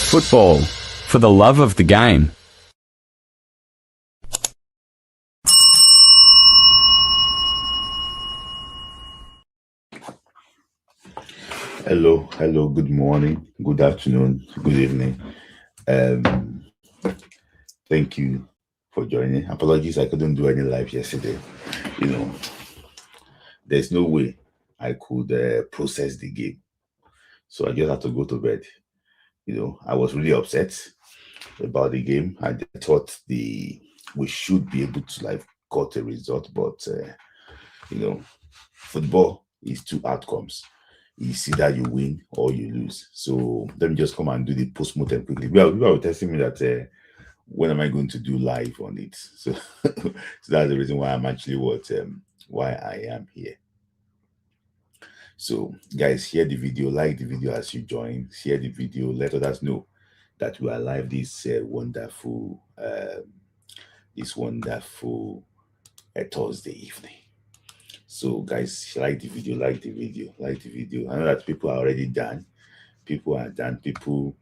Football, for the love of the game. Hello, good morning, good afternoon, good evening. Thank you for joining. Apologies, I couldn't do any live yesterday. There's no way I could process the game. So I just had to go to bed. I was really upset about the game. I thought we should be able to got a result, but football is two outcomes. It's either you win or you lose. So let me just come and do the post-mortem quickly. People were testing me that when am I going to do live on it? So, so that's the reason why I'm actually why I am here. So guys, share the video, like the video as you join, share the video, let others know that we are live this wonderful Thursday evening. So guys, like the video, like the video, like the video. I know that people are already done. People are done. People,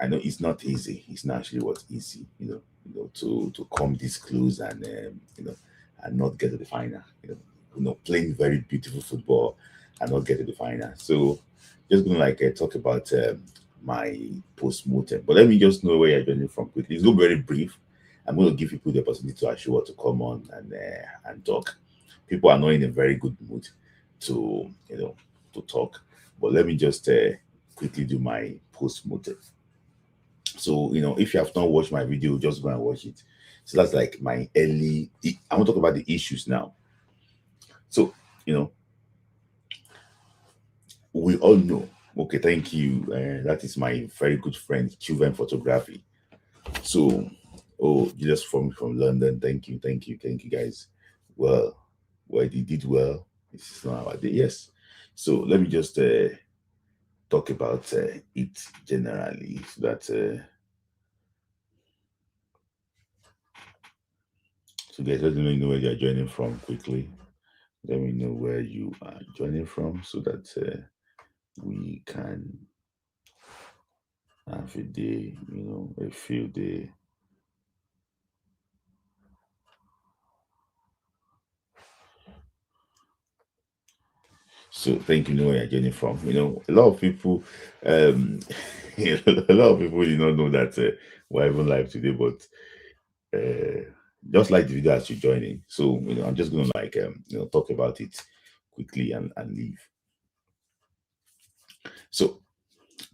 I know it's not easy. It's not actually what's easy, to come this close and and not get to the final. Playing very beautiful football and not get to the final. So just gonna talk about my post-mortem. But let me just know where you're joining from quickly. It's not very brief. I'm going to give people the opportunity to actually want to come on and talk. People are not in a very good mood to talk. But let me just quickly do my post-mortem. So if you have not watched my video, just go and watch it. So that's like my early. I want to talk about the issues now. So we all know. Okay, thank you. That is my very good friend, Cuban Photography. So, just from London. Thank you, guys. Well, they did well. This is not our day. Yes. So let me just talk about it generally, so that so guys, let me know where you are joining from quickly. Let me know where you are joining from, so that we can have a day, a few day. So thank you, know where you're joining from. A lot of people, a lot of people do not know that we're even live today, but just like the video as you're joining. So I'm just gonna talk about it quickly and leave. So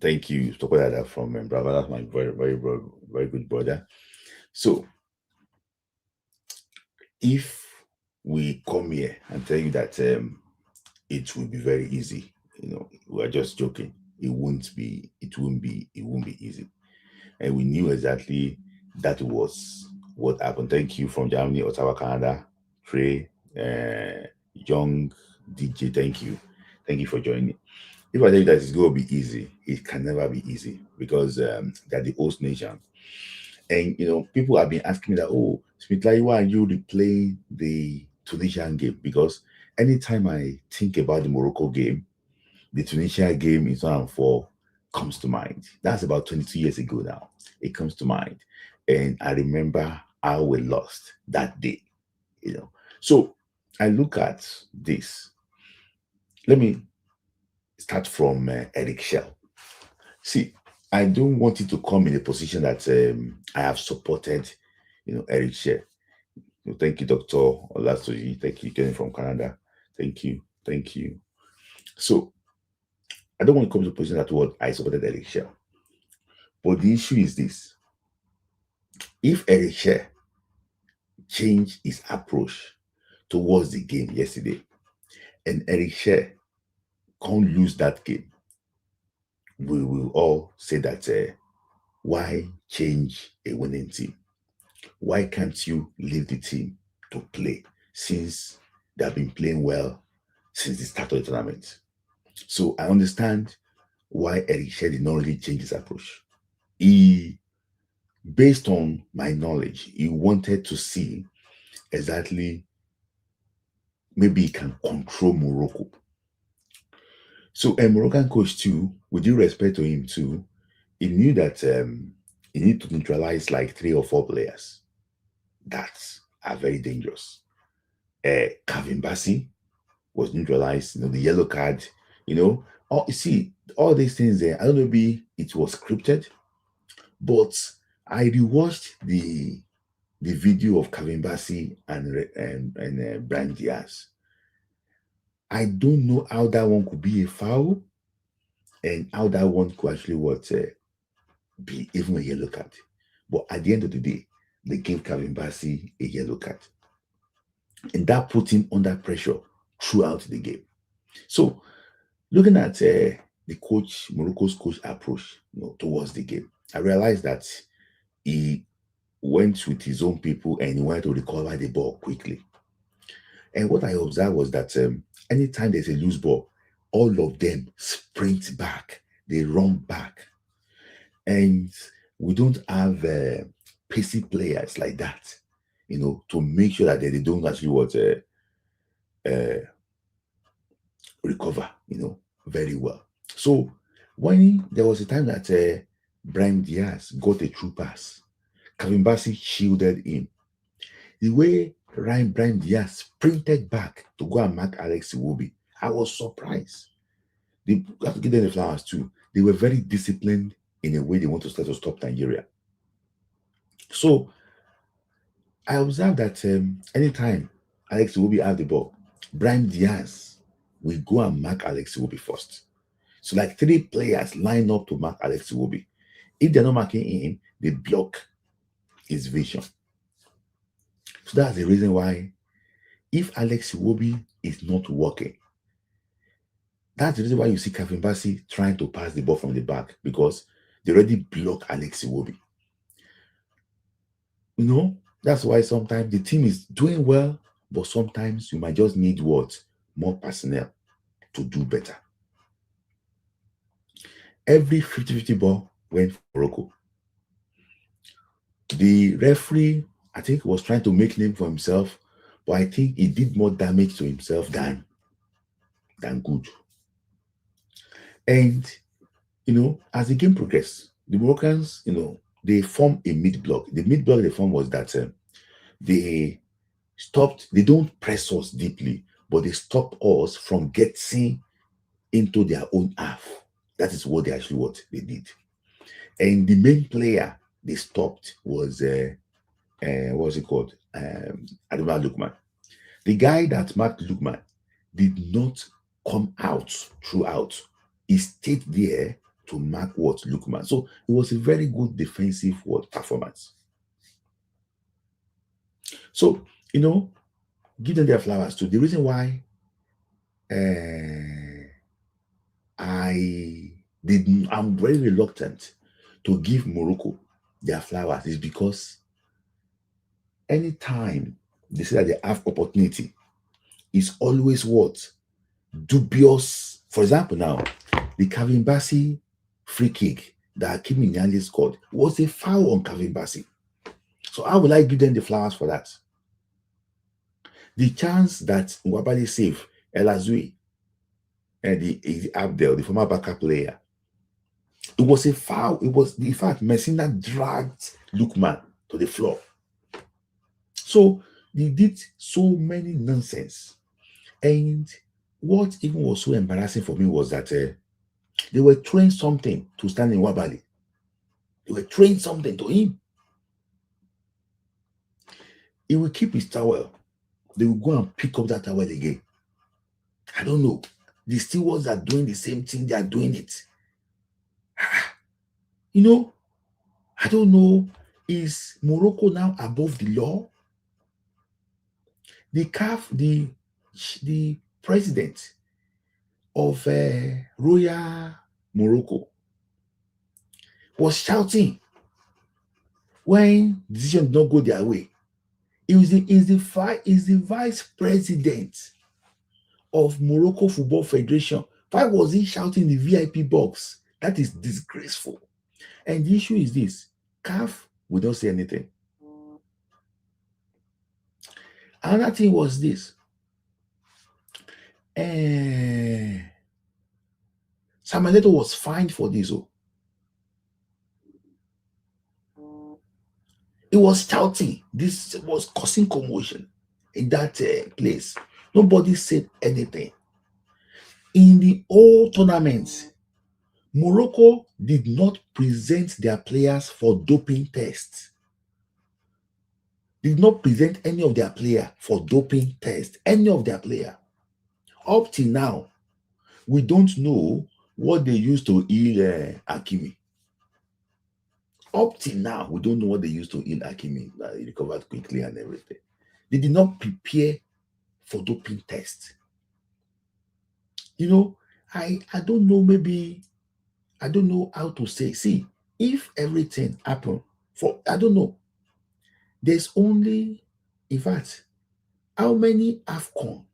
thank you, Tokoyada from brother. That's my very, very, very, very good brother. So if we come here and tell you that it will be very easy, we're just joking. It won't be easy. And we knew exactly that was what happened. Thank you from Germany, Ottawa, Canada, Trey, Young DJ. Thank you for joining. If I tell you that it's going to be easy, it can never be easy, because they're the host nation. And people have been asking me that, oh, Smith, why are you replaying the Tunisian game? Because anytime I think about the Morocco game, the Tunisia game in 2004 comes to mind. That's about 22 years ago now. It comes to mind. And I remember how we lost that day. So I look at this. Let me start from Eric Shell. See, I don't want it to come in a position that I have supported, Eric Shell. Thank you, Dr. Olasoji. Thank you, Kenny from Canada. Thank you. So I don't want to come to a position that what I supported Eric Shell. But the issue is this. If Eric Shell changed his approach towards the game yesterday, and Eric Shell can't lose that game, we will all say that why change a winning team? Why can't you leave the team to play, since they have been playing well since the start of the tournament? So I understand why Eric Shell did not really change his approach. Based on my knowledge, he wanted to see exactly, maybe he can control Morocco. So a Moroccan coach too, with due respect to him too, he knew that he need to neutralize like 3 or 4 players that are very dangerous. Kevin Bassey was neutralized, the yellow card, all you see, all these things there. I don't know, maybe it was scripted, but I rewatched the video of Kevin Bassey and Brian Diaz. I don't know how that one could be a foul and how that one could actually be even a yellow card. But at the end of the day, they gave Kevin Bassey a yellow card. And that put him under pressure throughout the game. So looking at the Morocco's coach approach towards the game, I realized that he went with his own people and he wanted to recover the ball quickly. And what I observed was that anytime there's a loose ball, all of them sprint back, they run back. And we don't have pacey players like that, to make sure that they don't actually recover, very well. So when there was a time that Brian Diaz got a true pass, Kevin Bassey shielded him. The way Brian Diaz sprinted back to go and mark Alex Iwobi, I was surprised. They have to give them the flowers too. They were very disciplined in a way they want to start to stop Nigeria. So I observed that anytime Alex Iwobi have the ball, Brian Diaz will go and mark Alex Iwobi first. So like 3 players line up to mark Alex Iwobi. If they're not marking him, they block his vision. So that's the reason why if Alex Iwobi is not working, that's the reason why you see Kevin Bassey trying to pass the ball from the back, because they already block Alex Iwobi. That's why sometimes the team is doing well, but sometimes you might just need more personnel to do better. Every 50-50 ball went for Morocco. The referee, I think, was trying to make name for himself, but I think he did more damage to himself than good. And, as the game progressed, the Moroccans, they formed a mid-block. The mid-block they formed was that they don't press us deeply, but they stop us from getting into their own half. That is what they did. And the main player they stopped was what's it called? Ademola Lookman. The guy that marked Lookman did not come out throughout. He stayed there to mark Lookman. So it was a very good defensive performance. So, give them their flowers too. The reason why I'm very reluctant to give Morocco their flowers is because anytime they say that they have opportunity, it's always dubious. For example, now the Kevin Bassey free kick that Hakim Inyali scored was a foul on Kevin Bassey. So how will I give them the flowers for that? The chance that Nwabali saved El Azoui and the Abdel, the former backup player, it was a foul. It was, in fact, Messina dragged Lookman to the floor. So they did so many nonsense. And what even was so embarrassing for me was that they were throwing something to Stanley Nwabali. They were throwing something to him. He will keep his towel. They will go and pick up that towel again. I don't know. The stewards are doing the same thing. They are doing it. I don't know. Is Morocco now above the law? The CAF, the president of Royal Morocco was shouting when decisions did not go their way. Is the vice president of Morocco Football Federation. Why was he shouting in the VIP box? That is disgraceful. And the issue is this: CAF will not say anything. Another thing was this: Samuel Eto'o was fined for this. It was shouting. This was causing commotion in that place. Nobody said anything. In the whole tournament, Morocco did not present their players for doping tests. Did not present any of their player for doping test. Any of their player. Up till now, we don't know what they used to heal Hakimi. Up till now, we don't know what they used to heal Hakimi. He recovered quickly and everything. They did not prepare for doping test. You know, I don't know, maybe I don't know how to say. See, if everything happened for, I don't know, there's only, in fact, how many AFCON?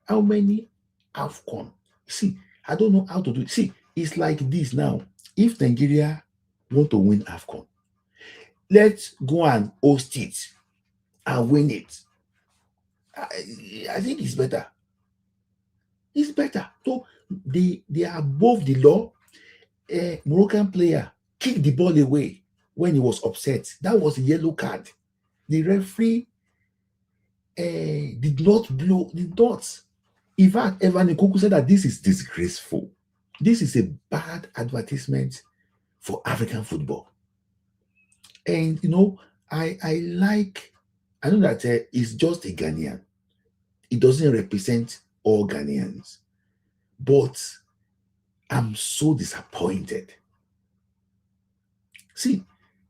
How many AFCON? See, I don't know how to do it. See, it's like this now. If Nigeria want to win AFCON, let's go and host it and win it. I think it's better. It's better. So they are above the law. A Moroccan player kicked the ball away when he was upset. That was a yellow card. The referee did not blow, did not. In fact, Evan Nkoku said that this is disgraceful. This is a bad advertisement for African football. And you know, I know that it's just a Ghanaian. It doesn't represent all Ghanaians. But I'm so disappointed. See,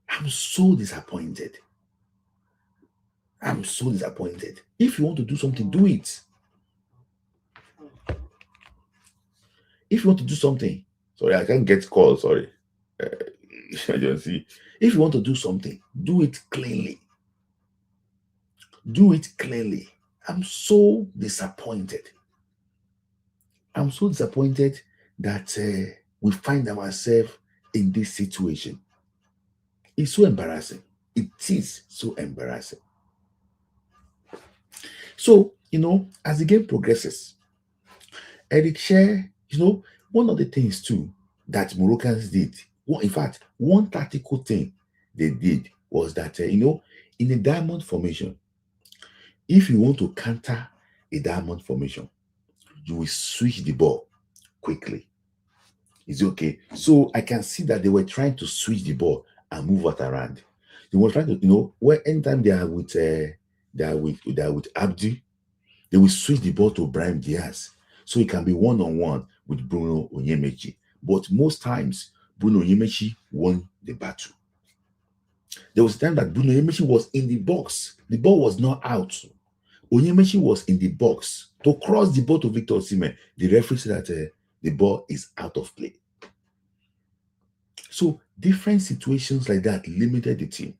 I'm so disappointed. I'm so disappointed. If you want to do something, do it. If you want to do something, sorry, I can't get calls, sorry. I just see. If you want to do something, do it cleanly. Do it clearly. I'm so disappointed. I'm so disappointed that we find ourselves in this situation. It's so embarrassing. It is so embarrassing. So, you know, as the game progresses, Eric Share, you know, one of the things too that Moroccans did, well, in fact, one tactical thing they did was that, you know, in a diamond formation, if you want to counter a diamond formation, you will switch the ball quickly. Is it okay? So I can see that they were trying to switch the ball and move it around. They were trying to, you know, where anytime they are with Abdi, they will switch the ball to Brahim Diaz. So it can be one-on-one with Bruno Onyemaechi. But most times, Bruno Onyemaechi won the battle. There was a time that Bruno Onyemaechi was in the box. The ball was not out. Onyemaechi was in the box to cross the ball to Victor Osimhen. The referee said that the ball is out of play. So different situations like that limited the team.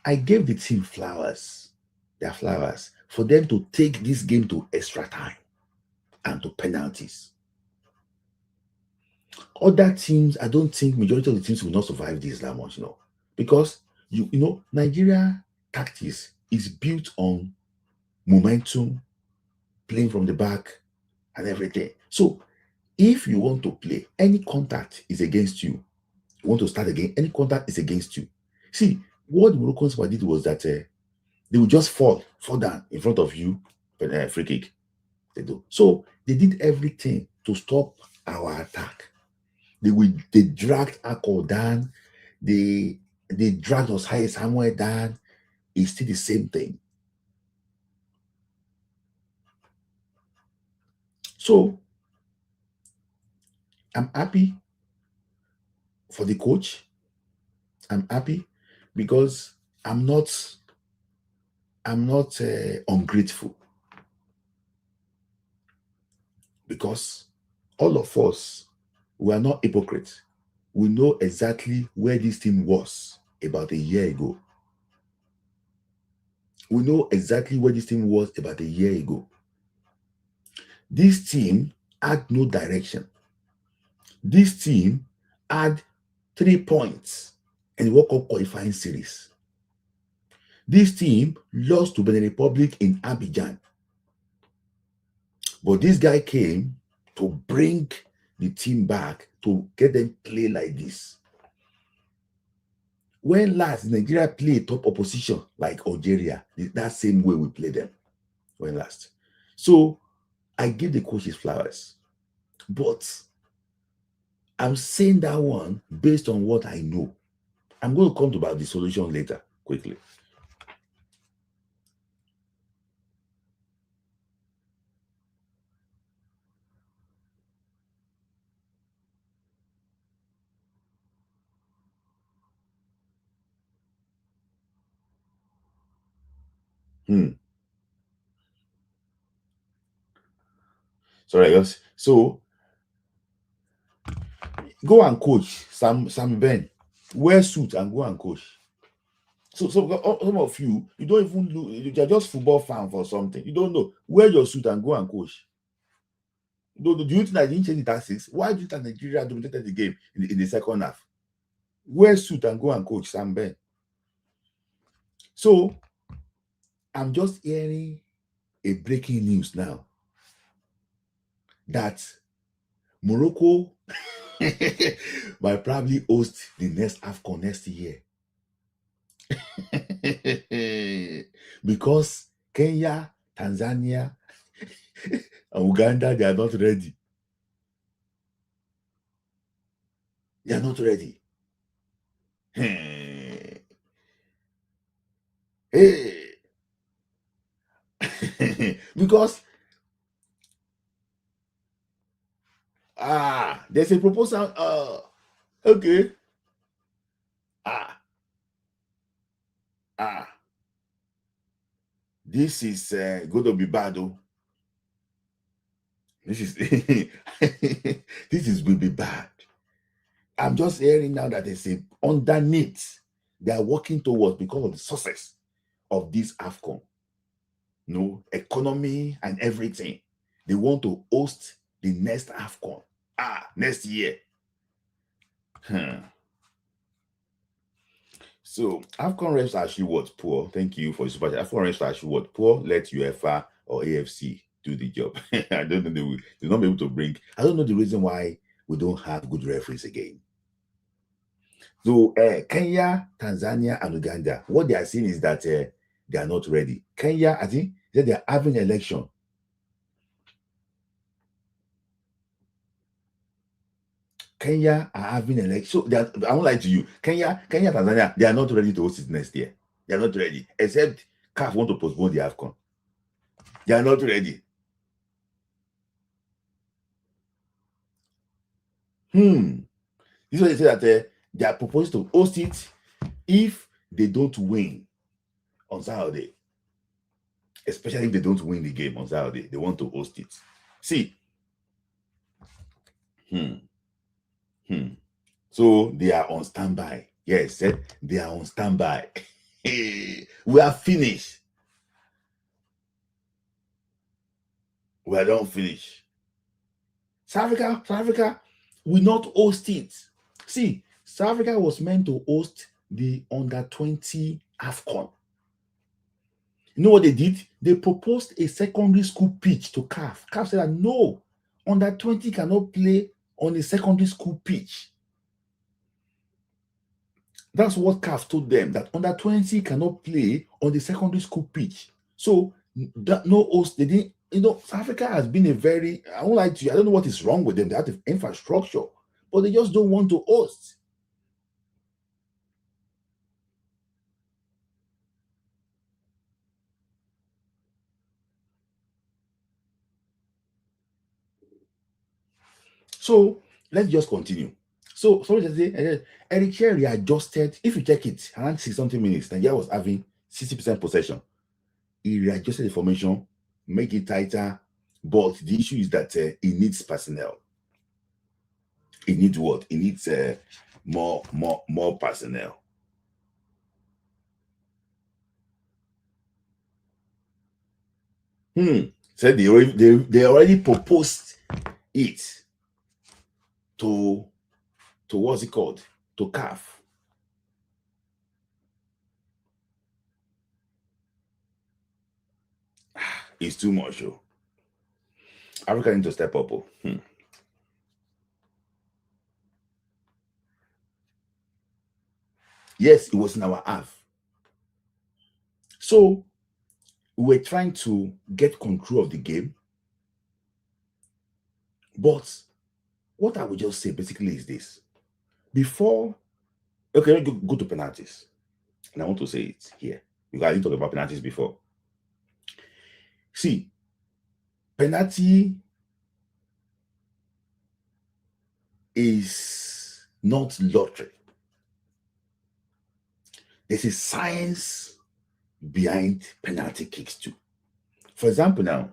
I gave the team their flowers, for them to take this game to extra time and to penalties. Other teams, I don't think majority of the teams will not survive this that much, you know, because you know Nigeria tactics is built on momentum, playing from the back, and everything. So if you want to play, any contact is against you. You want to start again, any contact is against you. See, what the Moroccans did was that they would just fall down in front of you, free kick. They do. So they did everything to stop our attack. They dragged Akko down, they dragged us high somewhere down. It's still the same thing. So I'm happy for the coach. I'm happy because I'm not ungrateful, because all of us, we are not hypocrites. We know exactly where this team was about a year ago. We know exactly where this team was about a year ago. This team had no direction. This team had 3 points in the World Cup qualifying series. This team lost to Benin Republic in Abidjan. But this guy came to bring the team back, to get them play like this. When last Nigeria played top opposition like Algeria, that same way we play them. When last. So I give the coaches flowers. But I'm saying that one based on what I know. I'm going to come to about the solution later, quickly. Sorry, guys. So go and coach Sam Ben. Wear suit and go and coach. So some of you don't even look, you're just football fan for something. You don't know. Wear your suit and go and coach. Do you think I didn't change the tactics? Why do you think Nigeria dominated the game in the second half? Wear suit and go and coach Sam Ben. So I'm just hearing a breaking news now that Morocco might probably host the next AFCON next year. Because Kenya, Tanzania, and Uganda, they are not ready. They are not ready. Hey. Because there's a proposal. Okay. This is going to be bad, though. This is this is will be bad. I'm just hearing now that there's a underneath they are working towards because of the success of this AFCON. No economy and everything. They want to host the next AFCON. Next year. So AFCON refs are actually what poor. Thank you for the super chat. AFCON refs are actually what poor. Let UEFA or AFC do the job. I don't know. They're not able to bring. I don't know the reason why we don't have good referees again. So Kenya, Tanzania, and Uganda, what they are saying is that they are not ready. Kenya, I think that they are having an election. Kenya are having an election. So I won't lie to you. Kenya, Tanzania, they are not ready to host it next year. They are not ready. Except CAF want to postpone the AFCON. They are not ready. This is what they say that they are proposing to host it if they don't win on Saturday. Especially if they don't win the game on Saturday. They want to host it. See. So they are on standby. Yes, they are on standby. We are finished. We are done finished. South Africa will not host it. See, South Africa was meant to host the under-20 AFCON. You know what they did? They proposed a secondary school pitch to CAF. CAF said that no, under-20 cannot play on a secondary school pitch. That's what CAF told them, that under-20 cannot play on the secondary school pitch. So that no host, they didn't, South Africa has been a very, I won't lie to you, I don't know what is wrong with them. They have the infrastructure, but they just don't want to host. So let's just continue. So sorry to say, Eric Cherry readjusted. If you check it, around 60-something minutes, Nigeria was having 60% possession. He readjusted the formation, make it tighter, but the issue is that it needs personnel. It needs what? It needs more personnel. So they already proposed it to what's it called? To CAF. It's too much, oh. Africa need to step up. Yes, it was in our half. So we were trying to get control of the game. But what I would just say basically is this. Before, okay, let me go to penalties. And I want to say it here. Because I didn't talk about penalties before. See, penalty is not lottery. There's a science behind penalty kicks too. For example, now,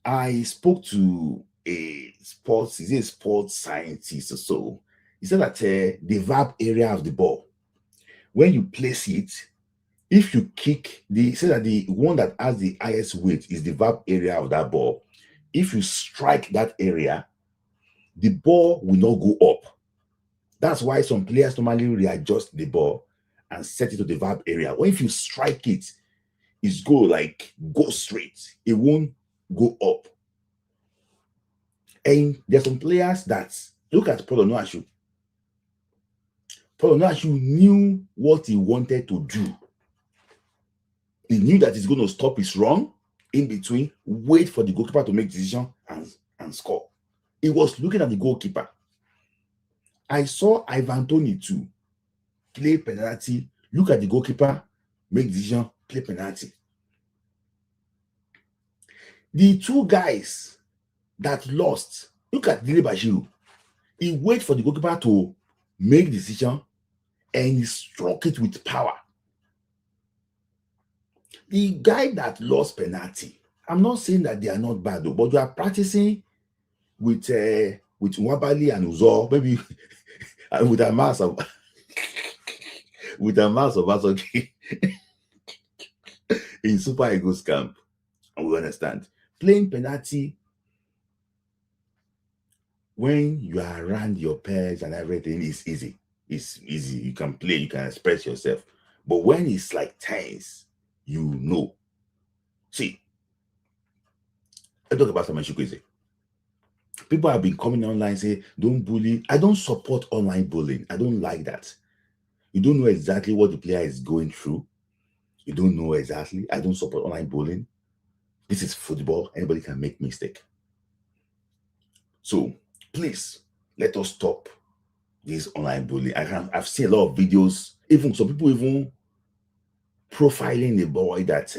I spoke to a sports scientist or so. He said that the VAP area of the ball, when you place it, if you kick he said that the one that has the highest weight is the VAP area of that ball. If you strike that area, the ball will not go up. That's why some players normally readjust the ball and set it to the VAP area. Or if you strike it, it's go straight. It won't go up. And there's some players that look at Paul Onuachu. Paul Onuachu knew what he wanted to do. He knew that he's going to stop his run in between, wait for the goalkeeper to make decision and score. He was looking at the goalkeeper. I saw Ivan Toney too play penalty, look at the goalkeeper, make decision, play penalty. The two guys that lost, look at Dele Bashiru. He wait for the goalkeeper to make decision and he struck it with power. The guy that lost penalty, I'm not saying that they are not bad though, but you are practicing with Nwabali and Uzo, maybe with a mass of Asoki in Super Eagles camp. And we understand. Playing penalty when you are around your peers and everything is easy. It's easy. You can play, you can express yourself. But when it's like tense, you know. See, let's talk about Samuel Chukwueze. People have been coming online say, don't bully. I don't support online bullying. I don't like that. You don't know exactly what the player is going through. You don't know exactly. I don't support online bullying. This is football. Anybody can make mistake. So please let us stop this online bullying. I've seen a lot of videos, even some people even profiling the boy that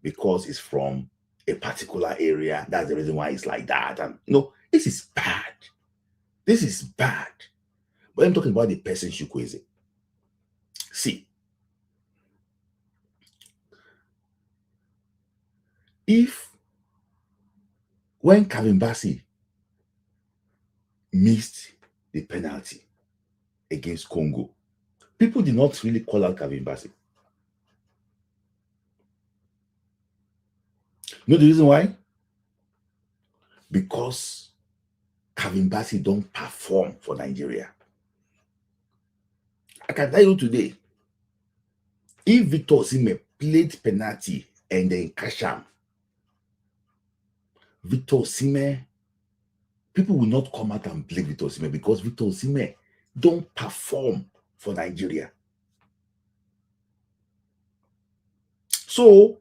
because it's from a particular area, that's the reason why it's like that. And this is bad. This is bad. But I'm talking about the person Chukwueze. See, when Calvin Bassey missed the penalty against Congo, people did not really call out Calvin Bassey. You know the reason why? Because Calvin Bassey don't perform for Nigeria. I can tell you today, if Victor Osimhen played penalty and then cash am, Victor Osimhen, people will not come out and play Victor Osimhen because Victor Osimhen don't perform for Nigeria. So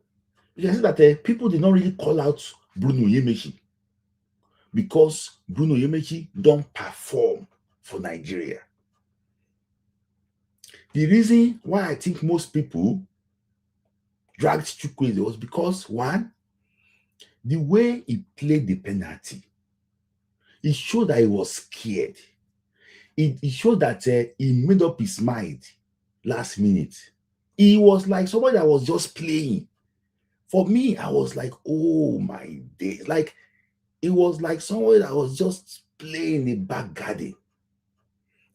you can see that people did not really call out Bruno Yemechi because Bruno Yemechi don't perform for Nigeria. The reason why I think most people dragged Chukwueze was because, one, the way he played the penalty, it showed that he was scared. It showed that he made up his mind last minute. He was like somebody that was just playing. For me, I was like, oh my days. Like, it was like somebody that was just playing a back garden.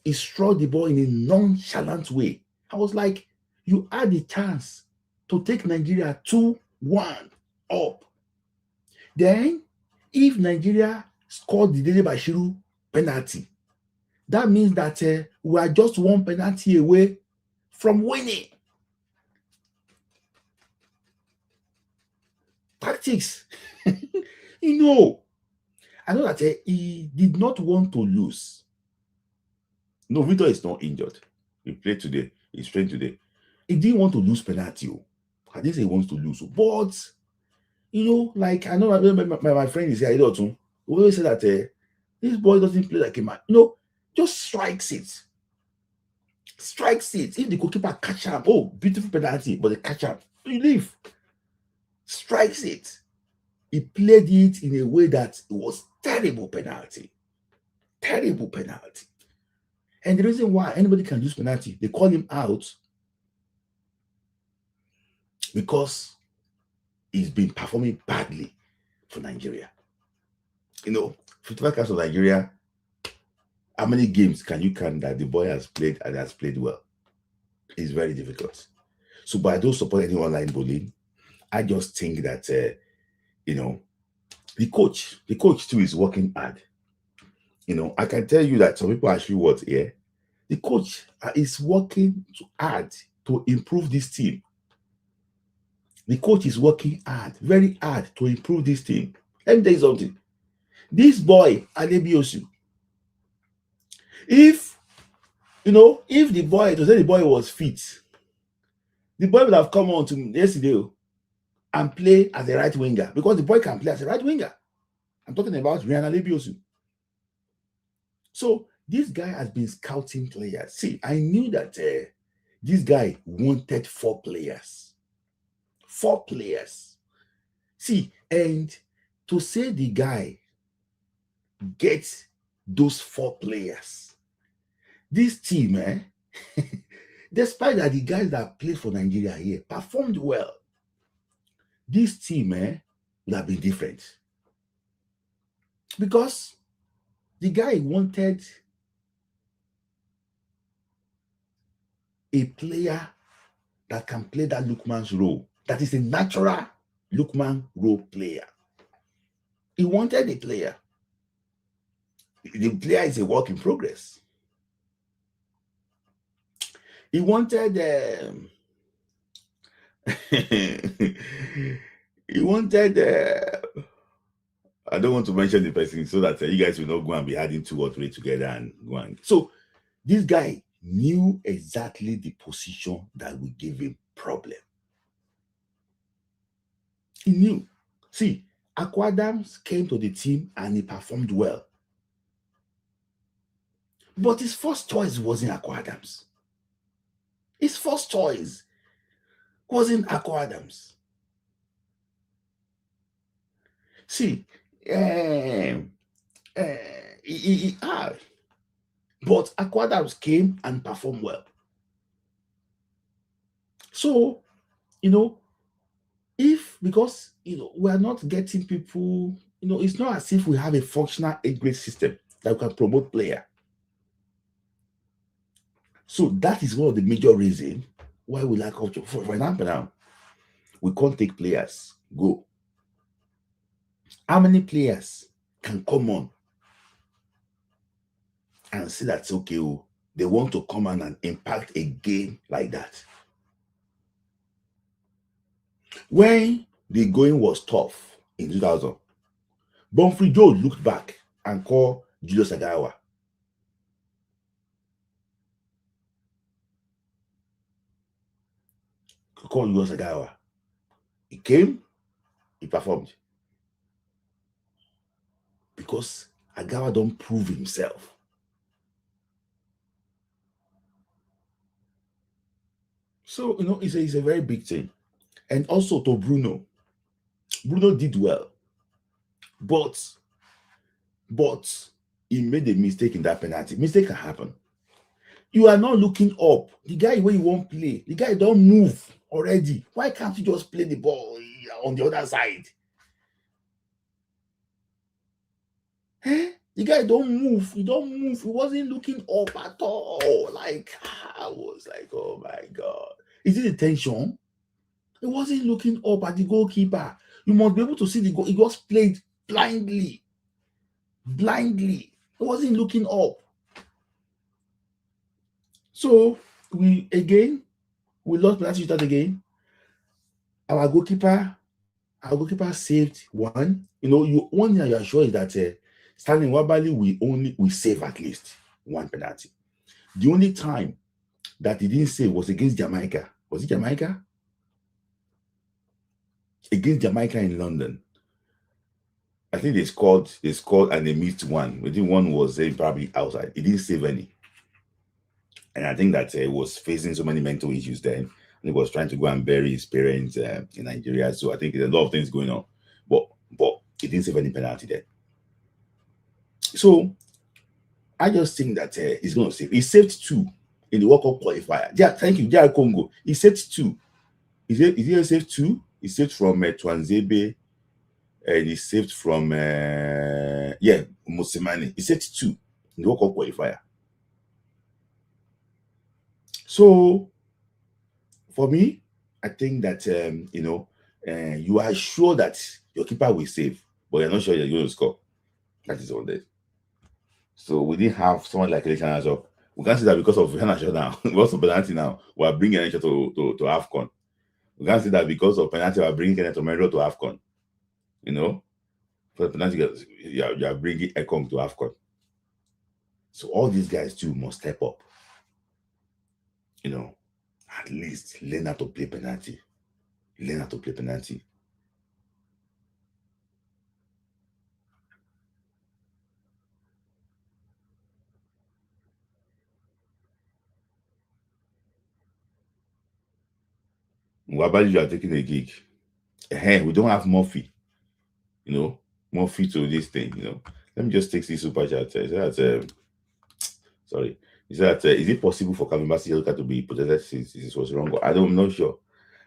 He struck the ball in a nonchalant way. I was like, you had the chance to take Nigeria 2-1 up. Then, if Nigeria scored the Dele Bashiru penalty, that means that we are just one penalty away from winning. Tactics. I know that he did not want to lose. No, Victor is not injured. He played today. He's trained today. He didn't want to lose penalty. I didn't say he wants to lose, but like I know my friend is here. We always say that this boy doesn't play like a man. Just strikes it. Strikes it. If the goalkeeper catch him, oh, beautiful penalty, but they catch him, you leave. Strikes it. He played it in a way that it was terrible penalty. Terrible penalty. And the reason why anybody can lose penalty, they call him out because he's been performing badly for Nigeria. 55 caps of Nigeria, how many games can you count that the boy has played and has played well? It's very difficult. So, but I don't support any online bullying. I just think that, the coach too is working hard. I can tell you that some people actually the coach is working hard to improve this team. The coach is working hard, very hard to improve this team. Let me tell you something. This boy, Adebiosu, if the boy, to say the boy was fit, the boy would have come on to yesterday and play as a right winger, because the boy can play as a right winger. I'm talking about Rihanna Adebiosu. So this guy has been scouting players. See, I knew that this guy wanted 4 players. 4 players. See, and to say the guy gets those 4 players, this team, despite that the guys that played for Nigeria here performed well, this team would have been different. Because the guy wanted a player that can play that Lookman's role. That is a natural Lookman role player. He wanted a player. The player is a work in progress. He wanted I don't want to mention the person so that you guys will not go and be adding 2 or 3 together and go on. So this guy knew exactly the position that would give him problem. He knew. See, Akwa Adams came to the team and he performed well. But his first choice wasn't Akwa Adams. His first choice wasn't Akwa Adams. See, but Akwa Adams came and performed well. So, because we are not getting people, it's not as if we have a functional age-grade system that we can promote player. So that is one of the major reasons why we lack culture. For example, now we can't take players go. How many players can come on and say that's okay? They want to come on and impact a game like that. When the going was tough in 2000, Bonfrey Joe looked back and called Julius Agawa. Called Julius Agawa. He came, he performed. Because Agawa don't prove himself. So, it's a very big thing. And also to Bruno. Bruno did well. But he made a mistake in that penalty. Mistake can happen. You are not looking up. The guy where you won't play, the guy don't move already. Why can't you just play the ball on the other side? The guy don't move. He don't move. He wasn't looking up at all. Like, I was like, oh my God. Is it the tension? He wasn't looking up at the goalkeeper. You must be able to see the goal. He just played blindly. Blindly. He wasn't looking up. So, we lost penalty shootout again. Our goalkeeper saved one. One thing you are sure is that Stanley Wabali will save at least one penalty. The only time that he didn't save was against Jamaica. Was it Jamaica? Against Jamaica in London. I think they scored, and they missed one. I think one was probably outside. He didn't save any. And I think that he was facing so many mental issues then. And he was trying to go and bury his parents in Nigeria. So I think there's a lot of things going on. But he didn't save any penalty there. So I just think that he's going to save. He saved 2 in the World Cup qualifier. Yeah, thank you. Yeah, Congo. He saved 2. He saved 2. He saved from Twanzebe. And he saved from Musimani. He saved 2 in the World Cup qualifier. So for me, I think that you are sure that your keeper will save, but you're not sure you're going to score. That is all that. So we didn't have someone like Elisha Najo. We can't say that because of Najo now. Because of penalty now, we are bringing Elisha to AFCON. We can't say that because of penalty, we are bringing Kenneth Omero to AFCON. For the penalty, you are bringing Ekong to AFCON. So all these guys too must step up. At least learn how to play penalty. Learn how to play penalty. Wabali, you are taking a gig. We don't have Murphy. Murphy to this thing. Let me just take this super chat. Sorry. Is it possible for Calvin Bassey to be protected since this was wrong? I'm not sure.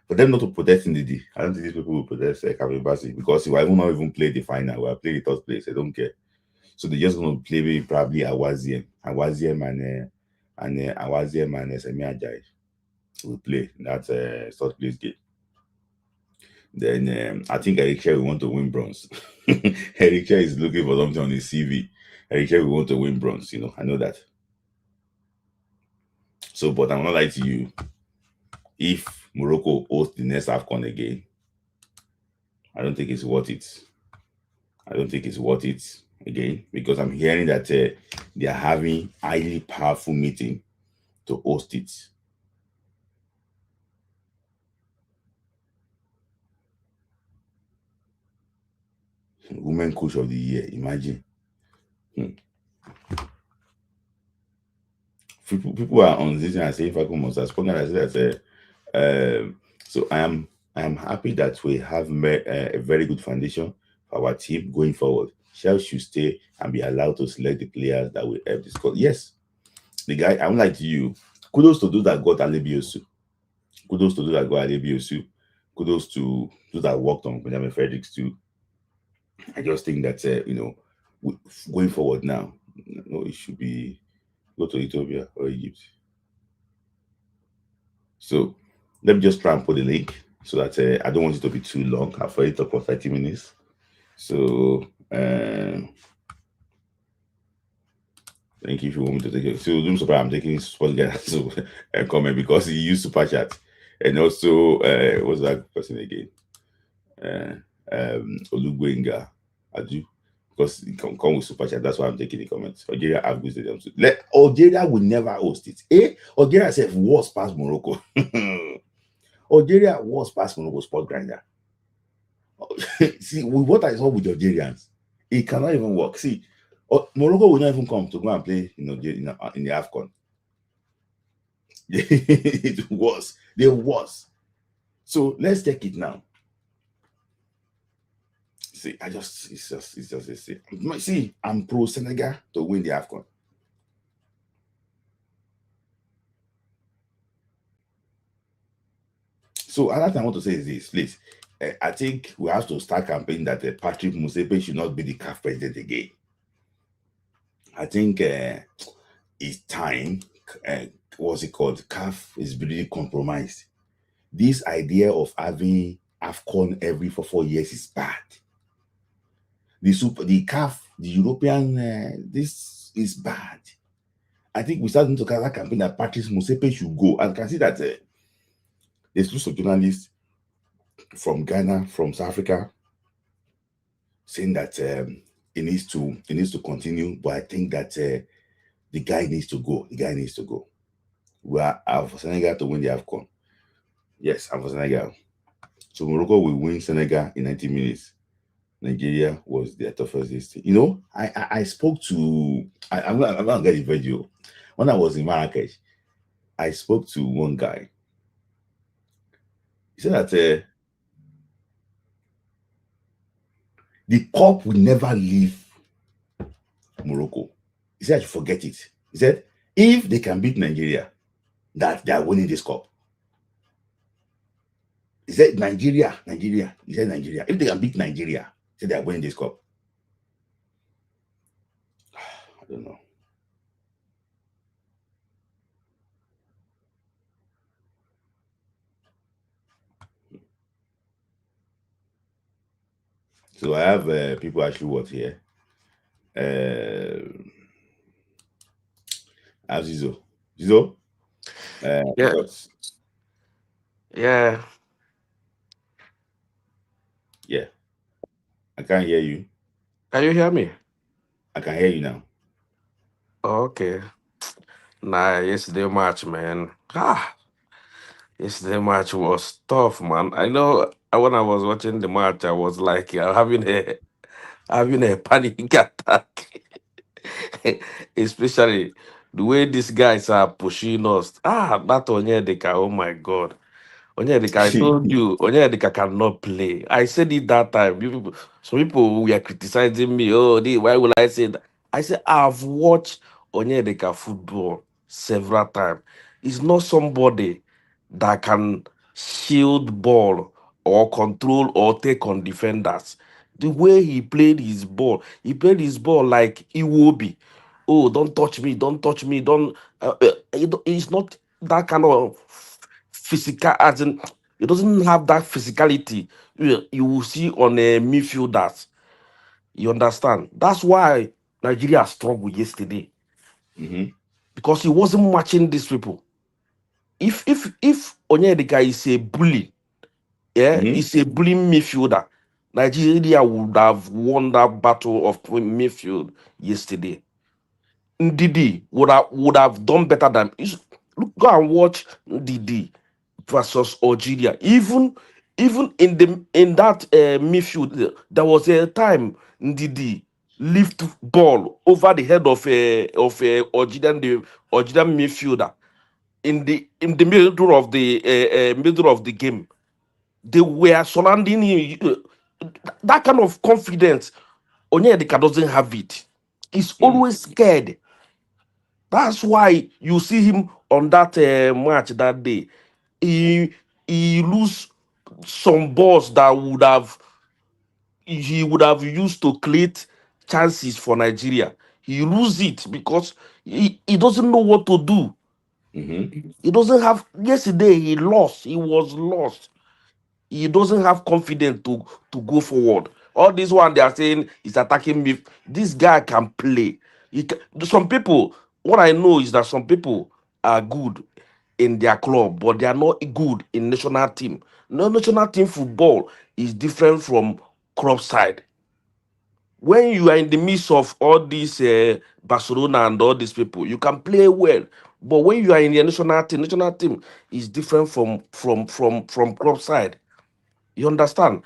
For them not to protect Ndidi, I don't think these people will protect Calvin Bassey because he will not even play the final. We will play the third place. I don't care. So they're just going to play probably Awaziem and Semi Ajayi will play that third place game. Then I think Eric Shea will want to win bronze. Eric Shea is looking for something on his CV. Eric Shea will want to win bronze. I know that. So, but I'm not lying to you. If Morocco hosts the next AFCON again, I don't think it's worth it. I don't think it's worth it again because I'm hearing that they are having highly powerful meeting to host it. Women coach of the year, imagine. People are on this and saying Falcon must have spoken. I said that. So I am happy that we have a very good foundation for our team going forward. Shell should stay and be allowed to select the players that will help this squad. Yes, the guy. I'm like you. Kudos to those that got Alebiosu. Kudos to those that got Alebiosu. Kudos to those that worked on Benjamin Fredericks too. I just think that going forward now, it should be go to Ethiopia or Egypt. So let me just try and put the link so that I don't want it to be too long. I've already talked for 30 minutes. So thank you if you want me to take it. So I'm surprised I'm taking Sports Guy so comment because he used super chat. And also what's that person again? Olugwenga Adu. Because it can come with super chat. That's why I'm taking the comments. Algeria have good stadiums. Algeria will never host it. Algeria said was past Morocco. Algeria was past Morocco sport grinder. See, with what I saw with the Algerians, it cannot even work. See, Morocco will not even come to go and play in the AFCON. It was. There was. So let's take it now. See, it's just a see, I'm pro Senegal to win the AFCON. So another thing I want to say is this, please. I think we have to start campaigning that Patrick Musepe should not be the CAF president again. I think it's time. What's it called? CAF is really compromised. This idea of having AFCON every 4 years is bad. The CAF, the European, this is bad. I think we started to have a campaign that Patrice Musepe should go. And can see that there's lots of journalists from Ghana, from South Africa, saying that it needs to continue. But I think that the guy needs to go. The guy needs to go. We are for Senegal to win the AFCON. Yes, I'm for Senegal. So Morocco will win Senegal in 90 minutes. Nigeria was their toughest list. You know, I spoke to I'm gonna get the video. When I was in Marrakesh, I spoke to one guy. He said that the cup will never leave Morocco. He said I should forget it. He said if they can beat Nigeria, that they are winning this cup. He said Nigeria. He said Nigeria. If they can beat Nigeria, he said they are winning this cup. I don't know. So I have people actually what here. I have Zizo. Zizo, Yeah, thoughts? yeah. Yeah, I can't hear you. Can you hear me? I can hear you now. Okay. Nah, yesterday match, man. Yesterday match was tough, man. I know when I was watching the match, I was like having a panic attack. Especially the way these guys are pushing us. That Onyedika, oh my god. Onyedika, I told you, Onyedika cannot play. I said it that time. Some people were criticizing me. Oh, why will I say that? I said, I've watched Onyedika football several times. He's not somebody that can shield ball or control or take on defenders. The way he played his ball like Iwobi. Oh, don't touch me, don't touch me, don't. It's not that kind of physical, as in, it doesn't have that physicality you will see on a midfielders. You understand? That's why Nigeria struggled yesterday Mm-hmm. because he wasn't matching these people. If Onyedika is a bully, yeah, Mm-hmm. is a bullying midfielder, Nigeria would have won that battle of midfield yesterday. Ndidi would have done better than look, go and watch Ndidi versus Algeria. Even in that midfield, there was a time Ndidi lift ball over the head of a Algerian midfielder in the middle of the game. They were surrounding him. That kind of confidence, Onyedika doesn't have it. He's Mm-hmm. always scared. That's why you see him on that match that day. He he lose some balls that he would have used to create chances for Nigeria. He lose it because he doesn't know what to do. Mm-hmm. He doesn't have. Yesterday he lost. He was lost. He doesn't have confidence to go forward. All this one they are saying is attacking me. This guy can play. Some people, what I know is that some people are good in their club, but they are not good in national team. No, national team football is different from club side. When you are in the midst of all these Barcelona and all these people, you can play well. But when you are in the national team is different from club side. You understand?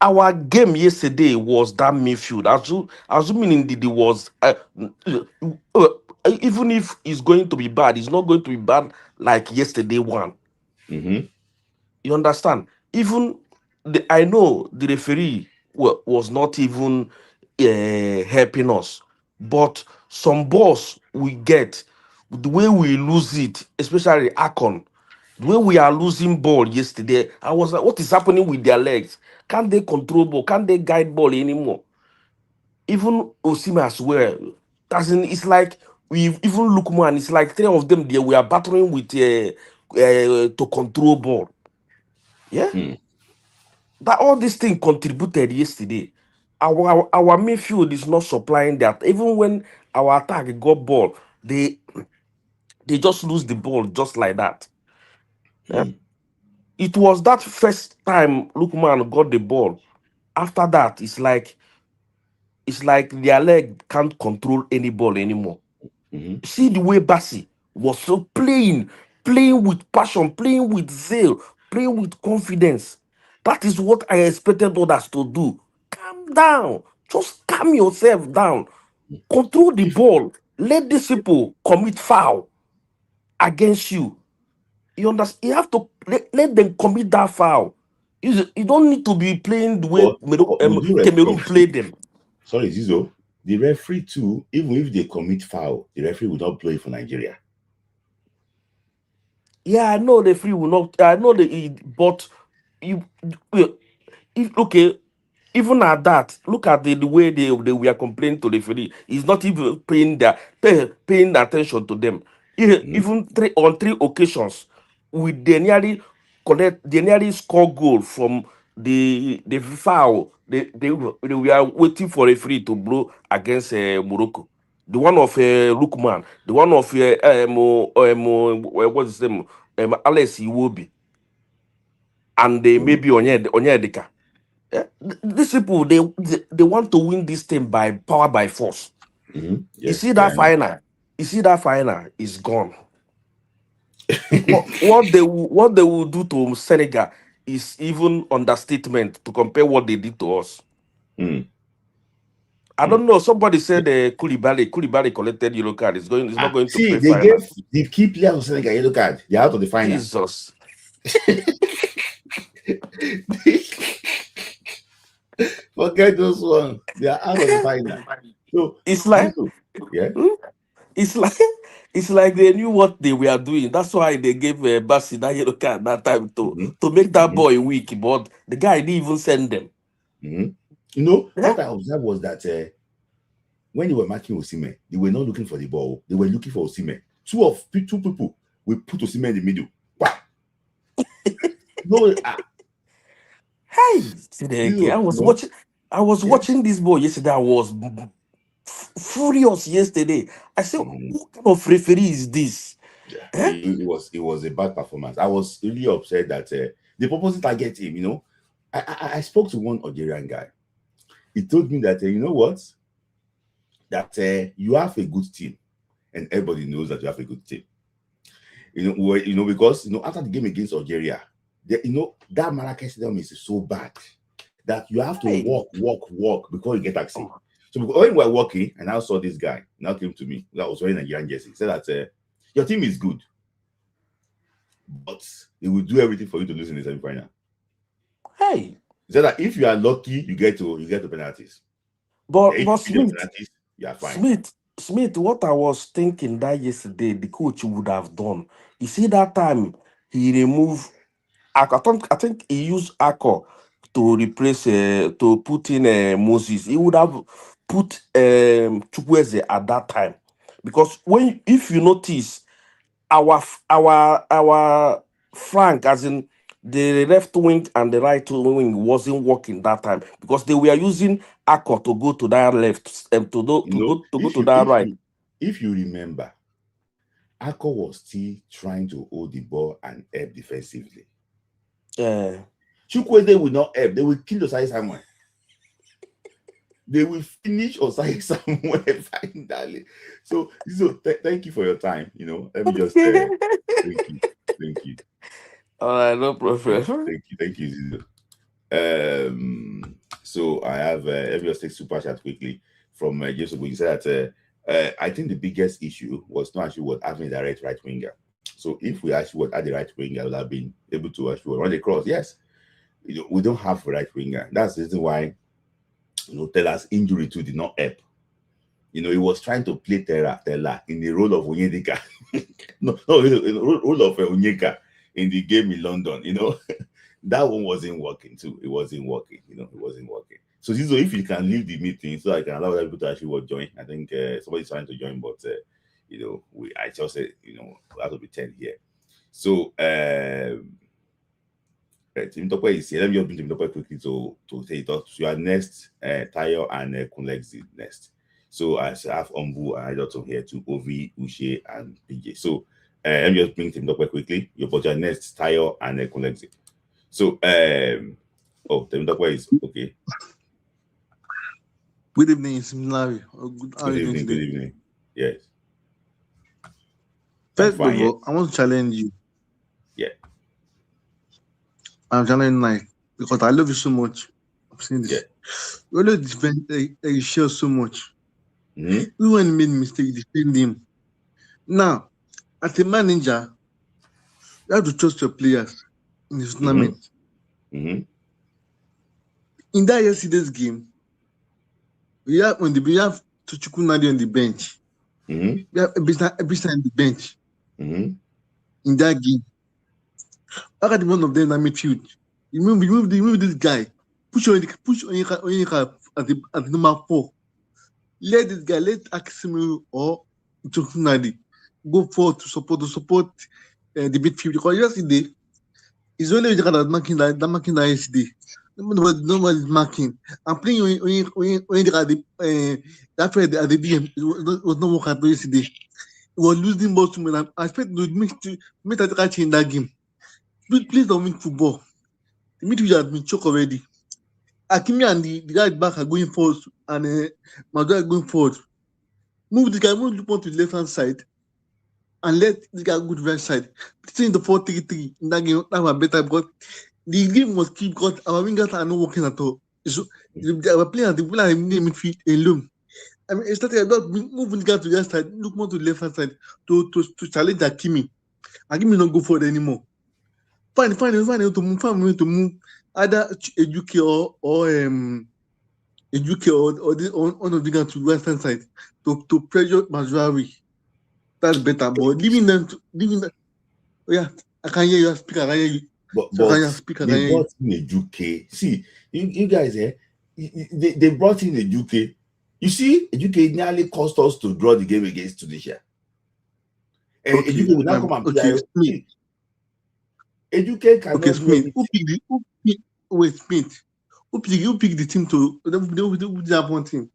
Our game yesterday was that midfield. Assuming Ndidi was, uh, even if it's going to be bad, it's not going to be bad like yesterday one. Mm-hmm. You understand? Even I know the referee was not even helping us, but some balls we get, the way we lose it, especially Akon, the way we are losing ball yesterday, I was like, what is happening with their legs? Can't they control ball? Can't they guide ball anymore? Even Osima as well. As in, it's like we even look man, it's like three of them there. We are battling with to control ball. Yeah, Mm-hmm. that all this thing contributed yesterday. Our midfield is not supplying that. Even when our attack got ball, they just lose the ball just like that. Yeah. It was that first time Lookman got the ball. After that, it's like their leg can't control any ball anymore. Mm-hmm. See the way Bassi was so playing. playing with passion, playing with zeal, playing with confidence. That is what I expected others to do. Calm down. Just calm yourself down. Control the If ball. Let these people commit foul against you. You understand? You have to let them commit that foul. You don't need to be playing the way but with due Cameroon respect, played them. sorry, Zizo, the referee too, even if they commit foul, the referee will not blow it for Nigeria. Yeah, I know the free will not. I know but you, if okay, even at that, look at the way they were complaining to the referee. He's not even paying attention to them. Even on three occasions, with they nearly score goal from the foul. They were waiting for a free to blow against Morocco. The one of Lukman, the one of what's his name, Alex Iwobi, and maybe Onyedika. These people they want to win this thing by power by force. You Yes, see yeah, that I know. final. You see that final is gone. What they will do to Senegal is even understatement to compare what they did to us. Mm, I mm. don't know. Somebody said Koulibaly collected yellow card. It's not going to See, play they final. gave the key players of Senegal yellow card. They're out of the final. Jesus. Forget those ones. They are out of the final. So, It's like Zizo, yeah. hmm? it's like it's like they knew what they were doing. That's why they gave Bassi that yellow card that time Mm-hmm, to make that mm-hmm, boy weak. But the guy didn't even send them. mm-hmm. You know, Yeah? what I observed was that when they were marking Osimhen, they were not looking for the ball. They were looking for Osimhen. Two people will put Osimhen in the middle. Wow. No, Hey, Chineke, Zizo, no. I was Yeah. watching this boy yesterday. I was furious yesterday. I said, Mhm. what kind of referee is this? Yeah, Eh? it was a bad performance. I was really upset that they purposely target him. I spoke to one Algerian guy. He told me that you know what, that you have a good team, and everybody knows that you have a good team. Because after the game against Algeria, that Marrakech Stadium is so bad that you have to Hey. walk before you get taxi. Oh, So when we were walking, and I saw this guy now came to me that was wearing a Nigerian jersey. He said that your team is good, but they will do everything for you to lose in the semi-final. hey. He said that if you are lucky, you get to penalties. But If but you get Smith, penalties, you are fine. Smith, Smith, what I was thinking that yesterday, the coach would have done. You see that time he removed I think he used Akko to replace to put in Moses. He would have put Chukwueze at that time. Because if you notice our flank, as in the left wing and the right wing, wasn't working that time because they were using Akko to go to that left and to go to that right. If you remember, Akko was still trying to hold the ball and help defensively. Uh, Chukwueze will not help. They will kill Osai Samuel. They will finish Osai Samuel finally. So thank you for your time. Let me just thank you. Thank you. all right, no Yeah, problem. thank you, Zizo. So I have let me just take super chat quickly from Jason. You said that I think the biggest issue was not actually what having a direct right winger. So if we actually would add the right winger, would have been able to actually run across. Yes, we don't have a right winger. That's the reason why Teller's injury too did not help. He was trying to play Teller in the role of Onyedika. no, in the role of Onyeka in the game in London. That one wasn't working too. It wasn't working. It wasn't working. So Zizo, if you can leave the meeting so I can allow other people to actually join. I think somebody's trying to join, but I just said we have to be 10 here. So Team Topper is here. Let me just bring Team Topper quickly to say it up. So you are next, Tayo and Kunlexi next. So I have Ombu and Idoton here to Ovi, Ushe, and PJ. So let me just bring Team Topper quickly. Your budget next, Tayo and Kunlexi. So Team Topper is okay. Good evening, Similari. How are you doing Good today? evening. Yes. First fine, of yeah. all, I want to challenge you. Yeah. I'm challenging Nike because I love you so much. I'm saying this. Yeah. You always defend you share so much. Mm-hmm. We when made mistake, defend him. Now, as a manager, you have to trust your players in this tournament. Mm-hmm. In that yesterday's game, we have Tuchukwu Nadi on the bench. Mm-hmm. We have Ebisa on the bench Mm-hmm. in that game. Look at one of them in midfield. You move this guy. Push Onyeka at the number 4. Let this guy, let Akisimu or Tuchukwu Nadi go forward to support the midfield. Because yesterday, it's only that marking that yesterday. Nobody's marking. I'm playing when that way at the DM. It was not working at yesterday. We were losing balls to me. I expect to make that catch in that game. Please don't win football. The midfield has been choked already. Akimi and the guy back are going forward, and Maguire going forward. Move this guy, move Lupon to the left hand side, and let this guy go to the right side. Stay in the 4-3-3 in that game. That was better because the game was key because our wingers are not working at all. So they were playing at the midfield alone. I mean, it started about moving the guy to the other side, look more to the left hand side to challenge Akimi. Akimi not go forward anymore. Find to move either a UK or one of the guys to the western side to pressure Mazraoui. That's better. But leaving them. Oh yeah, I can hear you speak. I can hear you. But So I can speak. I can they hear you. brought in a UK. See, you guys, they brought in a UK. You see, a UK nearly cost us to draw the game against Tunisia. And Okay, a UK will not come and play. Smith. A UK cannot do Smith. anything. Wait, Smith. Who picked the team to? Who did have one team?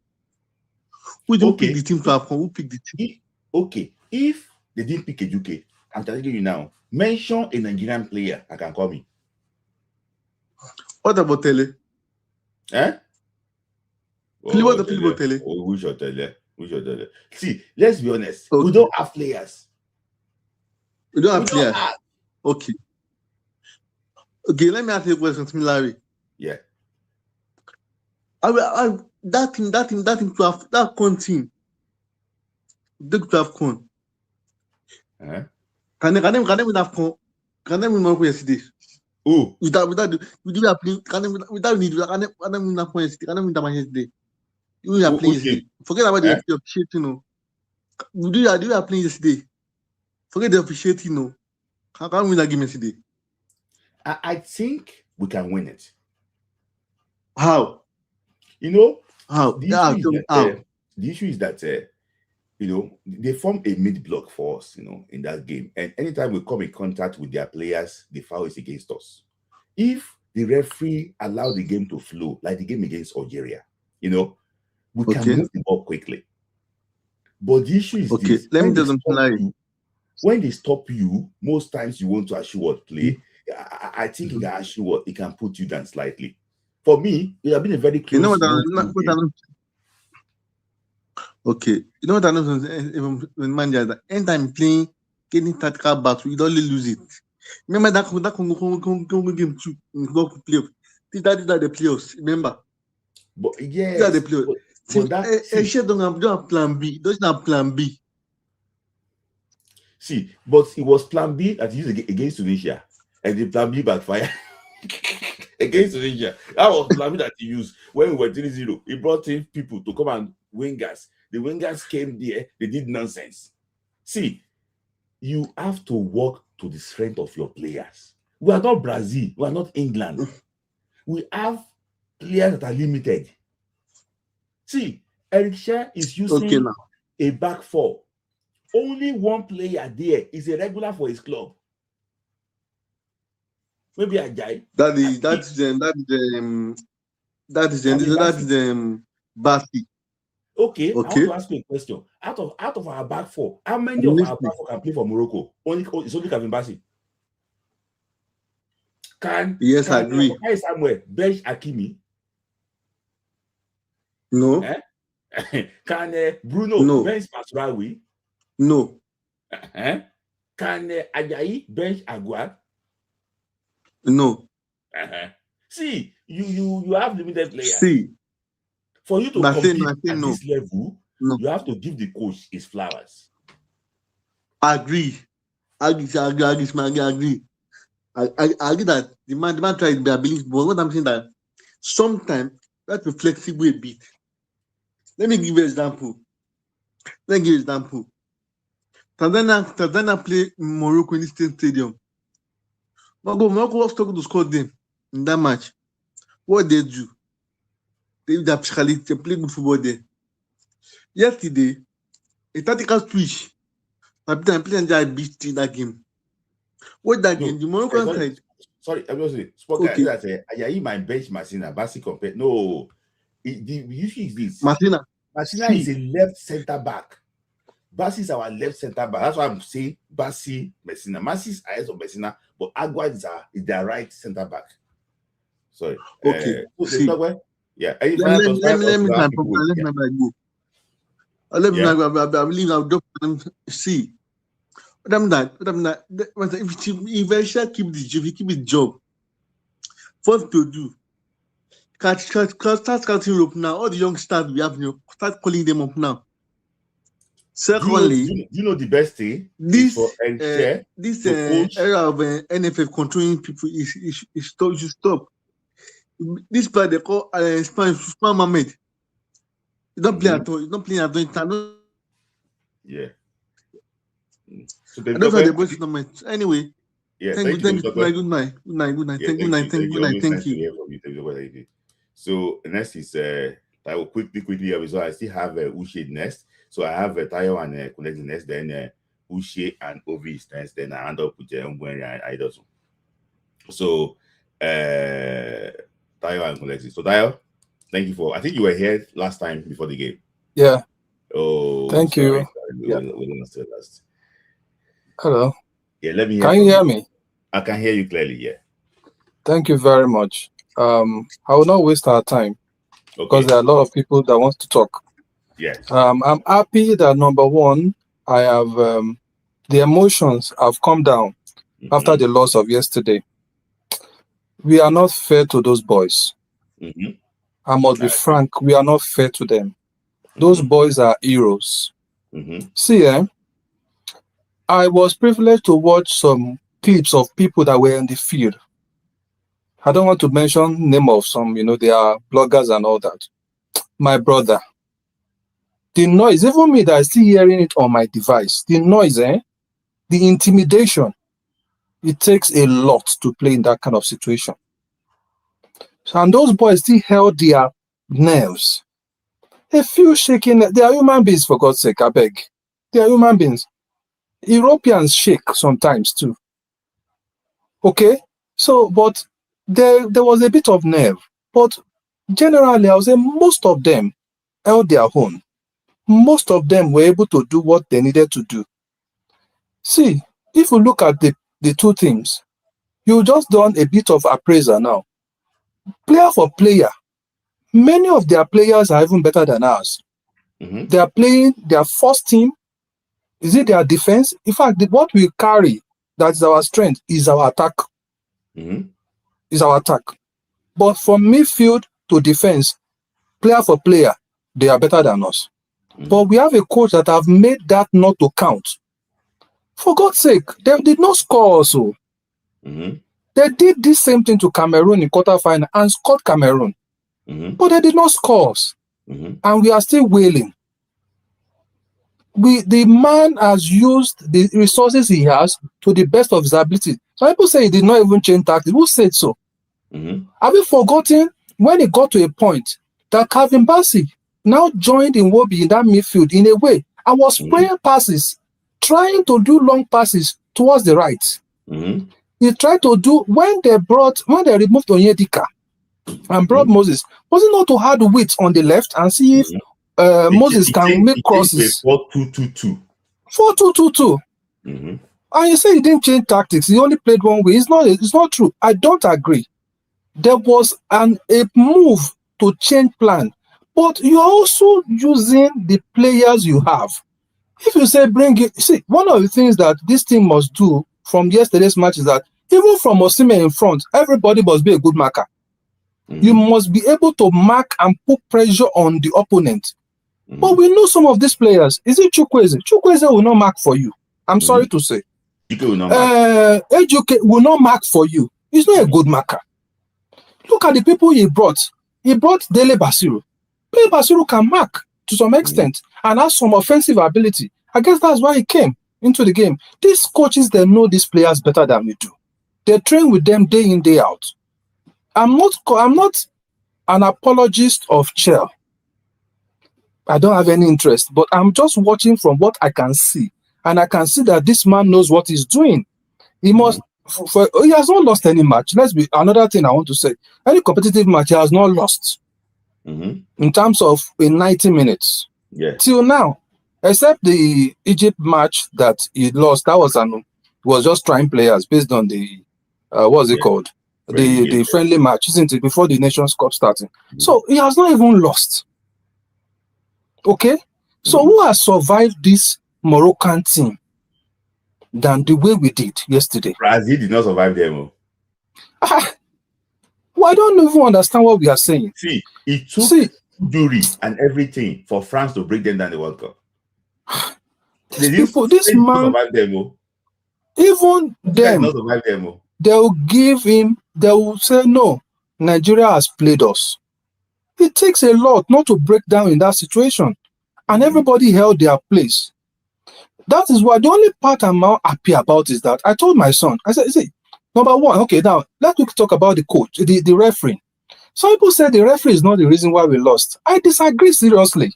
Who picked the team to have? Who picked the team? Okay, if they didn't pick a UK, I'm telling you now. Mention a Nigerian player I can call me. What about Tele? Eh? What about Tele? We should tell. See, let's be honest. Okay. We don't have players. We don't have players. Okay. Okay, let me ask you a question, Larry. Yeah. That team to have that con team. They could have con. Can they win AFCON? Can they win Morocco yesterday? Oh. Without playing, can they win AFCON yesterday? Can they win that match yesterday? You are playing yesterday. Forget about the officiating. You are playing yesterday. Forget the officiating. Can we win that game yesterday? I think we can win it. How? You know, how? The issue is that you know, they form a mid block for us, you know, in that game. And anytime we come in contact with their players, the foul is against us. If the referee allow the game to flow, like the game against Algeria, you know, we can move the ball quickly. But the issue is this. Let me tell them when they stop you, most times you want to assured play. I think you can assure it can put you down slightly. For me, it has been a very close. Okay, you know what I know when manager that anytime playing, getting tactical battle, you don't lose it. Remember that Congo game too in the playoff. These are the playoffs. Remember? But yes, these are the playoffs. Don't have plan B. Those not plan B. See, but it was plan B that he used against Tunisia, and the plan B backfire against Tunisia. That was plan B that he used when we were 3-0. He brought in people to come and wingers. The wingers came there, they did nonsense. See, you have to work to the strength of your players. We are not Brazil, we are not England. We have players that are limited. See, Eric Shea is using a back four. Only one player there is a regular for his club. Maybe a guy. That is Basi. Okay, I want to ask you a question. Out of our back four, how many of our back four can play for Morocco? It's only Kevin Basi. Yes, I agree. Somewhere bench Hakimi? No. Can Bruno bench Mazraoui? No. Can Ajayi bench Agua? No. See, you have limited players. See, For you to but I say compete no, at no. this level, No. you have to give the coach his flowers. I agree. I agree that the man tried to believe, but what I'm saying that sometimes you have to be flexible a bit. Let me give you an example. Tanzania play Morocco in the state stadium. Morocco was talking to score them in that match. What they do? They play good football there. Yesterday, a tactical switch. I beat that game. What that game? The Moroccan side. Sorry, I'm just saying. Okay. That Ajayi might bench Masina, Basi compared. No, the issue is this. Masina is a left center back. Basi is our left center back. That's why I'm saying Basi, Messina. Masi is eyes of Messina, but Agua is their right center back. Sorry. Okay. Yeah. Let me go. I believe I'll drop them. See. If I shall keep the job, first to do, start scouting Europe now. All the young stars we have, start calling them up now. Secondly, do you know the best thing? This era of NFF controlling people is should stop. This player they call Spanish Mohammed. He don't play at all. He don't play at all. Yeah. So I don't know the voice tournament. Anyway. Yeah. Thank you. Good night. Thank you. So next is I will quickly. So I still have Uche next. So I have Tayo and Connect next. Then Uche and Ovi is next. Then I end up with Mbwen and Idoso. So Tayo and Connect. So Tayo, thank you for. I think you were here last time before the game. Yeah. Oh, thank you. We didn't say last. Hello. Yeah, let me. Can you hear me? I can hear you clearly. Yeah. Thank you very much. I will not waste our time because there are a lot of people that want to talk. Yes. I'm happy that number one, I have the emotions have come down after the loss of yesterday. We are not fair to those boys. I must be frank. We are not fair to them. Those boys are heroes. See, I was privileged to watch some clips of people that were in the field. I don't want to mention name of some, they are bloggers and all that. My brother, the noise, even me that I still hearing it on my device, the noise, the intimidation, it takes a lot to play in that kind of situation. And those boys still held their nerves. A few shaking, they are human beings, for God's sake, I beg. They are human beings. Europeans shake sometimes too. Okay? So, but there was a bit of nerve. But generally, I would say most of them held their own. Most of them were able to do what they needed to do. See, if you look at the two teams, you just done a bit of appraisal now. Player for player, many of their players are even better than ours. They are playing their first team. Is it their defense? In fact, what we carry, that is our strength, is our attack. Is our attack. But from midfield to defense, player for player, they are better than us. But we have a coach that have made that not to count. For God's sake, they did not score also. They did this same thing to Cameroon in quarterfinal and scored Cameroon. But they did not score us. And we are still wailing. The man has used the resources he has to the best of his ability. Some people say he did not even change tactics. Who said so? Have you forgotten when it got to a point that Calvin Bassey now joined in Wobby in that midfield in a way and was spraying passes, trying to do long passes towards the right. He tried to do when they removed Onyedika and brought Moses, was it not to have the width on the left and see if Moses can make crosses? 4-2-2-2. 4-2-2-2. And you say he didn't change tactics, he only played one way. It's not true. I don't agree. There was a move to change plan, but you're also using the players you have. If you say bring it, see, one of the things that this team must do from yesterday's match is that even from Osimhen in front, everybody must be a good marker. You must be able to mark and put pressure on the opponent. But we know some of these players. Is it Chukwueze? Chukwueze will not mark for you. I'm sorry to say. Ejike will not mark. Ejike will not mark for you. He's not a good marker. Look at the people he brought. He brought Dele Basiru. Dele Basiru can mark to some extent and has some offensive ability. I guess that's why he came into the game. These coaches, they know these players better than we do. They train with them day in, day out. I'm not an apologist of Chel. I don't have any interest, but I'm just watching from what I can see. And I can see that this man knows what he's doing. He must, he has not lost any match. Another thing I want to say. Any competitive match, he has not lost. In terms of in 90 minutes. Yeah. Till now, except the Egypt match that he lost, that was just trying players based on the, what's it called? The friendly match, isn't it? Before the Nations Cup starting. So he has not even lost. Okay? So who has survived this Moroccan team than the way we did yesterday? Brazil did not survive them. Well, I don't even understand what we are saying. See, it took jury and everything for France to break them down the World Cup. This man, survive them. Even them, not survive them. They will say, no, Nigeria has played us. It takes a lot not to break down in that situation. And everybody held their place. That is why the only part I'm now happy about is that I told my son, I said, see, number one, okay, now let's talk about the coach, the referee. Some people say the referee is not the reason why we lost. I disagree seriously.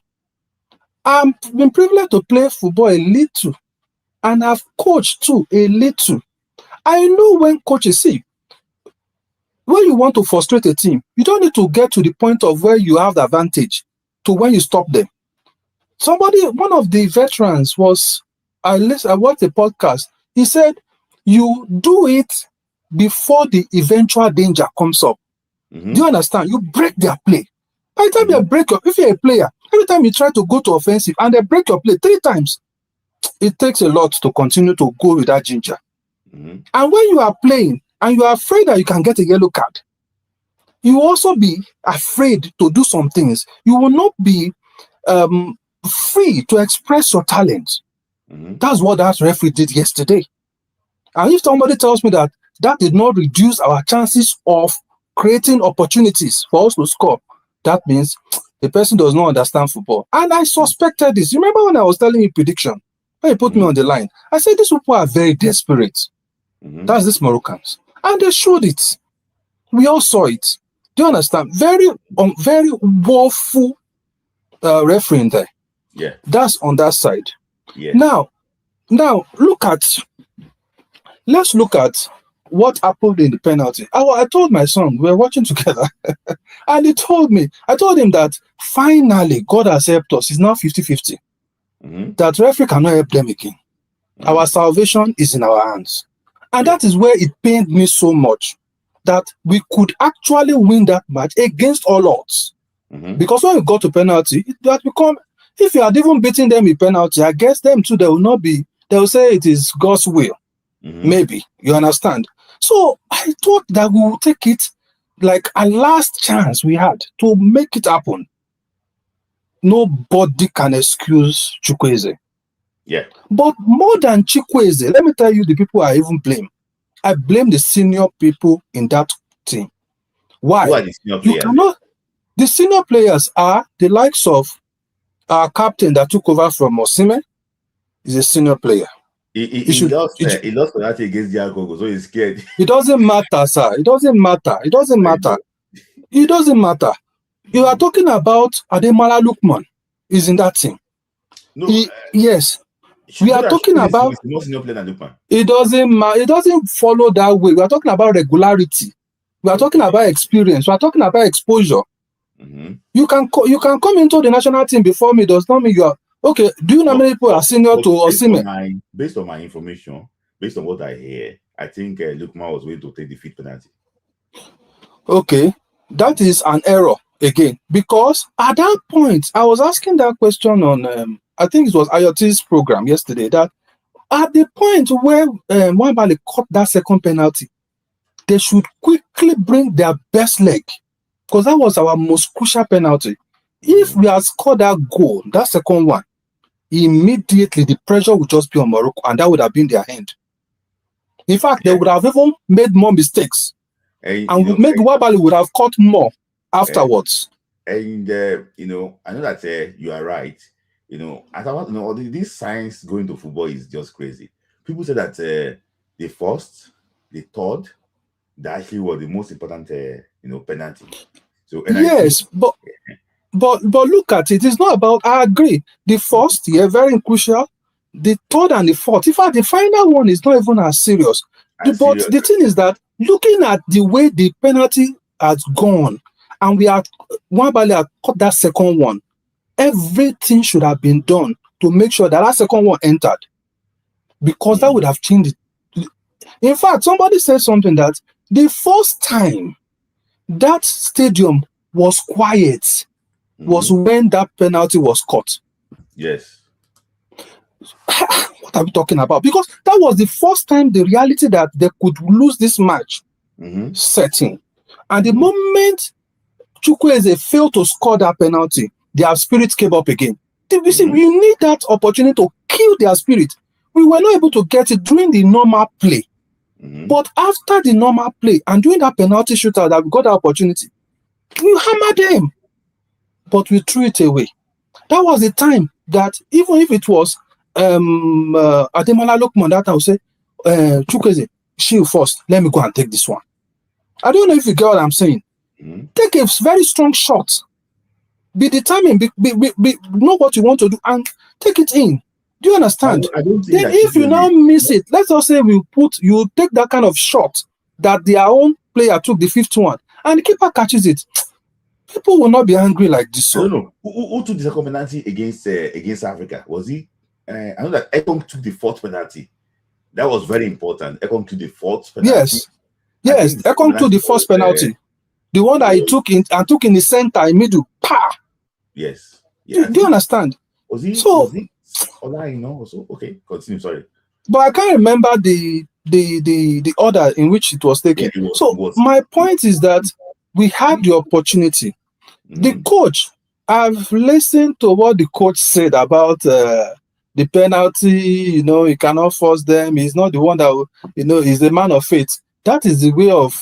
I've been privileged to play football a little, and I've coached too a little. I know when coaches see, when you want to frustrate a team, you don't need to get to the point of where you have the advantage to when you stop them. One of the veterans I watched a podcast. He said, you do it before the eventual danger comes up. Do you understand? You break their play. By the time if you're a player, every time you try to go to offensive and they break your play 3 times, it takes a lot to continue to go with that ginger. And when you are playing and you are afraid that you can get a yellow card, you will also be afraid to do some things. You will not be free to express your talent. That's what that referee did yesterday. And if somebody tells me that did not reduce our chances of creating opportunities for us to score, that means the person does not understand football. And I suspected this. You remember when I was telling you prediction? When you put me on the line, I said these people are very desperate. That's these Moroccans. And they showed it. We all saw it. Do you understand? Very woeful refereeing there. Yeah. That's on that side. Yeah. Now, let's look at what happened in the penalty. I told my son, we were watching together, and he told me, I told him that finally God has helped us. It's now 50-50. That referee cannot help them again. Our salvation is in our hands. And that is where it pained me so much that we could actually win that match against all odds. Because when we got to penalty, it had become, if you had even beaten them in penalty, I guess them too, they will say it is God's will. Maybe, you understand? So I thought that we would take it like a last chance we had to make it happen. Nobody can excuse Chukwueze. Yeah. But more than Chukwueze, let me tell you the people I even blame. I blame the senior people in that team. Why? Who are the senior players? The senior players are the likes of our captain that took over from Osimhen. Is a senior player. He lost penalty against Diago, so he's scared. It doesn't matter, sir. It doesn't matter. It doesn't matter. It doesn't matter. You are talking about Ademola Lookman. Is in that team. No. Yes. We are talking about. More senior player than Lookman. It doesn't matter. It doesn't follow that way. We are talking about regularity. We are talking about experience. We are talking about exposure. You can come into the national team before me. Does not mean you are okay. Do you know how many people are senior to Osimhen? Based on my information, based on what I hear, I think Lookman was going to take the fifth penalty. Okay, that is an error again, because at that point I was asking that question on I think it was Ayoti's program yesterday, that at the point where Nwabali caught that second penalty, they should quickly bring their best leg, because that was our most crucial penalty. If we had scored that goal, that second one, immediately the pressure would just be on Morocco, and that would have been their end. In fact, they would have even made more mistakes, and maybe Nwabali would have caught more afterwards. And you know, I know that you are right. You know, as I want to know, this science going to football is just crazy. People say that the first, the third, that actually was the most important, penalty. So yes, but look at it. It's not about. I agree. The first, yeah, very crucial. The third and the fourth. In fact, the final one is not even as serious. But the thing is that looking at the way the penalty has gone, and Nwabali had caught that second one, everything should have been done to make sure that second one entered, because that would have changed it. In fact, somebody said something that the first time that stadium was quiet was when that penalty was caught. Yes. What are we talking about? Because that was the first time the reality that they could lose this match setting. And the moment Chukwueze failed to score that penalty, their spirit came up again. You see, you need that opportunity to kill their spirit. We were not able to get it during the normal play. But after the normal play and during that penalty shootout that we got the opportunity, we hammered them. But we threw it away. That was the time that even if it was Ademola Lookman, that I would say, Chukwueze, shield first, let me go and take this one. I don't know if you get what I'm saying. Take a very strong shot. Be determined, know what you want to do, and take it in. Do you understand? I don't think then if you now miss it, let's just say you take that kind of shot that their own player took, the fifth one, and the keeper catches it. People will not be angry like this. I don't know. Who took the second penalty against Africa? Was he? I know that Ekong took the fourth penalty. That was very important. Ekong took the fourth penalty. Yes, Ekong took the first penalty. The one that he took in the center, in middle. Pa! Yes. Do you understand? Was he? Also? Okay, continue. Sorry. But I can't remember the order in which it was taken. My point is that we had the opportunity. The coach, I've listened to what the coach said about the penalty. You know, he cannot force them. He's not the one that, he's the man of faith. That is the way of,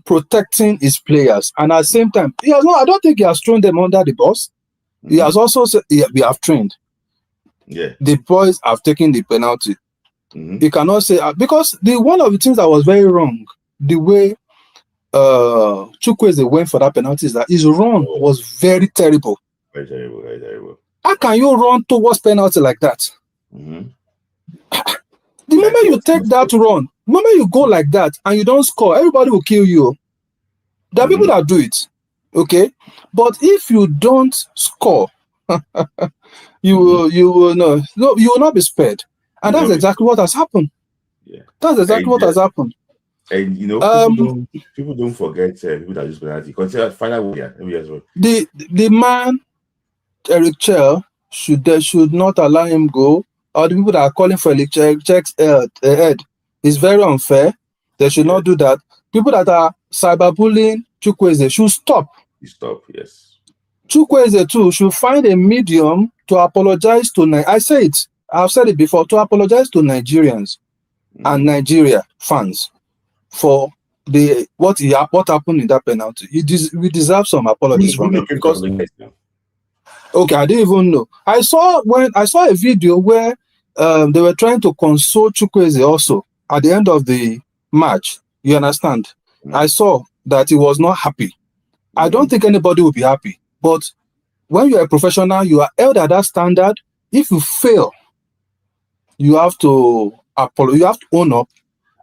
protecting his players. And at the same time, I don't think he has thrown them under the bus. He has also said, we have trained. Yeah. The boys have taken the penalty. You cannot say, because one of the things that was very wrong, the way Chukwueze went for that penalty, is that his run was very terrible. Very terrible, very terrible. How can you run towards penalty like that? The moment you take that run, the moment you go like that and you don't score, everybody will kill you. There are people that do it, okay? But if you don't score, you will not be spared. And that's exactly what has happened. Yeah. That's exactly what has happened. And people don't forget people that use penalty. Consider final year. The man Eric Chell should not allow him go. Or the people that are calling for Eric Chell's head is very unfair. They should not do that. People that are cyberbullying Chukwueze should stop. Stop, yes. Chukwueze too should find a medium to apologize to. I've said it before, to apologize to Nigerians and Nigeria fans for what happened in that penalty. We deserve some apologies from him, because okay, I didn't even know. I saw a video where they were trying to console Chukwueze also at the end of the match. You understand? I saw that he was not happy. I don't think anybody will be happy. But when you're a professional, you are held at that standard. If you fail, you have to own up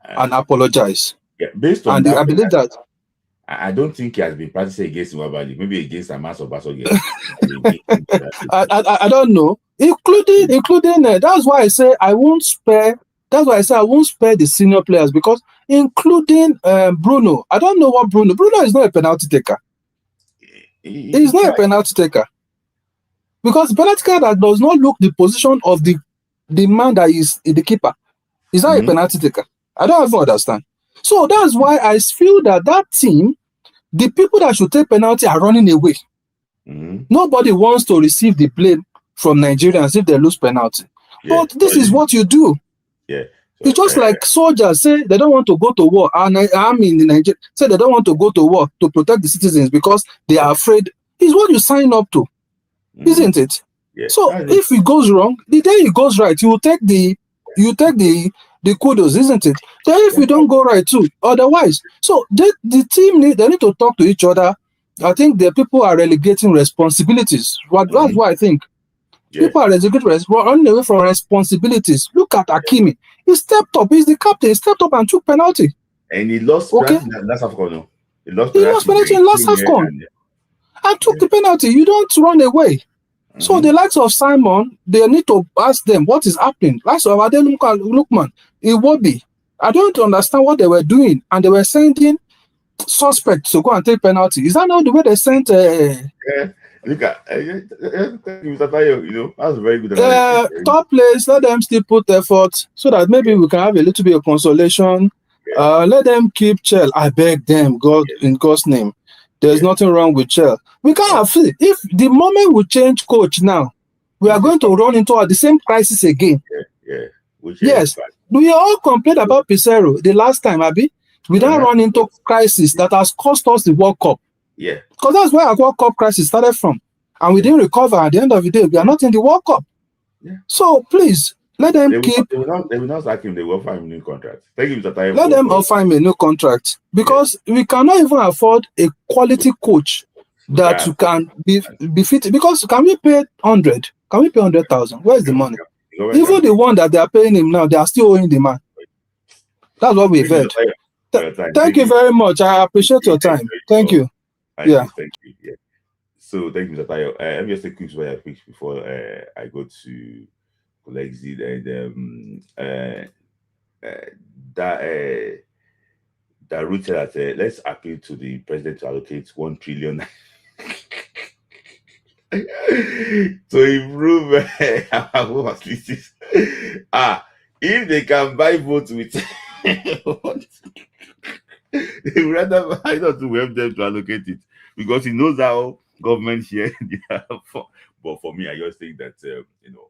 and apologize. Yeah, based on that, I believe that. I don't think he has been practicing against Nwabali. Maybe against a mass of Basoge. I don't know. Including that's why I say I won't spare. That's why I say I won't spare the senior players, because including Bruno. I don't know what Bruno is not a penalty taker. He's not a penalty taker. Because penalty card that does not look the position of the man that is the keeper. Is that a penalty taker? I don't even understand. So that's why I feel that team, the people that should take penalty are running away. Nobody wants to receive the blame from Nigerians if they lose penalty. Yeah. But this is what you do. Yeah. So, it's just like soldiers say they don't want to go to war. And army in Nigeria say they don't want to go to war to protect the citizens because they are afraid. It's what you sign up to, isn't it? Yeah. So if it goes wrong, the day it goes right, you will take the kudos, isn't it? Then if you don't go right too, otherwise. So the team they need to talk to each other. I think the people are relegating responsibilities. That's what I think. People are running away from responsibilities. Look at Hakimi. He stepped up. He's the captain. He stepped up and took penalty. And he lost penalty in last AFCON. No? He lost penalty in last AFCON. And took the penalty. You don't run away. So the likes of Simon, they need to ask them what is happening. Likes of Adel Lukman, Iwobi. I don't understand what they were doing. And they were sending suspects to go and take penalty. Is that not the way they sent? Look at Mr. Tayo, that's very good. Top place, let them still put effort so that maybe we can have a little bit of consolation. Let them keep Chell. I beg them, God, in God's name. There's nothing wrong with Chell. We can't have if the moment we change coach now, we are going to run into the same crisis again. Yes. We all complained about Pizarro the last time, Abi. We don't run into crisis that has cost us the World Cup. Yeah. Because that's where our World Cup crisis started from. And we didn't recover. At the end of the day, we are not in the World Cup. Yeah. So please, let them keep. They will not sack him. They will offer him a new contract. Thank you, Mr. Tayo. Let them offer him a new contract. Because we cannot even afford a quality coach that you can be fit. Because can we pay 100? Can we pay 100,000? Where's the money? Even the one that they are paying him now, they are still owing the man. That's what we've heard. Thank you very much. I appreciate your time. Thank you. Thank you. Yeah. So thank you, Mr. Tayo. Let me just take quick fix before I go to Lexi and that route that let's appeal to the president to allocate 1 trillion to improve our home facilities. If they can buy votes with they would rather I not to help them to allocate it because he knows how government share. But for me, I just think that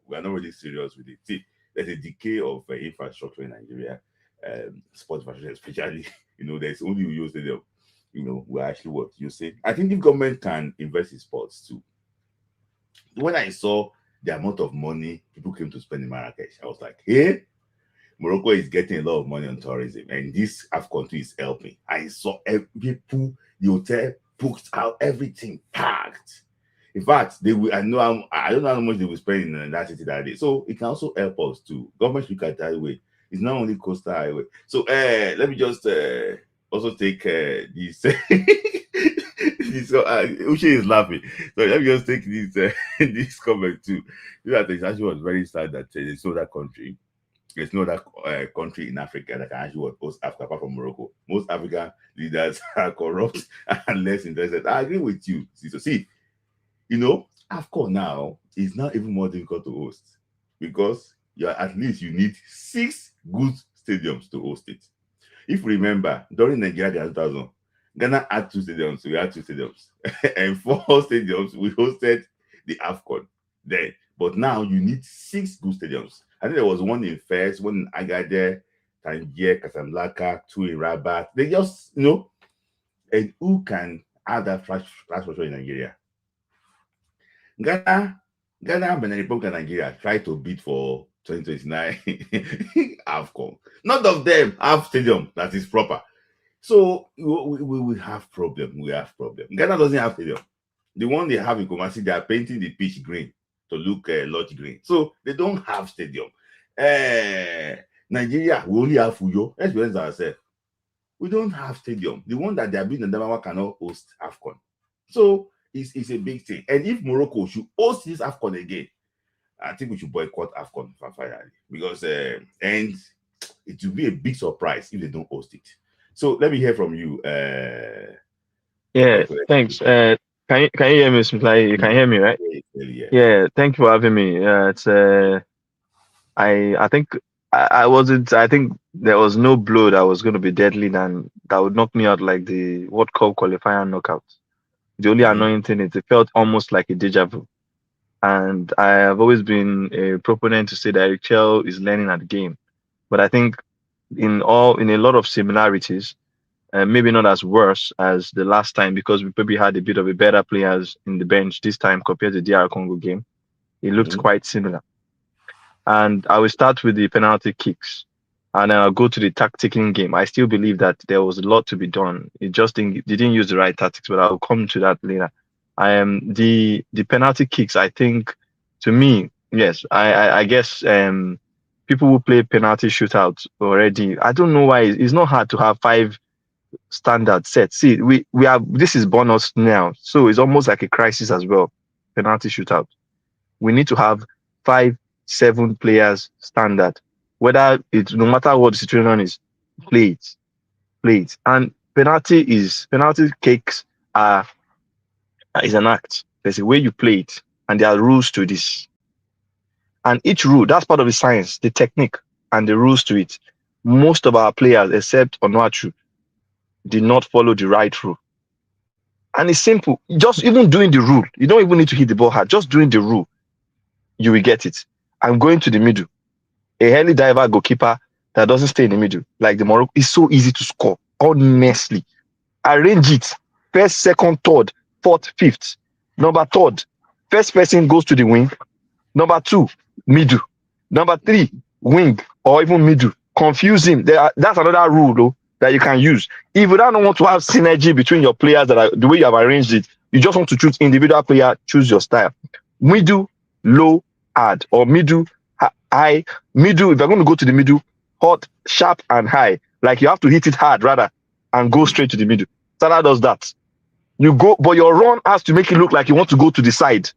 we are not really serious with it. See, there's a decay of infrastructure in Nigeria, sports infrastructure especially. There's only Uyo Stadium. We're actually what you say. I think the government can invest in sports too. When I saw the amount of money people came to spend in Marrakesh, I was like, hey. Morocco is getting a lot of money on tourism, and this AFCON is helping. I saw people, the hotel booked out, everything packed. In fact, they will. I don't know how much they will spend in that city that day. So it can also help us too. Government look at that way. It's not only coastal highway. So let me just also take this. Uche is laughing. So let me just take this this comment too. That actually was very sad that there's no other country. There's no other country in Africa that can actually host Africa apart from Morocco. Most African leaders are corrupt and less interested. I agree with you. See, AFCON now is not even more difficult to host because at least you need 6 good stadiums to host it. If you remember, during Nigeria 2000, Ghana had 2 stadiums. We had 2 stadiums. And 4 stadiums, we hosted the AFCON then. But now you need 6 good stadiums. I think there was one in Fez, one in Agadir, Tangier, Casablanca, 2 in Rabat. They just, and who can add that infrastructure in Nigeria? Ghana, Benin Republic, and Nigeria try to bid for 2029 AFCON. None of them have stadium that is proper. So we have problem. We have problem. Ghana doesn't have stadium. The one they have in Kumasi, they are painting the pitch green to look lodge green. So they don't have stadium. Nigeria, we only have Fuyo. Let's be honest ourselves. We don't have stadium. The one that they are building in Damawa cannot host AFCON. So it's a big thing. And if Morocco should host this AFCON again, I think we should boycott AFCON finally. Because and it will be a big surprise if they don't host it. So let me hear from you. Yeah, thanks. Can you hear me, Smith? You can hear me, right? Yeah. Yeah. Thank you for having me. It's I think I wasn't. I think there was no blow that was going to be deadly than that would knock me out like the World Cup qualifier knockout. The only annoying thing is it felt almost like a deja vu. And I have always been a proponent to say that Richel is learning at the game. But I think in a lot of similarities, maybe not as worse as the last time because we probably had a bit of a better players in the bench this time compared to the DR Congo game. It looked quite similar. And I will start with the penalty kicks. And then I'll go to the tacticing game. I still believe that there was a lot to be done. It just didn't use the right tactics, but I'll come to that later. The penalty kicks, I think, to me, yes, I guess people who play penalty shootouts already, I don't know why it's not hard to have 5 standard sets. See, we have this is bonus now, so it's almost like a crisis as well. Penalty shootout. We need to have 5-7 players standard. Whether it's no matter what the situation is, play it. And penalty kicks is an act. There's a way you play it, and there are rules to this. And each rule, that's part of the science, the technique, and the rules to it. Most of our players, except Onuachu, did not follow the right rule. And it's simple. Just even doing the rule, you don't even need to hit the ball hard. Just doing the rule, you will get it. I'm going to the middle. A early diver goalkeeper that doesn't stay in the middle, like the Morocco, is so easy to score. Honestly, arrange it. First, second, third, fourth, fifth. Number third, first person goes to the wing. Number 2, middle. Number 3, wing or even middle. Confuse him. That's another rule though that you can use. If you don't want to have synergy between your players that are the way you have arranged it, you just want to choose individual player, choose your style. Middle, low, hard, or middle, high. Middle, if you're going to go to the middle, hot, sharp, and high. Like you have to hit it hard rather and go straight to the middle. Salah does that. You go, but your run has to make it look like you want to go to the side.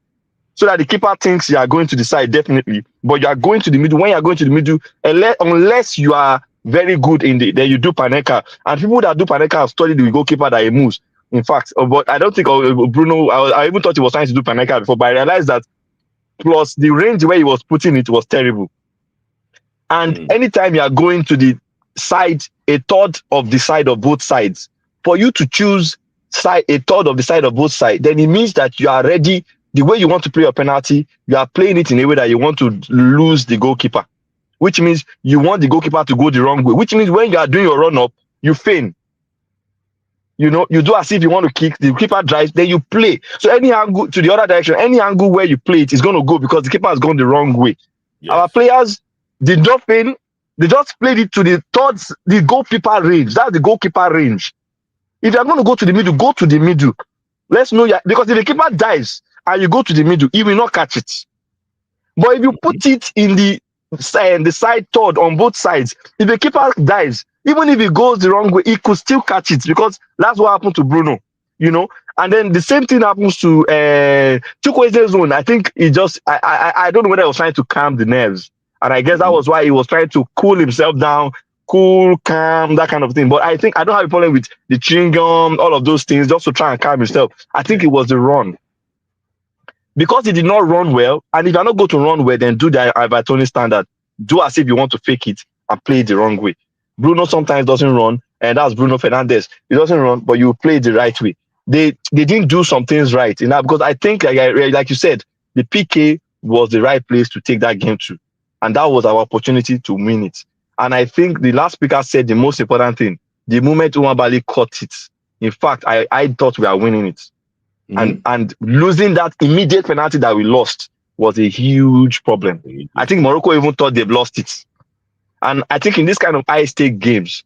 So that the keeper thinks you are going to the side, definitely. But you are going to the middle. When you are going to the middle, unless you are very good in then you do Panenka. And people that do Panenka have studied the goalkeeper that he moves. In fact, but I don't think Bruno, I even thought he was trying to do Panenka before, but I realized that plus the range where he was putting it was terrible. And anytime you are going to the side, a third of the side of both sides, for you to choose a third of the side of both sides, then it means that you are ready. The way you want to play your penalty, you are playing it in a way that you want to lose the goalkeeper, which means you want the goalkeeper to go the wrong way, which means when you are doing your run-up, you feign. You do as if you want to kick, the keeper drives, then you play. So any angle to the other direction, any angle where you play it is going to go because the keeper has gone the wrong way. Yes. Our players did not feign, they just played it to the goalkeeper range. That's the goalkeeper range. If you're going to go to the middle, go to the middle. Let's know, because if the keeper dives, and you go to the middle, he will not catch it. But if you put it in the side third on both sides, if the keeper dives, even if he goes the wrong way, he could still catch it because that's what happened to Bruno, And then the same thing happens to Chukwueze's zone. I think he just, I don't know whether he was trying to calm the nerves. And I guess that was why he was trying to cool himself down, cool, calm, that kind of thing. But I think I don't have a problem with the chewing gum, all of those things, just to try and calm himself. I think it was the run. Because he did not run well, and if you're not going to run well, then do the Ivatoni standard. Do as if you want to fake it and play it the wrong way. Bruno sometimes doesn't run, and that's Bruno Fernandes. He doesn't run, but you play it the right way. They didn't do some things right, because I think, like you said, the PK was the right place to take that game to, and that was our opportunity to win it. And I think the last speaker said the most important thing: the moment Umabali caught it. In fact, I thought we are winning it. And losing that immediate penalty that we lost was a huge problem. I think Morocco even thought they've lost it. And I think in this kind of high-stake games,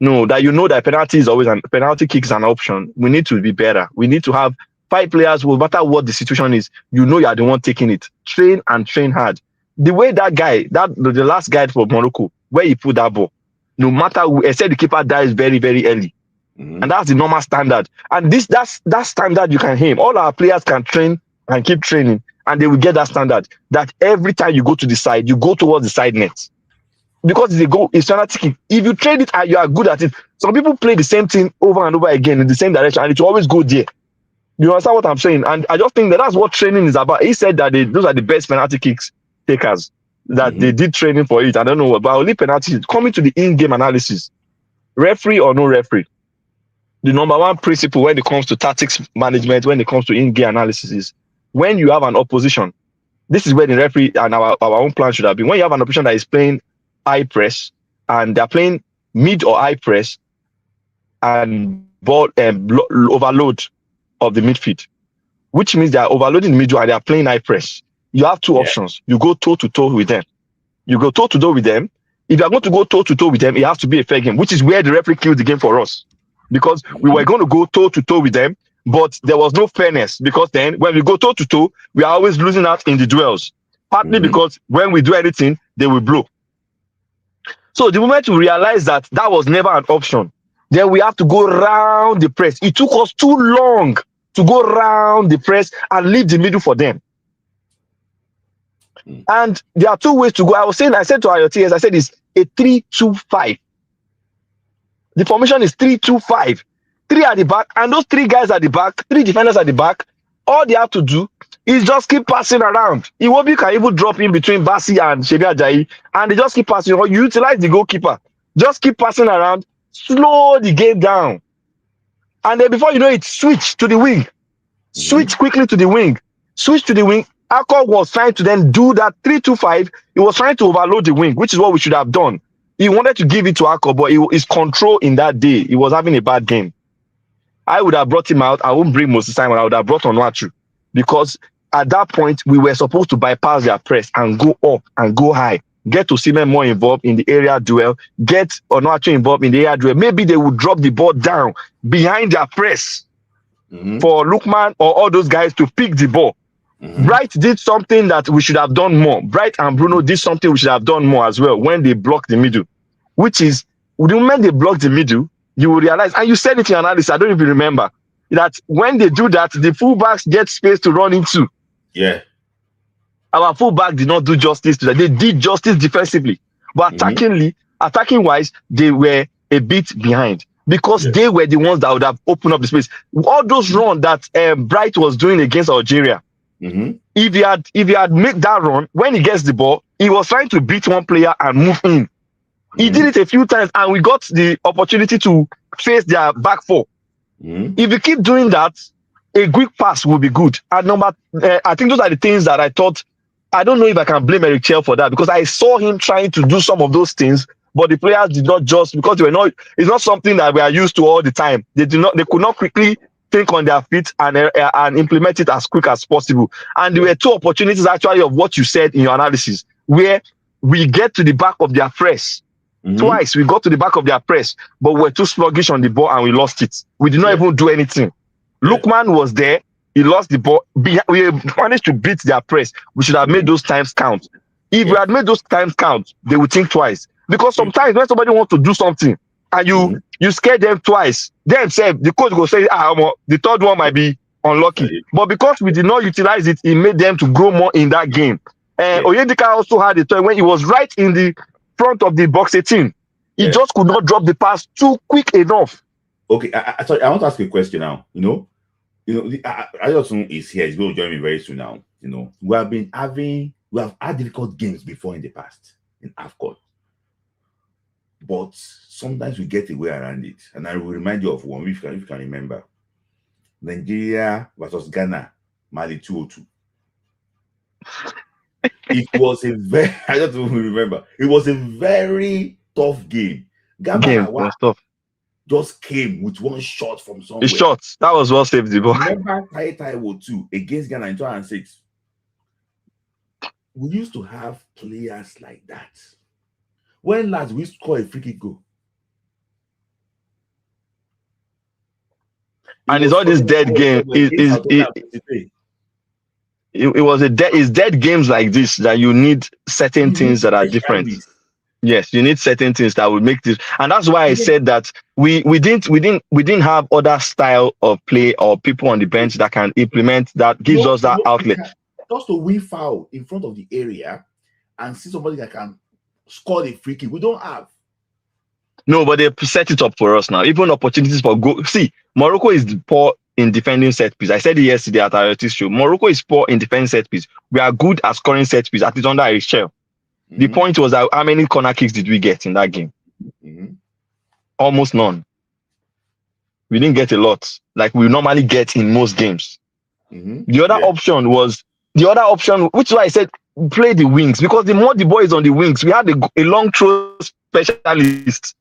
that penalty kick is an option. We need to be better. We need to have 5 players, no matter what the situation is, you are the one taking it. Train and train hard. The way that guy, the last guy for Morocco, where he put that ball, no matter who, except the keeper dies very, very early. And that's the normal standard. And that's standard you can aim. All our players can train and keep training, and they will get that standard. That every time you go to the side, you go towards the side net. Because it's penalty kick. If you train it and you are good at it, some people play the same thing over and over again in the same direction, and it will always go there. You understand what I'm saying? And I just think that that's what training is about. He said that those are the best penalty kicks takers, that they did training for it. I don't know what, but only penalties. Coming to the in-game analysis, referee or no referee, the number one principle when it comes to tactics management, when it comes to in-game analysis is when you have an opposition. This is where the referee and our own plan should have been. When you have an opposition that is playing high press and they're playing mid or high press and ball overload of the midfield, which means they are overloading the middle and they are playing high press. You have two options. You go toe to toe with them. You go toe to toe with them. If you are going to go toe to toe with them, it has to be a fair game, which is where the referee killed the game for us, because we were going to go toe to toe with them, but there was no fairness, because then when we go toe to toe, we are always losing out in the duels. Partly because when we do anything, they will blow. So the moment we realize that that was never an option, then we have to go round the press. It took us too long to go round the press and leave the middle for them. And there are two ways to go. I said to IOTS, I said it's a 3-2-5. The formation is 3-2-5. 3 at the back, and those 3 guys at the back, 3 defenders at the back, all they have to do is just keep passing around. Iwobi can even drop in between Basi and Shebi Ajayi, and they just keep passing. You utilize the goalkeeper. Just keep passing around, slow the game down. And then before you know it, switch to the wing. Switch quickly to the wing. Switch to the wing. AFCON was trying to then do that 3-2-5. He was trying to overload the wing, which is what we should have done. He wanted to give it to AFCON, but his control in that day, he was having a bad game. I would have brought him out. I won't bring Moses Simon. I would have brought Onuachu, because at that point, we were supposed to bypass their press and go up and go high. Get Osimhen more involved in the area duel. Get Onuachu involved in the area duel. Maybe they would drop the ball down behind their press for Lookman or all those guys to pick the ball. Bright did something that we should have done more. Bright and Bruno did something we should have done more as well when they blocked the middle, which is the moment they block the middle, you will realize, and you said it in analysis, I don't even remember, that when they do that, the fullbacks get space to run into. Yeah. Our fullback did not do justice to that. They did justice defensively, but attacking wise, they were a bit behind, because they were the ones that would have opened up the space. All those runs that Bright was doing against Algeria, if he had made that run, when he gets the ball, he was trying to beat one player and move in. He did it a few times, and we got the opportunity to face their back four. If you keep doing that, a quick pass will be good. And I think those are the things that I thought. I don't know if I can blame Eric Chell for that, because I saw him trying to do some of those things, but the players did not, just because they were not. It's not something that we are used to all the time. They could not quickly think on their feet and implement it as quick as possible. And there were 2 opportunities actually of what you said in your analysis, where we get to the back of their press. Twice we got to the back of their press, but we're too sluggish on the ball and we lost it. We did not even do anything. Lookman was there. He lost the ball. We managed to beat their press. We should have made those times count. If we had made those times count, they would think twice. Because sometimes when somebody wants to do something and you scare them twice, themselves, the coach will say, the third one might be unlucky. But because we did not utilize it, it made them to grow more in that game. Oyedika also had a time when he was right in the front of the box 18. He just could not drop the pass too quick enough. Okay, sorry, I want to ask you a question now. Ayosun is here. He's going to join me very soon now. We have had difficult games before in the past in AFCON, but sometimes we get a way around it. And I will remind you of one, if you can remember. Nigeria versus Ghana, Mali 2-2. It was a very, I don't even remember. It was a very tough game. Ghana was tough. Just came with one shot from somewhere. The shot, that was what saved the ball. Remember Taiwo 2 against Ghana in 2006. We used to have players like that. When last we scored a free kick goal? And it's all this dead game. It was it's dead games like this that you need certain things that are different. Yes, you need certain things that will make this, and that's why I said that we didn't have other style of play or people on the bench that can implement that gives us that outlet. Just to win foul in front of the area and see somebody that can score the free kick, we don't have. No, but they set it up for us now. Even opportunities for goal. See, Morocco is poor in defending set piece. I said it yesterday at our show. Morocco is poor in defending set piece. We are good at scoring set piece, at least under a shell. The point was that how many corner kicks did we get in that game? Almost none. We didn't get a lot, like we normally get in most games. The other option, which is why I said play the wings, because the more the ball is on the wings, we had a long throw specialist.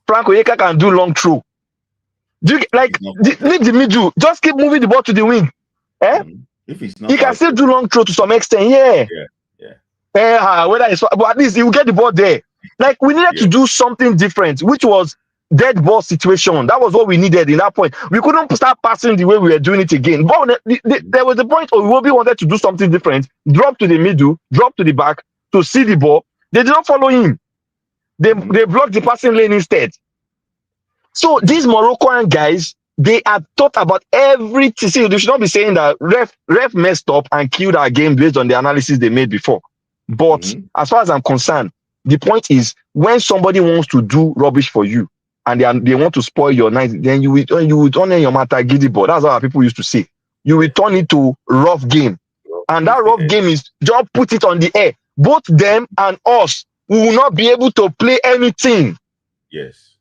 Frank Oyeka can do long throw. Do you leave the middle? Just keep moving the ball to the wing. If it's not, he can still do long throw to some extent. Whether it's, but at least he will get the ball there. Like we needed to do something different, which was dead ball situation. That was what we needed in that point. We couldn't start passing the way we were doing it again. But there was a point where Iwobi wanted to do something different, drop to the middle, drop to the back to see the ball. They did not follow him. They blocked the passing lane instead. So these Moroccan guys, they have thought about everything. See, they should not be saying that ref messed up and killed our game based on the analysis they made before. But as far as I'm concerned, the point is when somebody wants to do rubbish for you and they want to spoil your night, then you will turn your matter giddy ball. That's how people used to say. You will turn it to rough game. And that rough game is just put it on the air. Both them and us will not be able to play anything. Yes.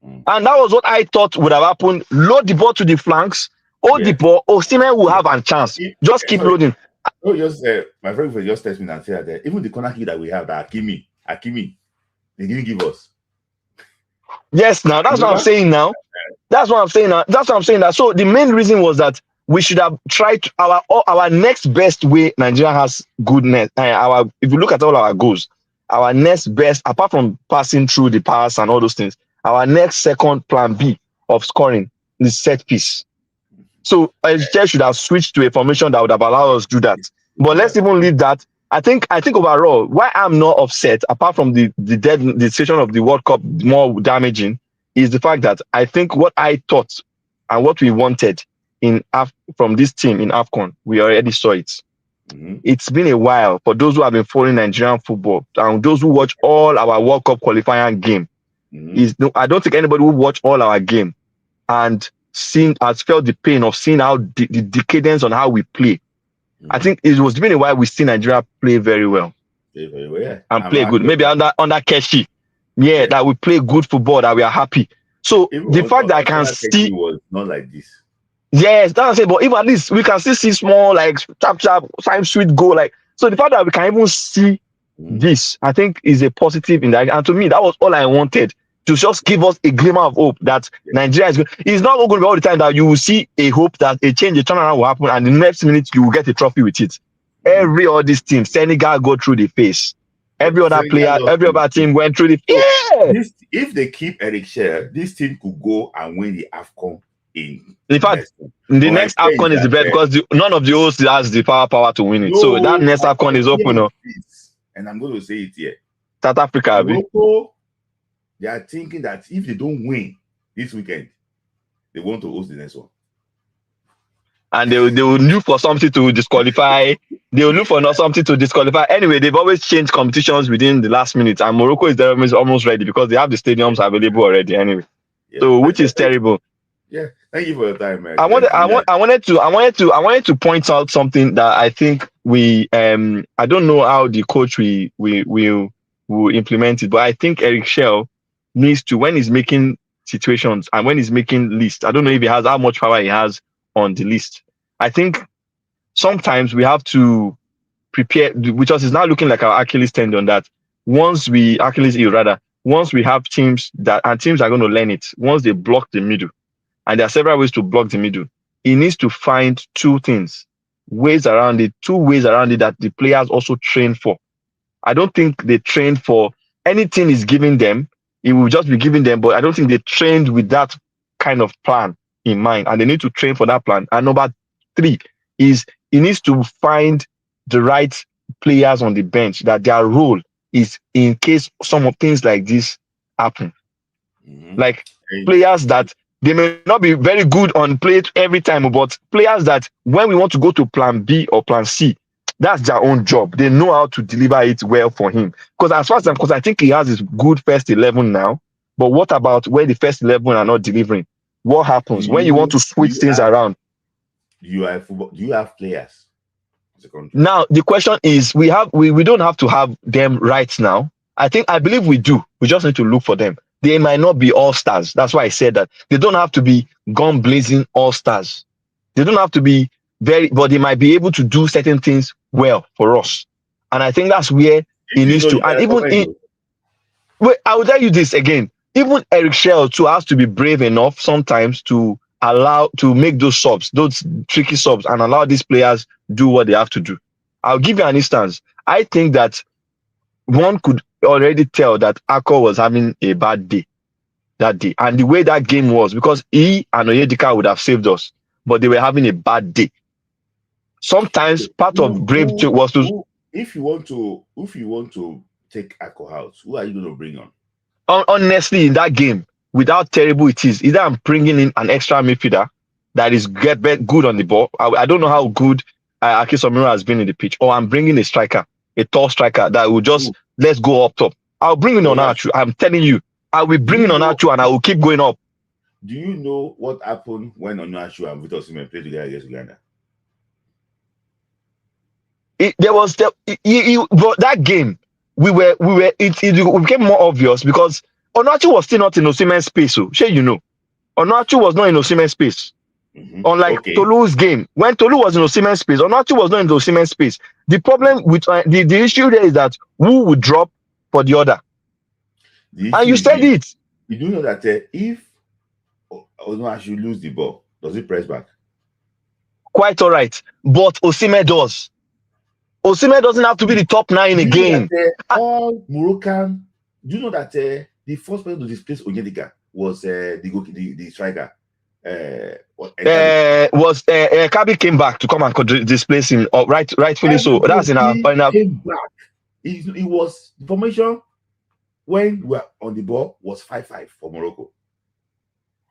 And that was what I thought would have happened. Load the ball to the flanks, hold the ball, Osimhen will have a chance. Just keep loading. Oh, my friend was just texting me and said that even the corner kick that we have, that Hakimi, they didn't give us. Yes, now that's what I'm saying now. That's what I'm saying now. So the main reason was that we should have tried our next best way. Nigeria has goodness. If you look at all our goals, our next best, apart from passing through the pass and all those things, our next second plan B of scoring is set piece. So Nigeria should have switched to a formation that would have allowed us to do that. But let's even leave that. I think overall, why I'm not upset, apart from the situation of the World Cup more damaging, is the fact that I think what I thought and what we wanted from this team in AFCON, we already saw it. It's been a while for those who have been following Nigerian football and those who watch all our World Cup qualifying game. I don't think anybody will watch all our game and has felt the pain of seeing how the decadence on how we play. I think it was been a while we see Nigeria play very well. And play good. Maybe under Keshi. That we play good football, that we are happy. So the fact that I can see was not like this. Yes, that's it. But even at least we can still see small, like chap, time sweet goal. Like so the fact that we can even see this, I think, is a positive in that. And to me, that was all I wanted. To just give us a glimmer of hope that Nigeria is good. It's not going to be all the time that you will see a hope that a turnaround will happen, and the next minute you will get a trophy with it. Every other this team, Senegal go through the face. Every other player, every other team went through the face. If they keep Eric Scher, this team could go and win the AFCON in fact, the next AFCON is the best because none of the hosts has the power to win it. So that next AFCON is open. And I'm going to say it here. South Africa, Morocco, they are thinking that if they don't win this weekend, they want to host the next one. And they will look for something to disqualify. They will look for something to disqualify. Anyway, they've always changed competitions within the last minute. And Morocco is almost ready because they have the stadiums available already anyway. So which is terrible. Yeah, thank you for your time, man. I wanted to point out something that I think we I don't know how the coach will implement it, but I think Eric Scher needs to, when he's making situations and when he's making lists, I don't know if he has how much power he has on the list. I think sometimes we have to prepare, which is now looking like our Achilles tendon, that once we have teams and teams are going to learn it, once they block the middle, and there are several ways to block the middle, he needs to find two ways around it that the players also train for. I don't think they train for anything he's giving them. It will just be giving them, but I don't think they trained with that kind of plan in mind, and they need to train for that plan. And number 3 is he needs to find the right players on the bench that their role is in case some of things like this happen. Like players that they may not be very good on play every time, but players that when we want to go to plan B or plan C, that's their own job. They know how to deliver it well for him. Because as far as I think he has his good first 11 now, but what about where the first 11 are not delivering? what happens when you want to switch things around? Do you have players? Now the question is, we don't have to have them right now. I believe we do. We just need to look for them. They might not be all stars. That's why I said that they don't have to be gun blazing all stars. They don't have to be but they might be able to do certain things well for us. And I think that's where it needs to. And even wait, I will tell you this again. Even Eric Shell too has to be brave enough sometimes to make those subs, those tricky subs, and allow these players do what they have to do. I'll give you an instance. I think that one could already tell that Akko was having a bad day that day, and the way that game was, because he and Oyedika would have saved us, but they were having a bad day. Sometimes part of brave was to. If you want to take Akko out, who are you going to bring on? Honestly, in that game, with how terrible it is, either I'm bringing in an extra midfielder that is good on the ball. I don't know how good Aki Somiro has been in the pitch, or I'm bringing a striker, a tall striker that will just let's go up top. I'll bring in Onachu. I'm telling you, I will bring in Onachu and I will keep going up. Do you know what happened when Onachu and Victor Osimhen played together against Uganda? But that game, it became more obvious because Onachu was still not in Osimhen's space. So, Onachu was not in Osimhen's space. Unlike Tolu's game, when Tolu was in Osimhen's space, Onachu was not in Osimhen's space. The problem with the issue there is that who would drop for the other, and you said it. You do know that if Onachu lose the ball, does he press back? Quite all right, but Osimhen does. Osimhen doesn't have to be the top 9 again. All Moroccan. Do you know that the first person to displace Onyedika was the striker? Was Kabi came back to come and displace him, rightfully so. That's in our came back. It was the formation when we were on the ball was 5-5 for Morocco.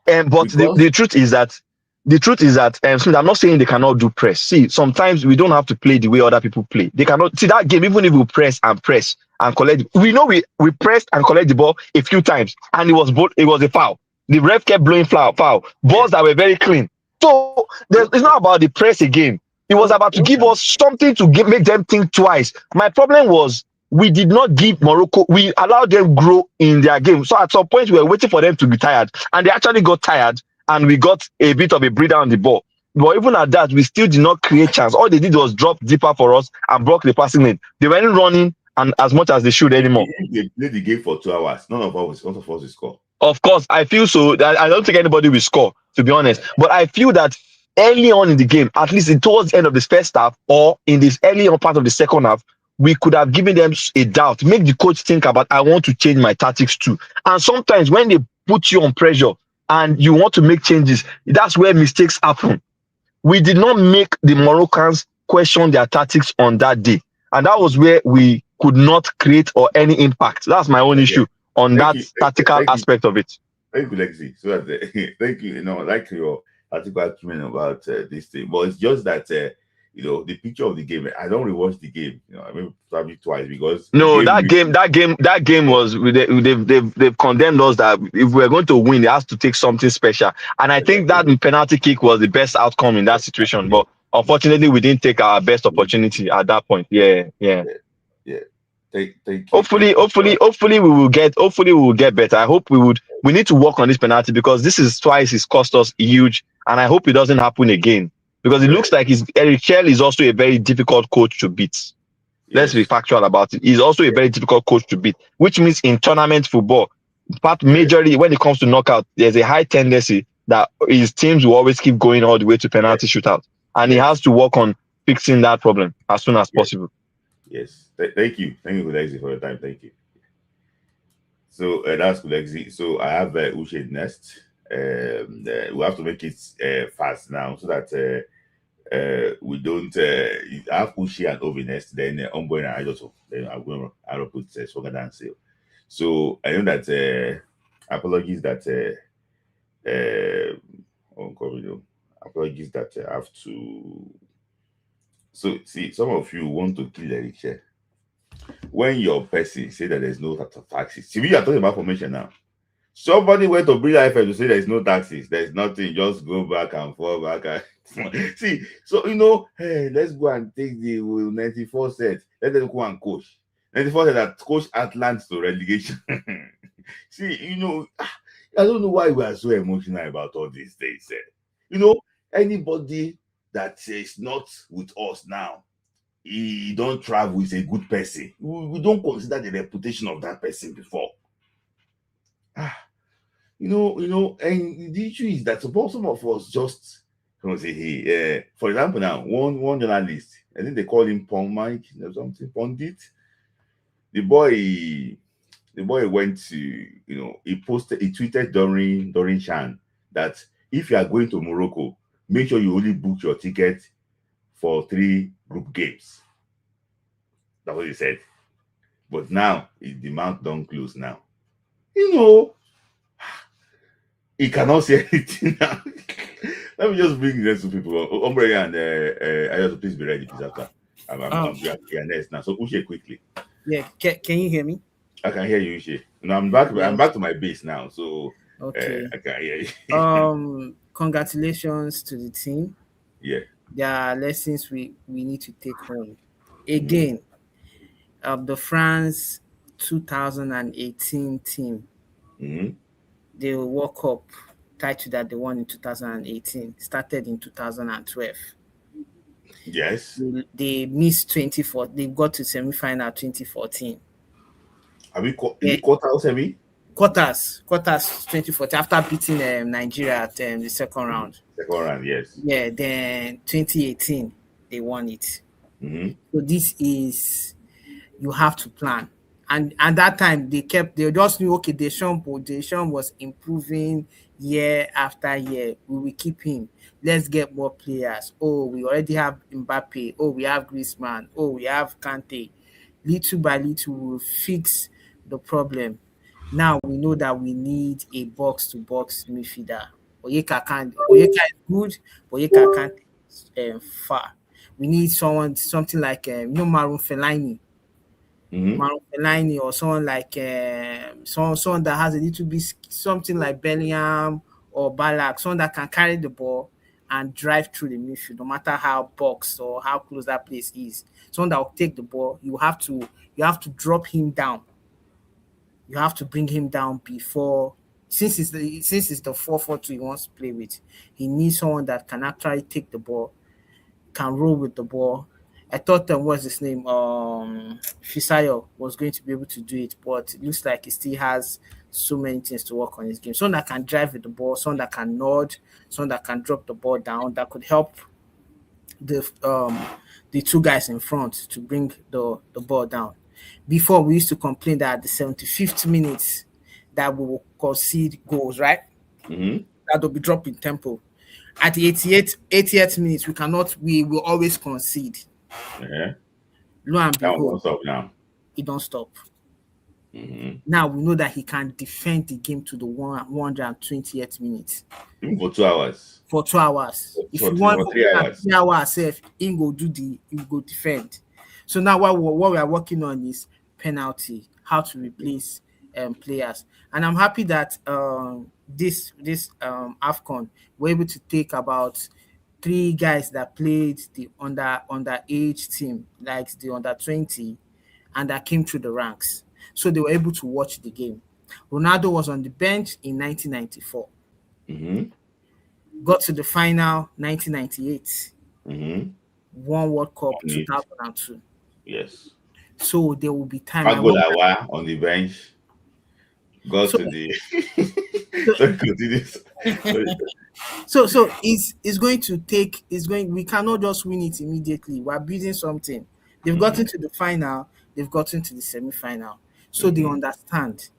But the truth is that I'm not saying they cannot do press. See, sometimes we don't have to play the way other people play. They cannot see that game, even if we press and collect. We know we pressed and collect the ball a few times, and it was a foul. The ref kept blowing foul. Balls that were very clean. So it's not about the press again. It was about to give us something to make them think twice. My problem was we did not give Morocco. We allowed them grow in their game. So at some point we were waiting for them to be tired, and they actually got tired. And we got a bit of a breather on the ball. But even at that, we still did not create chance. All they did was drop deeper for us and block the passing lane. They weren't running and as much as they should anymore. They played the game for 2 hours. None of us will score. Of course, I feel so. I don't think anybody will score, to be honest. But I feel that early on in the game, at least towards the end of this first half or in this early on part of the second half, we could have given them a doubt, make the coach think about, I want to change my tactics too. And sometimes when they put you on pressure, and you want to make changes, that's where mistakes happen. We did not make the Moroccans question their tactics on that day. And that was where we could not create or any impact. That's my own issue on that tactical aspect of it. Thank you, Lexi. So that, thank you. I like your tactical argument about this thing. But it's just that, the picture of the game, I don't rewatch the game. I mean, probably twice because that game was they've condemned us that if we're going to win, it has to take something special. And I think that penalty kick was the best outcome in that situation. But unfortunately, we didn't take our best opportunity at that point. Yeah. Thank you. Hopefully we will get better. I hope we need to work on this penalty because this is twice it's cost us huge, and I hope it doesn't happen again. Because it looks like Eric Shell is also a very difficult coach to beat. Yes. Let's be factual about it. He's also a very difficult coach to beat, which means in tournament football, majorly when it comes to knockout, there's a high tendency that his teams will always keep going all the way to penalty shootout. And he has to work on fixing that problem as soon as possible. Yes. Thank you. Thank you, Kulexi, for your time. Thank you. So that's Kulexi. So I have Uche next. We have to make it fast now so that we don't have Uche and Ovi next, then Omboy and I also. Then I'm going to put Swoga and Sale. So I know that apologies that apologies that I have to. So see, some of you want to kill Eric Shell. When your person say that there's no taxes, see, we are talking about formation now. Somebody went to Bridge FM to say there's no taxes, there's nothing, just go back and forth, back and see. So hey, let's go and take the 94 set. Let them go and coach. 94 set that coach Atlanta to relegation. See, I don't know why we are so emotional about all these things. Anybody that is not with us now, he don't travel with a good person. We don't consider the reputation of that person before. And the issue is that some of us just say, hey, for example, now one journalist, I think they call him Pong Mike or something, Pondit. The boy went to, he tweeted during Chan that if you are going to Morocco, make sure you only book your ticket for 3 group games. That's what he said. But now the mouth don't close now. He cannot say anything now. Let me just bring the rest of people. Ombre and I just please be ready, please, after. I'm next now. So Uche quickly. Yeah, can you hear me? I can hear you, Uche. No, I'm back. Yes. I'm back to my base now. So okay. I can hear you. Congratulations to the team. Yeah. There are lessons we need to take home. Again, the France 2018 team, the World Cup title that they won in 2018 started in 2012. Yes. They missed 2014. They got to semi-final 2014. Have we quarters semi? Quarters 2014 after beating Nigeria at the second round. Second round, yes. Yeah, then 2018 they won it. So this is, you have to plan. And at that time they just knew, okay, Deschamps was improving year after year. We will keep him. Let's get more players. Oh, we already have Mbappe. Oh, we have Griezmann. Oh, we have Kante. Little by little, we'll fix the problem. Now we know that we need a box-to-box midfielder. Oyeka is good, but Oyeka can't far. We need something like Marouane Fellaini. Marouane Fellaini, or someone like someone that has a little bit something like Bellingham or Ballack, someone that can carry the ball and drive through the midfield, no matter how boxed or how close that place is. Someone that will take the ball. You have to drop him down. You have to bring him down before, since it's the 4-4-2 he wants to play with. He needs someone that can actually take the ball, can roll with the ball. I thought what's his name? Fisayo was going to be able to do it, but it looks like he still has so many things to work on his game. Someone that can drive with the ball, someone that can nod, someone that can drop the ball down, that could help the 2 guys in front to bring the ball down. Before, we used to complain that at the 75th minute that we will concede goals, right? That will be dropping tempo. At the 80th minute, we will always concede. Yeah. Lo and behold, stop now. He don't stop. Now we know that he can defend the game to the 120th minute. Even for 2 hours. For 2 hours. If you want 3 hours. 3 hours, he will go defend. So now what we are working on is penalty, how to replace players. And I'm happy that this AFCON, we're able to take about 3 guys that played the underage team, like the under 20, and that came through the ranks. So they were able to watch the game. Ronaldo was on the bench in 1994. Got to the final 1998. Won World Cup 2002. Yes. So there will be time. Agolawa on the bench. Got to the So it's going to take. We cannot just win it immediately. We're building something. They've gotten to the final. They've gotten to the semi-final. So they understand.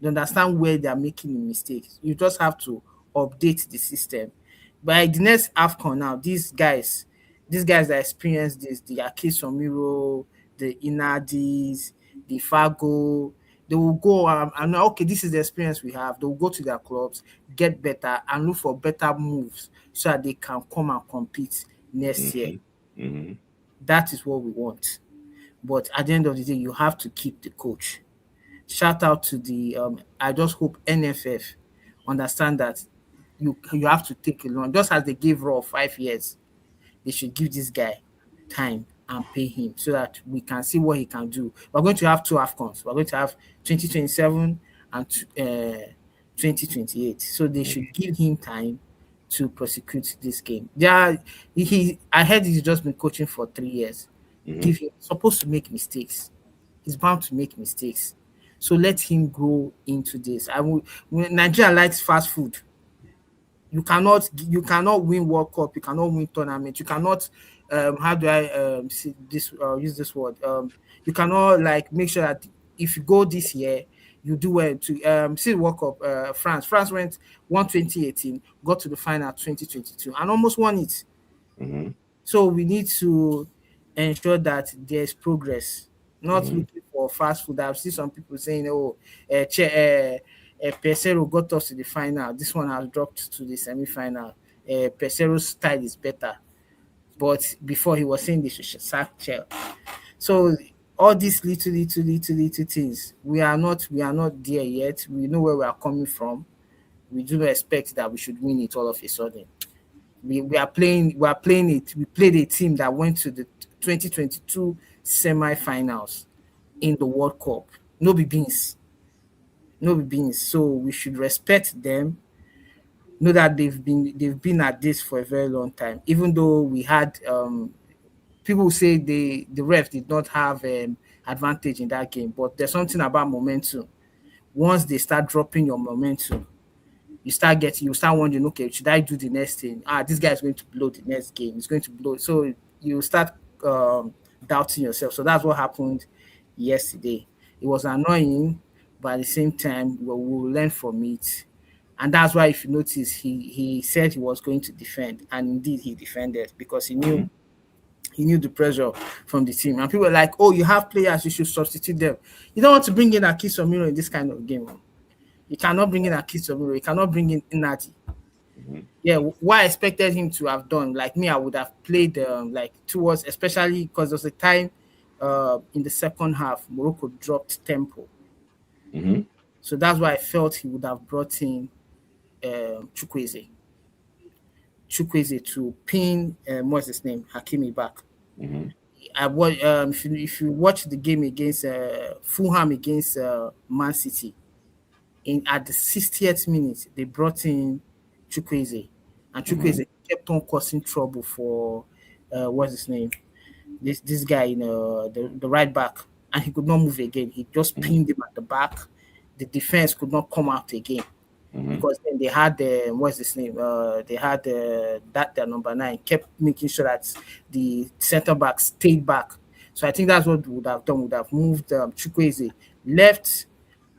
They understand where they are making the mistakes. You just have to update the system. By the next AFCON now, these guys that experience this, the Akis Omiro, the Inadis, the Fago, they will go and okay, this is the experience we have. They will go to their clubs, get better, and look for better moves so that they can come and compete next year. That is what we want. But at the end of the day, you have to keep the coach. shout out to the I just hope NFF understand that you have to take a loan, just as they gave Raw 5 years. They should give this guy time and pay him so that we can see what he can do. We're going to have 2 AFCONs. We're going to have 2027 and 2028. So they should give him time to prosecute this game. I heard he's just been coaching for 3 years. He's supposed to make mistakes. He's bound to make mistakes. So let him grow into this. Nigeria likes fast food. You cannot win World Cup. You cannot win tournament. You cannot how do I use this word? You cannot like make sure that if you go this year, you do well to see World Cup. France won 2018, got to the final 2022, and almost won it. So we need to ensure that there's progress, not looking for fast food. I've seen some people saying, "Oh, Pesero got us to the final. This one has dropped to the semi-final. Pesero's style is better." But before he was saying they should sack Chel. So all these little things, we are not there yet. We know where we are coming from. We do not expect that we should win it all of a sudden. We played a team that went to the 2022 semi-finals in the World Cup. No be beans. So we should respect them. Know that they've been at this for a very long time. Even though we had people say the ref did not have advantage in that game, but there's something about momentum. Once they start dropping your momentum, you start wondering, okay, should I do the next thing? This guy is going to blow the next game. He's going to blow. So you start doubting yourself. So that's what happened yesterday. It was annoying, but at the same time, we'll learn from it. And that's why, if you notice, he said he was going to defend, and indeed he defended because he knew the pressure from the team. And people were like, "Oh, you have players, you should substitute them." You don't want to bring in Akis Omiro in this kind of game. You cannot bring in Akis Omiro. You cannot bring in Nati. Yeah, what I expected him to have done, like me, I would have played towards, especially because there was a time in the second half, Morocco dropped tempo. So that's why I felt he would have brought in Chukwueze to pin what's his name, Hakimi back. If you watch the game against Fulham against Man City, at the 60th minute they brought in Chukwueze, and Chukwueze kept on causing trouble for what's his name, this guy in the right back, and he could not move again. He just pinned him at the back. The defense could not come out again. Because then they had what's his name? They had their number 9 kept making sure that the center back stayed back. So I think that's what we would have done. Would have moved Chukwueze left,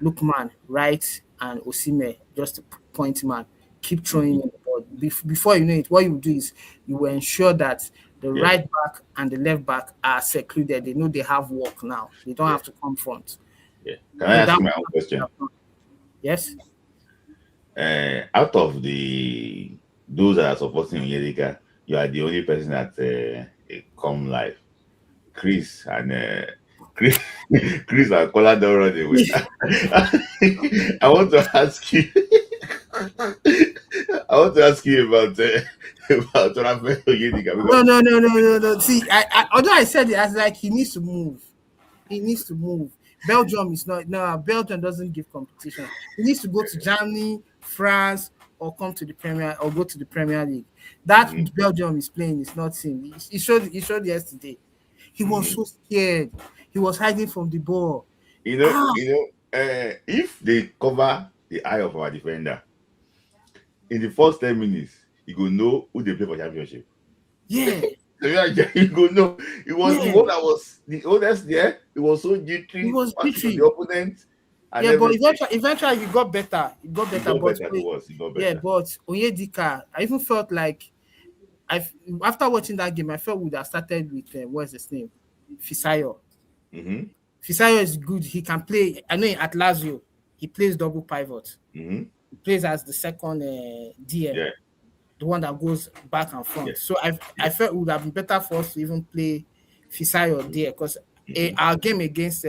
Lookman right, and Osimhen just a point man. Keep throwing in the ball. Before you know it, what you do is you will ensure that the right back and the left back are secluded. They know they have work now. They don't have to come front. Yeah. Can I ask you my own question? Yes. Out of those that are supporting Onyedika, you are the only person that come live. Chris and Chris and Kola don't run away. I want to ask you. I want to ask you about Rafael Onyedika. No. See, although I said it as like he needs to move. Belgium is not. No, Belgium doesn't give competition. He needs to go to Germany, France, or come to the Premier, or go to the Premier League. That Belgium is playing is not him. He showed yesterday. He was so scared. He was hiding from the ball. If they cover the eye of our defender in the first 10 minutes, you go know who they play for championship. Yeah. You go know. It was the one that was the oldest there. It was so jittery. He was jittery. The opponent. But eventually he got better. He got better. Yeah, but Onyedika, I even felt like after watching that game, I felt we would have started with what's his name? Fisayo. Fisayo is good. He can play. I know at Lazio, he plays double pivot. He plays as the second DM, the one that goes back and front. So I felt it would have been better for us to even play Fisayo there, because our game against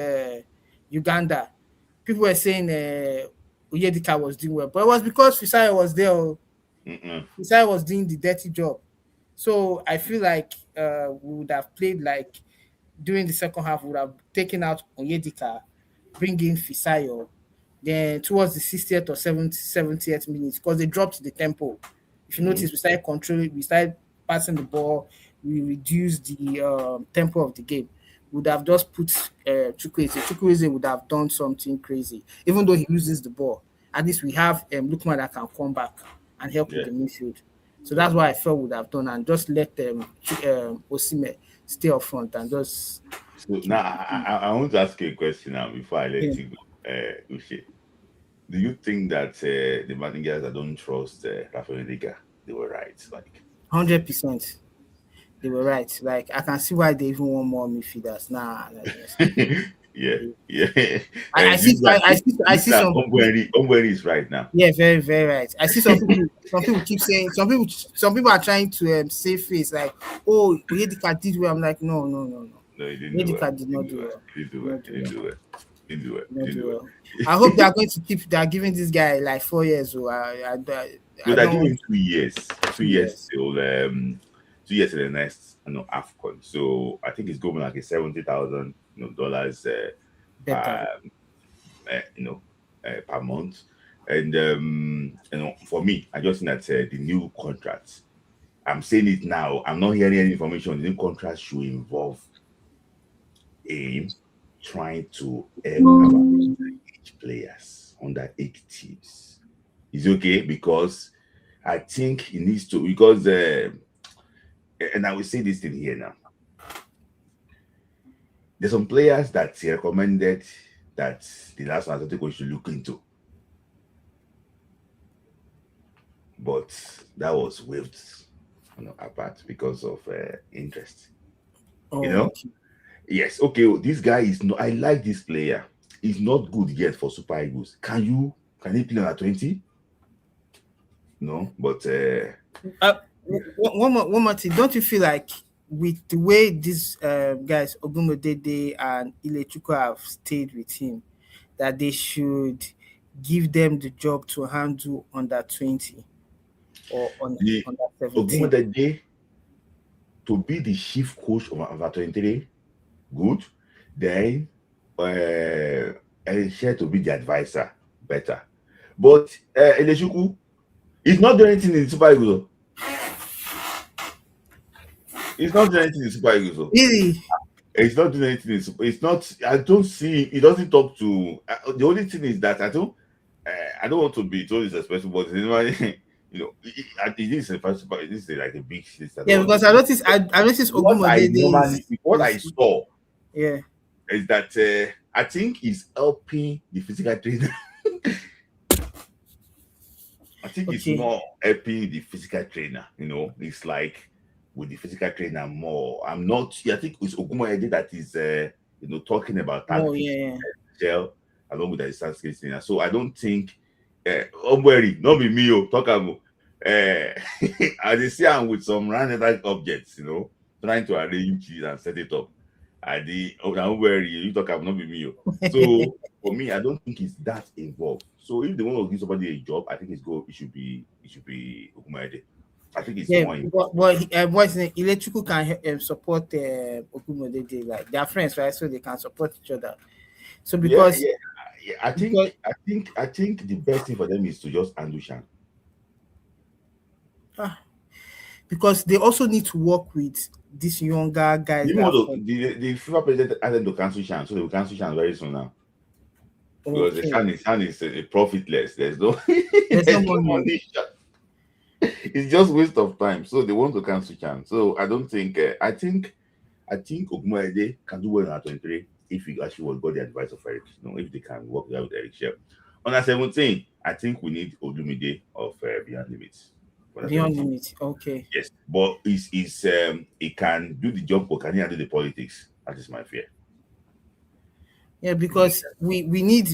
Uganda, people were saying Onyedika was doing well, but it was because Fisayo was there. Fisayo was doing the dirty job. So I feel like we would have played like during the second half, we would have taken out Onyedika, bring in Fisayo. Then towards the 60th or 70th minute, because they dropped the tempo. If you notice, we started controlling, we started passing the ball, we reduced the tempo of the game. We would have just put Chukwueze. Chukwueze would have done something crazy, even though he loses the ball. At least we have Lukman that can come back and help with the midfield. So that's what I felt would have done, and just let Osimhen stay up front and just. So now I want to ask you a question now before I let you go, Uche. Do you think that the managers that don't trust Rafael Onyedika, they were right? Like 100%, they were right. Like I can see why they even want more midfielders. Nah. Yeah. I see some. Ombweri is right now. Yeah, very, very right. I see some people. Some people keep saying. Some people are trying to save face. Like, oh, Onyedika did well. I'm like, no. No, he didn't. Onyedika did not do well. He didn't do well. I hope they are going to keep. They are giving this guy like 4 years. So they're giving him 2 years. 2 years till 2 years in the next AFCON. So I think it's going like a $70,000 dollars per month. And for me, I just think that the new contracts, I'm saying it now, I'm not hearing any information. The new contract should involve him trying to help each players under 8 teams. It's okay because I think he needs to, because and I will say this thing here now. There's some players that he recommended that the last one coach should look into, but that was waived apart because of interest. Yes, okay. This guy is not. I like this player. He's not good yet for Super Eagles. Can he play on 20? No, but one more thing. Don't you feel like with the way these guys Ogumodede and Ilechukwu have stayed with him, that they should give them the job to handle under 20 or under 17? Ogumodede to be the chief coach of under 23, good. Then Elisha to be the advisor, better. But Ilechukwu is not doing anything in the Super Eagles. He's not doing anything in Super Eagles. Really? It's not doing anything. It's not. I don't see. He doesn't talk to. The only thing is that I don't want to be totally disrespectful, but it is like a big system. Yeah, because I noticed Ogumodede. What I saw, is that I think he's helping the physical trainer. I think it's more helping the physical trainer. It's like with the physical trainer more. I think it's Ogumodede that is talking about gel along with the distance trainer. So I don't think Ombweri, not be me, talk about I just see him with some random objects, trying to arrange it and set it up. Ombweri, you talk about not be me. So for me, I don't think it's that involved. So if they want to give somebody a job, I think it should be Ogumodede. I think it's more. But Ilechukwu can support Ogumodede, like they are friends, right? So they can support each other. So because I think the best thing for them is to just handle Shan. Because they also need to work with these younger guys. The FIFA president asked them to cancel Shan, so they will cancel Shan very soon now. Because the Shan is profitless. There's no money. It's just waste of time. So they want to cancel Chan. So I don't think I think Ogumodede can do well at 23 if he actually got the advice of Eric. If they can work there with Eric Shell. On 17, I think we need Olumide of Beyond Limits. Beyond Limits, okay. Yes, but he can do the job, but can he handle the politics? That is my fear. Yeah, because we need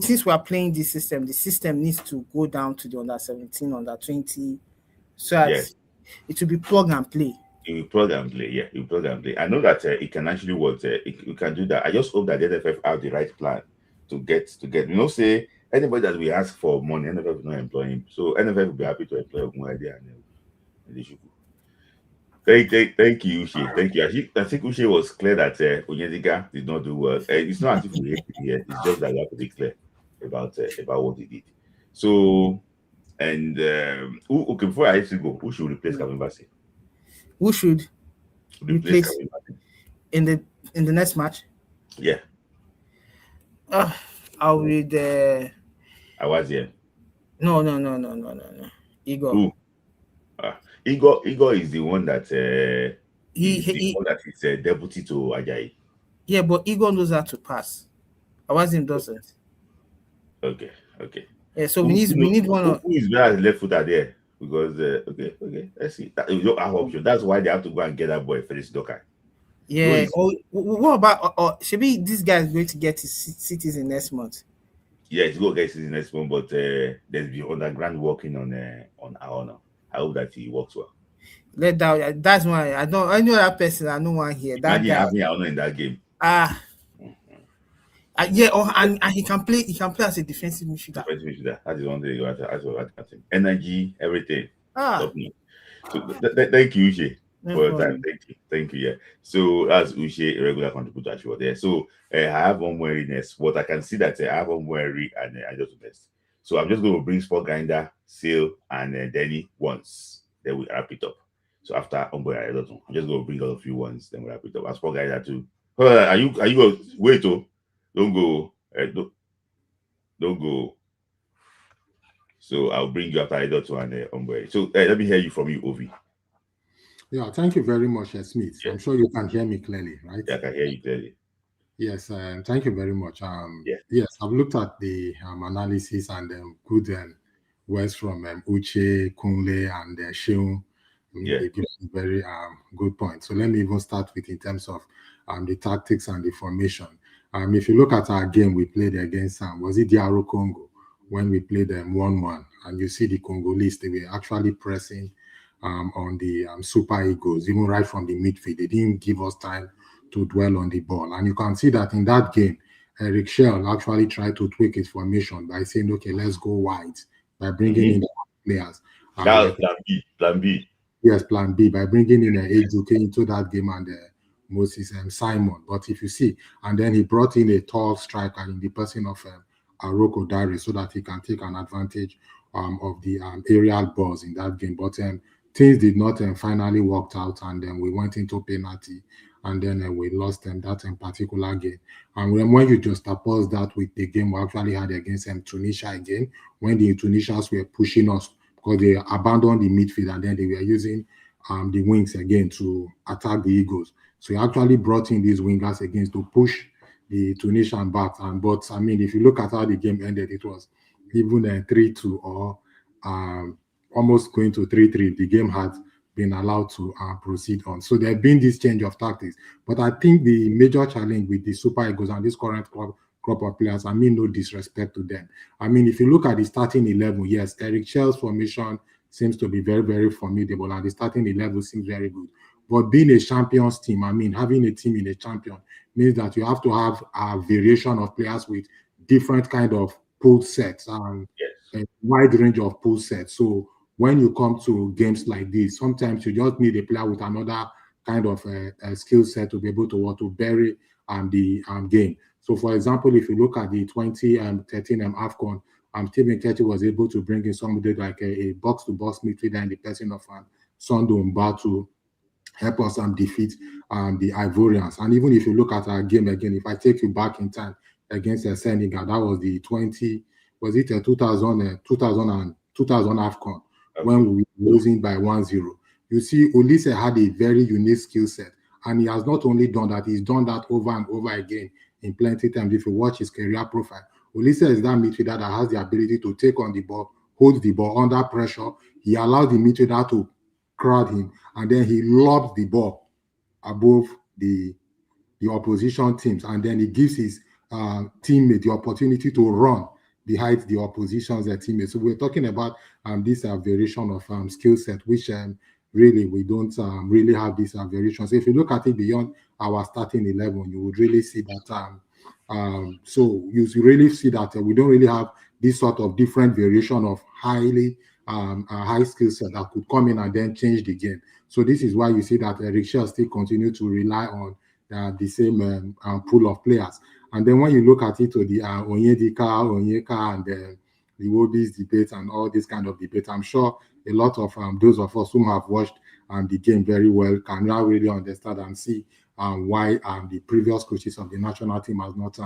since we are playing this system, the system needs to go down to the under 17, under 20, so as it will be plug and play. It will plug and play, it will plug and play. I know that it can actually work. It can do that. I just hope that the NFF have the right plan to get. Say anybody that we ask for money, NFF will not employ him. So NFF will be happy to employ Ogunwade and they should go. Thank you, Uche. Thank you. I think Uche was clear that Onyedika did not do well. It's not as if we hate him here. It's just that we have to be clear about what he did. So, and okay, before I actually go, who should replace Kevin Bassey? Who should replace Kevin Bassey in the next match? Yeah. I'll read. I was here. No. Igor. Who? Igor is the one that is deputy to Ajayi. Yeah, but Igor knows how to pass. Awazim doesn't. Okay. Yeah, so we need one. Who is better left footer there? Because okay, let's see. You don't have option. That's why they have to go and get that boy Felix Doka. Yeah. What about Shebi? This guy is going to get his citizen next month. Yeah, he's going to get his next month, but there's been underground working on Aona. I hope that he works well. That's why I know that person. I know one here. That guy having Aona in that game. And he can play. He can play as a defensive midfielder. That is one thing you have to energy, everything. So, thank you, Uche, for your time. Thank you. Yeah. So as Uche, a regular contributor, she was there. So I have one more next, but I can see that I have one more and I just best. So I'm just going to bring Sport Grinder, Seal, and Denny once. Then we wrap it up. So after I'm just going to bring all of you once. Then we wrap it up. And Sport Grinder too. Are you going? Wait, don't go. Don't go. So I'll bring you after Idoto and Umbre. So let me hear you from you, Ovi. Yeah, thank you very much, Smith. Yeah. I'm sure you can hear me clearly, right? Yeah, I can hear you clearly. Yes, thank you very much. Yes, I've looked at the analysis and good words from Uche, Kunle, and Sheung. They give very good points. So let me even start with in terms of the tactics and the formation. If you look at our game we played against was it DR Congo when we played them 1-1, and you see the Congolese, they were actually pressing on the Super Eagles, even right from the midfield. They didn't give us time to dwell on the ball. And you can see that in that game, Eric Schell actually tried to tweak his formation by saying, okay, let's go wide, by bringing in the players. That was plan B. Yes, plan B, by bringing in Ejuke into that game and Moses Simon. But if you see, and then he brought in a tall striker in the person of Aroko Dari so that he can take an advantage of the aerial balls in that game. But things did not finally work out, and then we went into penalty, and then we lost that particular game. And when you just oppose that with the game we actually had against Tunisia again, when the Tunisians were pushing us because they abandoned the midfield and then they were using the wings again to attack the Eagles. So he actually brought in these wingers again to push the Tunisian back. But I mean, if you look at how the game ended, it was even 3-2 or almost going to 3-3. The game had been allowed to proceed on. So there have been this change of tactics. But I think the major challenge with the Super Eagles and this current crop of players, I mean no disrespect to them. I mean, if you look at the starting 11, yes, Eric Schell's formation seems to be very, very formidable, and the starting 11 seems very good. But being a champions team, I mean, having a team in a champion means that you have to have a variation of players with different kind of pool sets and a wide range of pool sets. So when you come to games like this, sometimes you just need a player with another kind of a skill set to be able to bury the game. So, for example, if you look at the 2013 AFCON, Stephen Ketty was able to bring in somebody like a box-to-box midfielder in the person of Sunday Mba to help us defeat the Ivorians. And even if you look at our game again, if I take you back in time against Senegal, that was the 2000 AFCON when we were losing by 1-0. You see, Olise had a very unique skill set, and he has not only done that, he's done that over and over again in plenty times. If you watch his career profile, Olise is that midfielder that has the ability to take on the ball, hold the ball under pressure. He allows the midfielder to crowd him, and then he lobs the ball above the opposition teams, and then he gives his teammate the opportunity to run behind the opposition's teammates. So we're talking about this variation of skill set, which really we don't really have this variation. So if you look at it beyond our starting 11, you would really see that So you really see that we don't really have this sort of different variation of highly high skill set that could come in and then change the game. So this is why you see that Eric Shell still continue to rely on the same pool of players. And then when you look at it to the Onyeka, and the Iwobi's debate and all this kind of debate, I'm sure a lot of those of us who have watched the game very well can now really understand and see why the previous coaches of the national team has not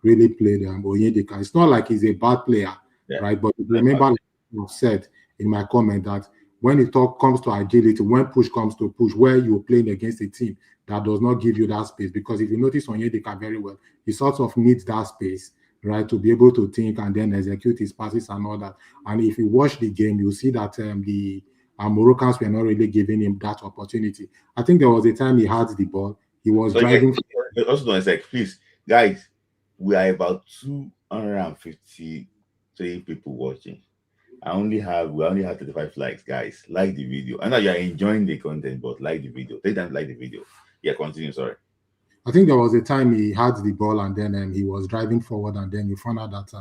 really played Onyedika. It's not like he's a bad player, right? But remember, like you said in my comment, that when it comes to agility, when push comes to push, where you're playing against a team that does not give you that space, because if you notice Onyedika very well, he sort of needs that space, right, to be able to think and then execute his passes and all that. And if you watch the game, you see that the Moroccans were not really giving him that opportunity. I think there was a time he had the ball, he was driving. Also, don't say, please, guys, we are about 253 people watching. We only have 35 likes, guys. Like the video. I know you are enjoying the content, but like the video. Take time to like the video. Yeah, continue. Sorry. I think there was a time he had the ball and then he was driving forward, and then you found out that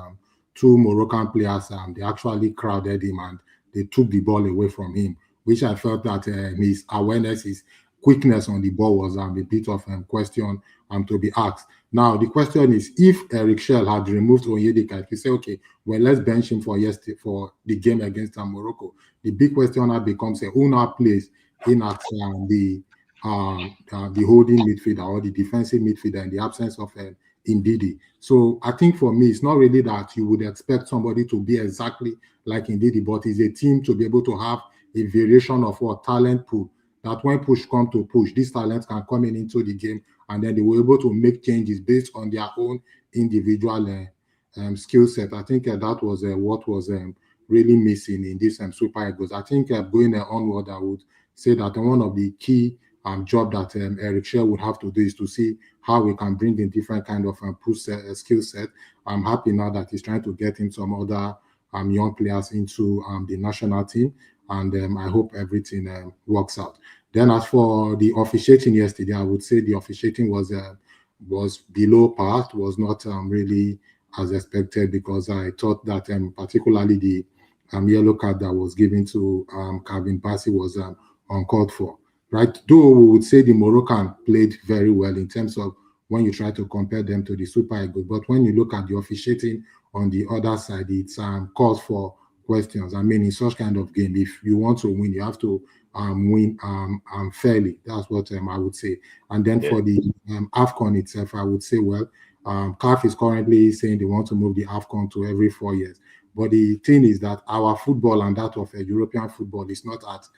two Moroccan players they actually crowded him and they took the ball away from him, which I felt that his awareness, his quickness on the ball was a bit of a question to be asked. Now the question is, if Eric Shell had removed Onyedika, if you say, okay, well, let's bench him for the game against Morocco, the big question now becomes who now plays in at the holding midfielder or the defensive midfielder in the absence of Ndidi. So I think for me, it's not really that you would expect somebody to be exactly like Ndidi, but it's a team to be able to have a variation of what talent pool, that when push come to push, these talents can come into the game and then they were able to make changes based on their own individual skill set. I think that was what was really missing in this Super Eagles. I think going onward, I would say that one of the key job that Eric Shell would have to do is to see how we can bring in different kind of skill set. I'm happy now that he's trying to get in some other young players into the national team, and I hope everything works out. Then as for the officiating yesterday, I would say the officiating was below par, was not really as expected, because I thought that particularly the yellow card that was given to Calvin Bassey was uncalled for. Right, though we would say the Moroccan played very well in terms of when you try to compare them to the Super Eagles, but when you look at the officiating on the other side, it's calls for questions. I mean, in such kind of game, if you want to win, you have to win fairly. That's what I would say. And then for the AFCON itself, I would say, well, CAF is currently saying they want to move the AFCON to every 4 years. But the thing is that our football and that of European football is not at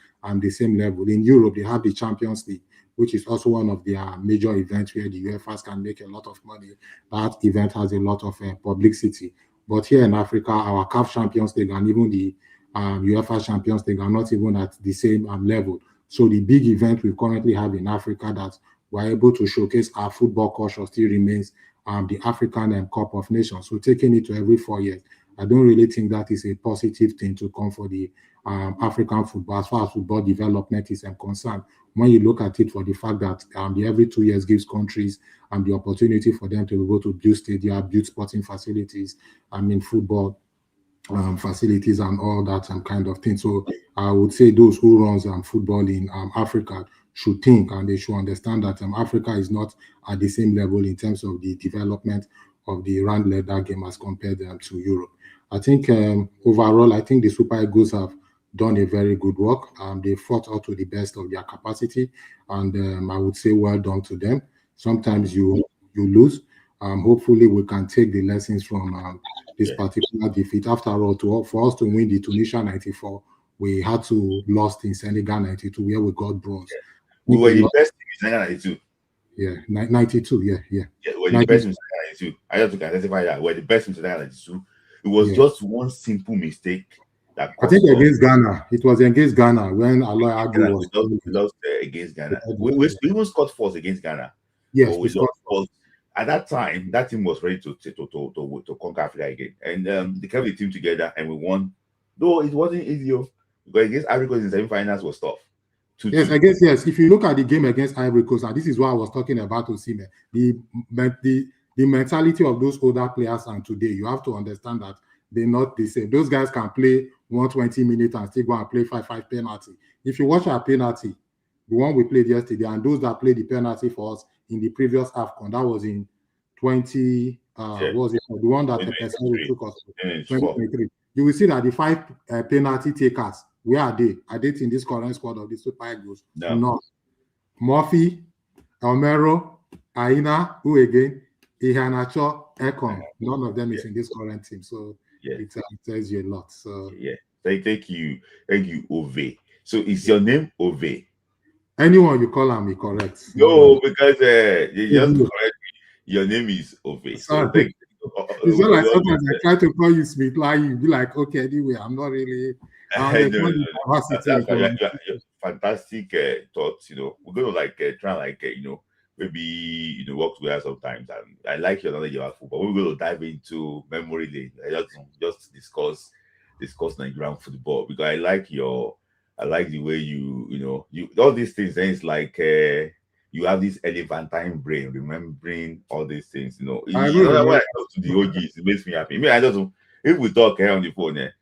the same level. In Europe, they have the Champions League, which is also one of their major events where the UEFAs can make a lot of money. That event has a lot of publicity. But here in Africa, our CAF Champions League and even the UEFA Champions League are not even at the same level. So the big event we currently have in Africa that we're able to showcase our football culture still remains the African Cup of Nations. So taking it to every 4 years, I don't really think that is a positive thing to come for the African football as far as football development is concerned. When you look at it for the fact that every 2 years gives countries the opportunity for them to be able to build stadium, build sporting facilities, football facilities and all that kind of thing. So I would say those who runs football in Africa should think and they should understand that Africa is not at the same level in terms of the development of the round leather game as compared to Europe. I think overall, I think the Super Eagles have done a very good work. They fought out to the best of their capacity, and I would say well done to them. Sometimes you lose. Hopefully, we can take the lessons from this particular defeat. After all, for us to win the Tunisia 94, we had to lost in Senegal 92, where we got bronze. We were the best in Senegal 92. Yeah, 92. Yeah, we're the best in Senegal 92. I have to identify that we're the best in Senegal 92. It was just one simple mistake. That I think against Ghana. It was against Ghana when Aloy Agbo was lost against Ghana. We even scored first against Ghana. Yes, we scored first. At that time, that team was ready to conquer Africa again, and they kept the team together, and we won. Though it wasn't easy, because against Africa in the semi-finals was tough. Yes. If you look at the game against Ivory Coast, and this is what I was talking about, Osimhen, the the mentality of those older players and today, you have to understand that they're not the same. Those guys can play 120 minutes and still go and play 5-5 penalty. If you watch our penalty, the one we played yesterday, and those that played the penalty for us in the previous AFCON, that was in 20, what was it? The one that the person took us to 2023. You will see that the 5 penalty takers, where are they? Are they in this current squad of the Super Eagles? No. Murphy, Almero, Aina, who again? Ihanacho, Ekon. None of them is in this current team. So it tells you a lot. So thank you, Ove. So is your name Ove? Anyone you call him, correct. No, because you just correct me. Your name is Ove. So thank you. It's not like sometimes I try to call you Smith, like you be like, okay, anyway, I'm not really. Fantastic thoughts. We're gonna try maybe work together sometimes. And I like your knowledge about football. We're going to dive into memory lane. Just discuss Nigerian football, because I like the way you all these things. And it's like you have this elephantine brain, remembering all these things. When I talk to the OGs, it makes me happy. If we talk here on the phone,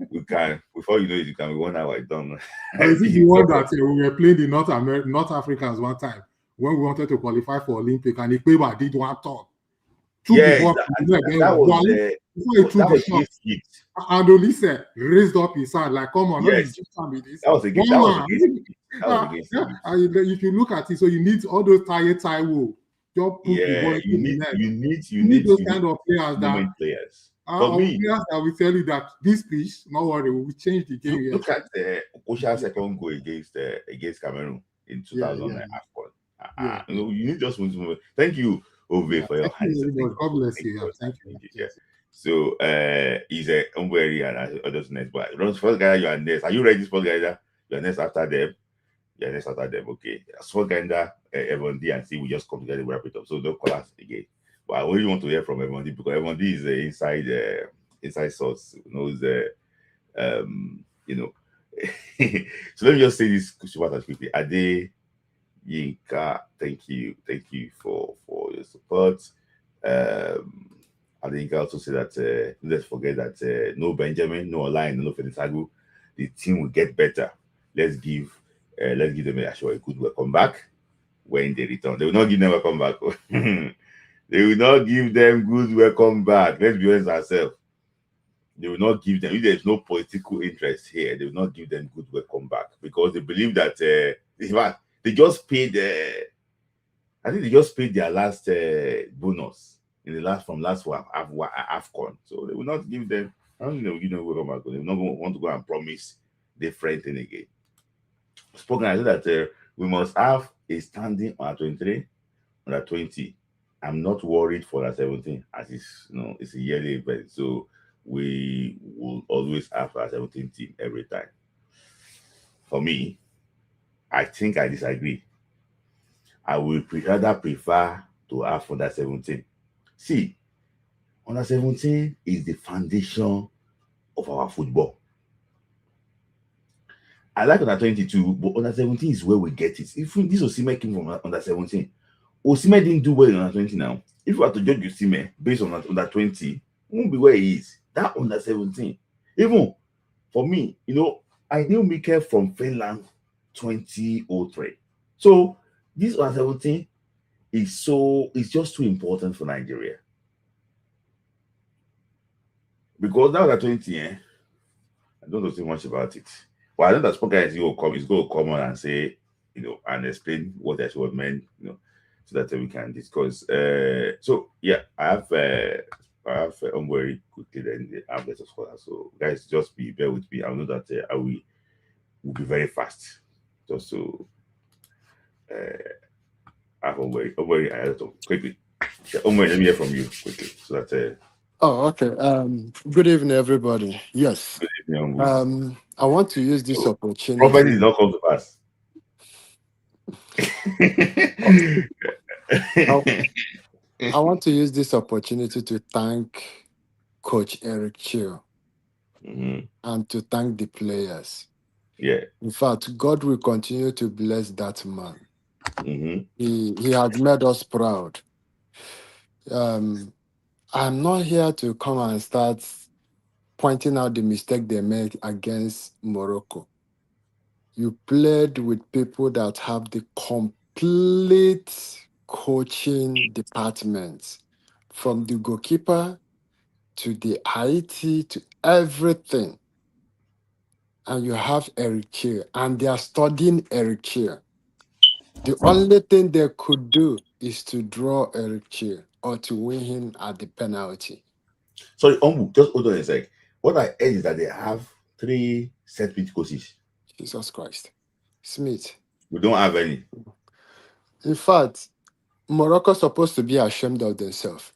we can, before you know it, you can be 1 hour done. This is the one that we were playing the North Africans one time when we wanted to qualify for Olympic, and Ikpewa did one turn. That was and Olise raised up his hand like, come on, yes. That was against if you look at it, so you need all those Taiwo. You need those kind of players For me, players that will tell you that this pitch, no worry, we will change the game. Look at Okosha's second goal against Cameroon in 2009 AFCON. You need just want to. Thank you, Ove, for your hands. God bless you. Thank you. So he's a Umberi and others next. But first guy, you are next. Are you ready, sport guy? You are next after them. Yeah, next after them. Okay. Sport guy, Evan D and C. We just come together, wrap it up. So don't call us again. But I really want to hear from Evan D, because Evan D is the inside source. Knows So let me just say this quickly. Ade Yinka, thank you for your support. I think I also say that let's forget that no Benjamin, no Olain, no Fenisagu, the team will get better. Let's give them a good welcome back when they return. They will not give them a welcome back. They will not give them good welcome back. Let's be honest ourselves. They will not give them, if there's no political interest here, they will not give them good welcome back, because they believe that they just paid I think they just paid their last bonus from last AFCON. So they will not give them, I don't know, welcome back. They will not want to go and promise different thing again. Spoken, I said that we must have a standing on 23, on 20. I'm not worried for that 17, as it's a yearly event. So we will always have a 17 team every time. For me, I think I disagree. I would rather prefer to have under 17. See, under 17 is the foundation of our football. I like under 22, but under 17 is where we get it. If this Osimhen came from under 17, Osimhen didn't do well in under 20 now. If you were to judge Osimhen based on under 20, it won't be where he is. That under 17. Even for me, I knew Mikel from Finland 2003. So this under 17 is just too important for Nigeria. Because now that 20, I don't know too much about it. But I know that Spoken is going to come on and say, and explain what that was meant, so that we can discuss. So yeah, I have very quickly then I have better scholars. So guys, just bear with me. I know that I will be very fast. Just so I have very I quickly. Yeah, let me hear from you quickly, so that. Oh, okay. Good evening, everybody. Yes. Good evening. I want to use this opportunity. Prophecy did not come to pass. I want to use this opportunity to thank Coach Eric Chiu and to thank the players. Yeah. In fact, God will continue to bless that man. He has made us proud. I'm not here to come and start pointing out the mistake they made against Morocco. You played with people that have the complete coaching department, from the goalkeeper to the IT to everything. And you have Eric Cheer, and they are studying Eric Cheer. The only thing they could do is to draw Eric Cheer or to win him at the penalty. Sorry, just hold on a sec. What I heard is that they have 3 set piece coaches. Jesus Christ. Smith. We don't have any. In fact, Morocco supposed to be ashamed of themselves.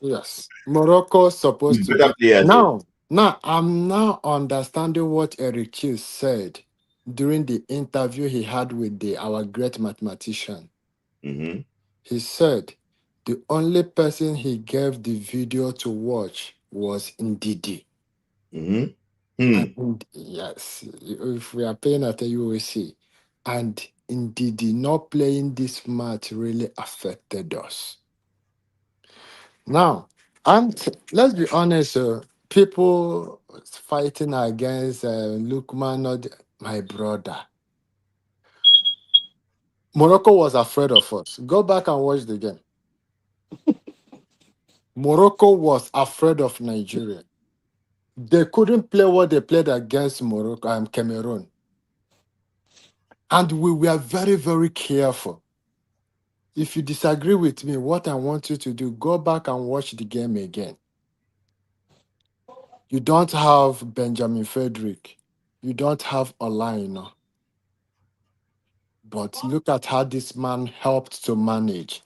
Yes. Morocco supposed to Better be. players. Now, I'm now understanding what Eric Hill said during the interview he had with our great mathematician. Mm-hmm. He said the only person he gave the video to watch was Ndidi. Mm-hmm. And yes, if we are paying attention, you will see. And Ndidi not playing this match really affected us. Now, and let's be honest, people fighting against Lukman, not my brother. Morocco was afraid of us. Go back and watch the game. Morocco was afraid of Nigeria. They couldn't play what they played against Morocco and Cameroon. And we were very, very careful. If you disagree with me, what I want you to do, go back and watch the game again. You don't have Benjamin Frederick. You don't have Olaina. But look at how this man helped to manage.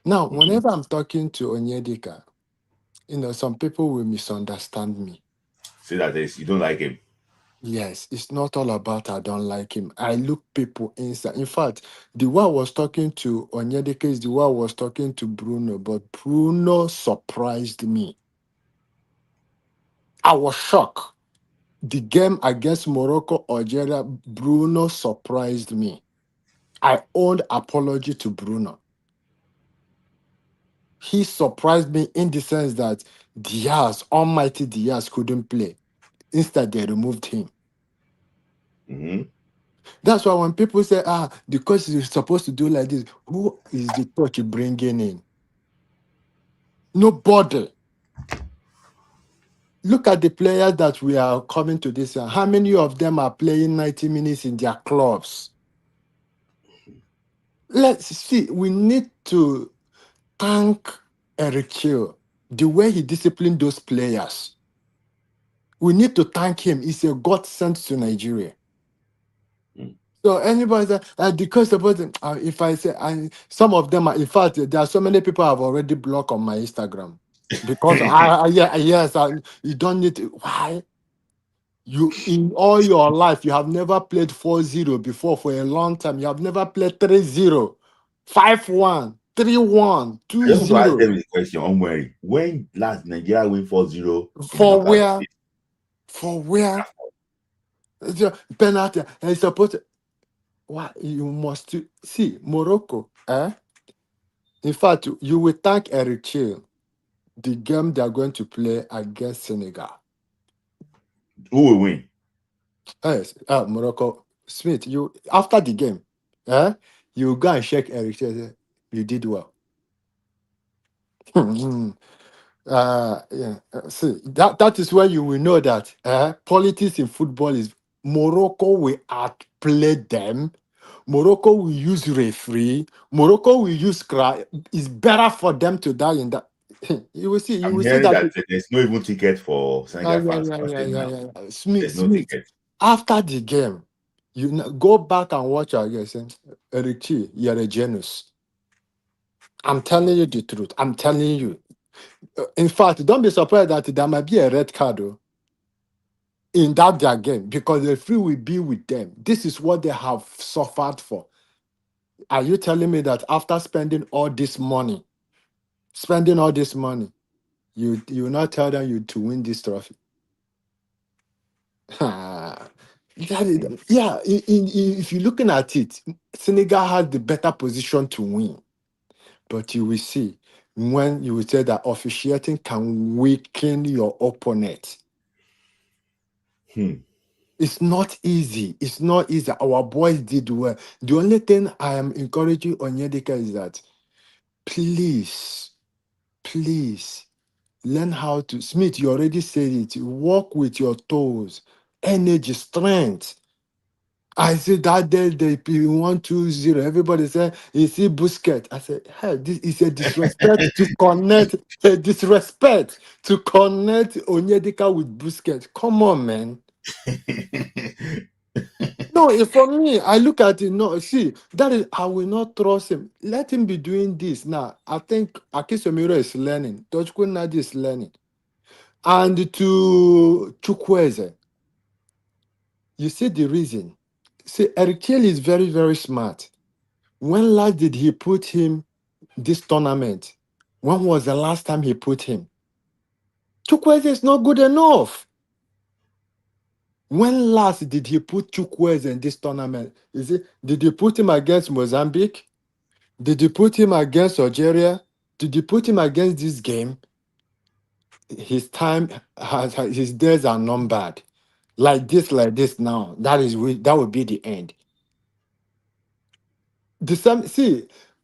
Now, whenever I'm talking to Onyedika, some people will misunderstand me. Say that you don't like him. Yes, it's not all about I don't like him. I look people inside. In fact, the way I was talking to Onyedika is the way I was talking to Bruno, but Bruno surprised me. I was shocked. The game against Morocco, Algeria, Bruno surprised me. I owed apology to Bruno. He surprised me in the sense that Diaz, almighty Diaz, couldn't play. Instead, they removed him. Mm-hmm. That's why when people say, the coach is supposed to do like this, who is the coach bringing in? Nobody. Look at the players that we are coming to this year. How many of them are playing 90 minutes in their clubs? Let's see. We need to thank Eric Hill, the way he disciplined those players. We need to thank him. He's a God sent to Nigeria. So anybody that because suppose if I say some of them are, in fact, there are so many people I've already blocked on my Instagram because you don't need to, why you in all your life you have never played 4-0 before for a long time. You have never played 3-0, 5-1, 3-1, I just want to ask 2-0. them the question, Omweri. When last Nigeria win 4-0 in a For knockout where? stage? For where? Penalty. And it's supposed to, why you must see Morocco, In fact, you will thank Eric Chill, the game they are going to play against Senegal. Who will win? Yes, Morocco. Smith, you after the game, you go and shake Eric Chill. You did well. See, that is when you will know that politics in football is Morocco will outplay them. Morocco will use referee. Morocco will use cry. It's better for them to die in that. You will see. You I'm will see hearing that. that there's no even ticket for Senegal fans to stadium now. Smith, There's no Smith. ticket. After the game, go back and watch again. Say, Eric Chi, you're a genius. I'm telling you the truth. I'm telling you. In fact, don't be surprised that there might be a red card in that their game because the referee will be with them. This is what they have suffered for. Are you telling me that after spending all this money, you will not tell them you to win this trophy? If you're looking at it, Senegal had the better position to win. But you will see when you will say that officiating can weaken your opponent. It's not easy. It's not easy. Our boys did well. The only thing I am encouraging Onyedika is that please learn how to. Smith, you already said it. Walk with your toes, energy, strength. I said that day they 1-2-0. Everybody said, you see Busquets. I said, hey, this is a disrespect to connect, a disrespect to connect Onyedika with Busquets. Come on, man. No, for me, I look at it. No, see, that is, I will not trust him. Let him be doing this. Now, I think Akisomiro is learning. Tochko Nadi is learning. And to Chukwueze, you see the reason. See, Eric Kelly is very, very smart. When last did he put him this tournament? When was the last time he put him? Chukwueze is not good enough. When last did he put Chukwueze in this tournament? Did he put him against Mozambique? Did you put him against Algeria? Did you put him against this game? His his days are numbered. Like this now. That would be the end.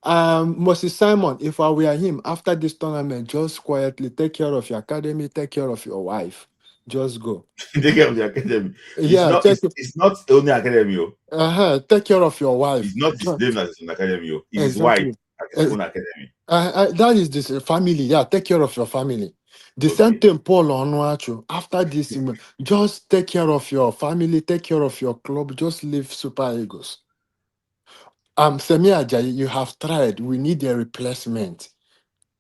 Moses Simon, if I were him after this tournament, just quietly take care of your academy, take care of your wife. Just go. Take care of the academy. Yeah, it's not only academy. Take care of your wife. It's not his name that is an academy. It's his Exactly. wife at his own academy. That is this family. Yeah, take care of your family. The same thing, Paul Onuachu. After this, just take care of your family, take care of your club. Just leave Super Eagles. Semi Ajayi, you have tried. We need a replacement.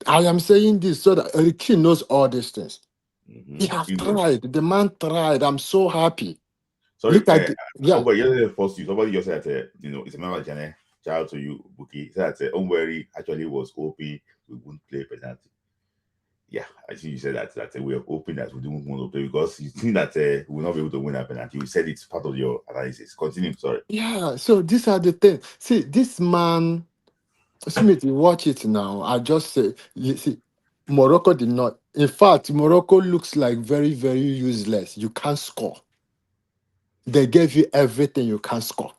I am saying this so that Ricky knows all these things. He has tried. The man tried. I'm so happy. Sorry, somebody forced you. Somebody just said that it's a member channel. Shout out to you, Buki. Said that Umweri actually was hoping we wouldn't play penalty. Yeah, I think you said that we are hoping that we didn't want to play because you think that we will not be able to win a penalty. You said it's part of your analysis. Continue, sorry. Yeah, so these are the things. See, this man, Smith, you watch it now. I just say, you see, Morocco did not. In fact, Morocco looks like very, very useless. You can't score. They gave you everything, you can't score.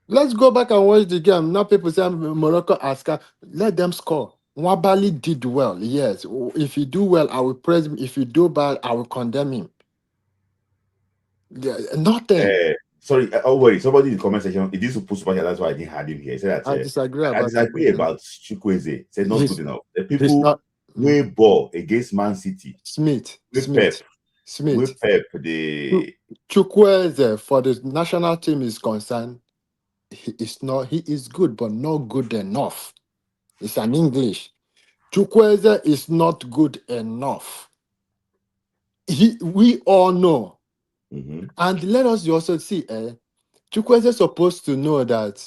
Let's go back and watch the game. Now people say Morocco Aska. Let them score. Wabali did well, yes. If you do well, I will praise him. If you do bad, I will condemn him. Yeah, nothing. Sorry, worry. Somebody in the comment section, it is supposed to be, that's why I didn't have him here. He said that I disagree about Chukwueze. Said not good enough. The people way ball against Man City. Smith. Pep, Chukwueze, for the national team is concerned, he is good, but not good enough. It's an English. Chukwueze is not good enough. We all know. And let us also see, Chukwueze is supposed to know that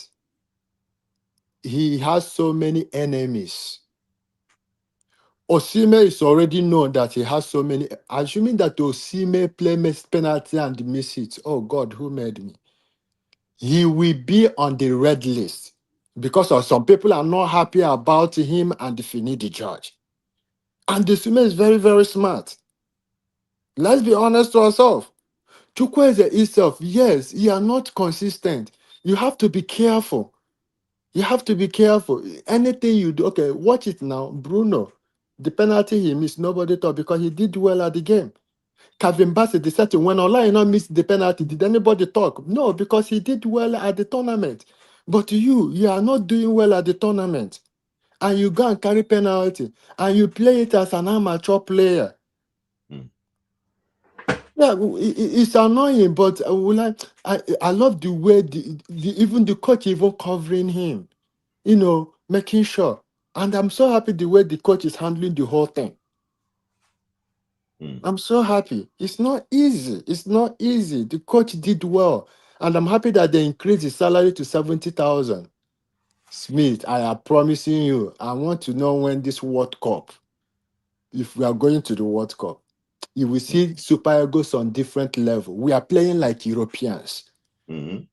he has so many enemies. Osimhen is already known that he has so many. Assuming that Osimhen play penalty and miss it, oh God, who made me? He will be on the red list because of some people are not happy about him and Finidi George. And Osimhen is very, very smart. Let's be honest to ourselves. Chukwueze himself, yes, you are not consistent. You have to be careful. You have to be careful. Anything you do, okay, watch it now. Bruno, the penalty he missed, nobody thought because he did well at the game. Kevin Bassett, the setting, when Olaina missed the penalty, did anybody talk? No, because he did well at the tournament. But you are not doing well at the tournament. And you go and carry penalty. And you play it as an amateur player. Yeah, it's annoying, but I love the way even the coach even covering him, making sure. And I'm so happy the way the coach is handling the whole thing. I'm so happy. It's not easy. It's not easy. The coach did well. And I'm happy that they increased his salary to 70,000. Smith, I am promising you, I want to know when this World Cup, if we are going to the World Cup, you will see Super Eagles on different level. We are playing like Europeans. Mm-hmm.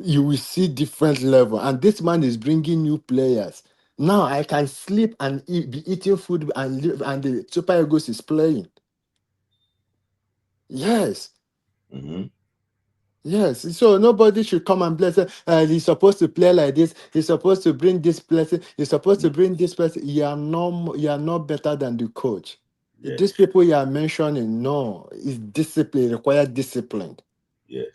You will see different level, and this man is bringing new players. Now I can sleep and be eating food and live, and the Super Eagles is playing. Yes. Mm-hmm. Yes, so nobody should come and bless it. He's supposed to play like this. He's supposed to bring this person. He's supposed to bring this person. You are not better than the coach. Yes. These people you are mentioning, no, it's discipline. Require discipline. Yes.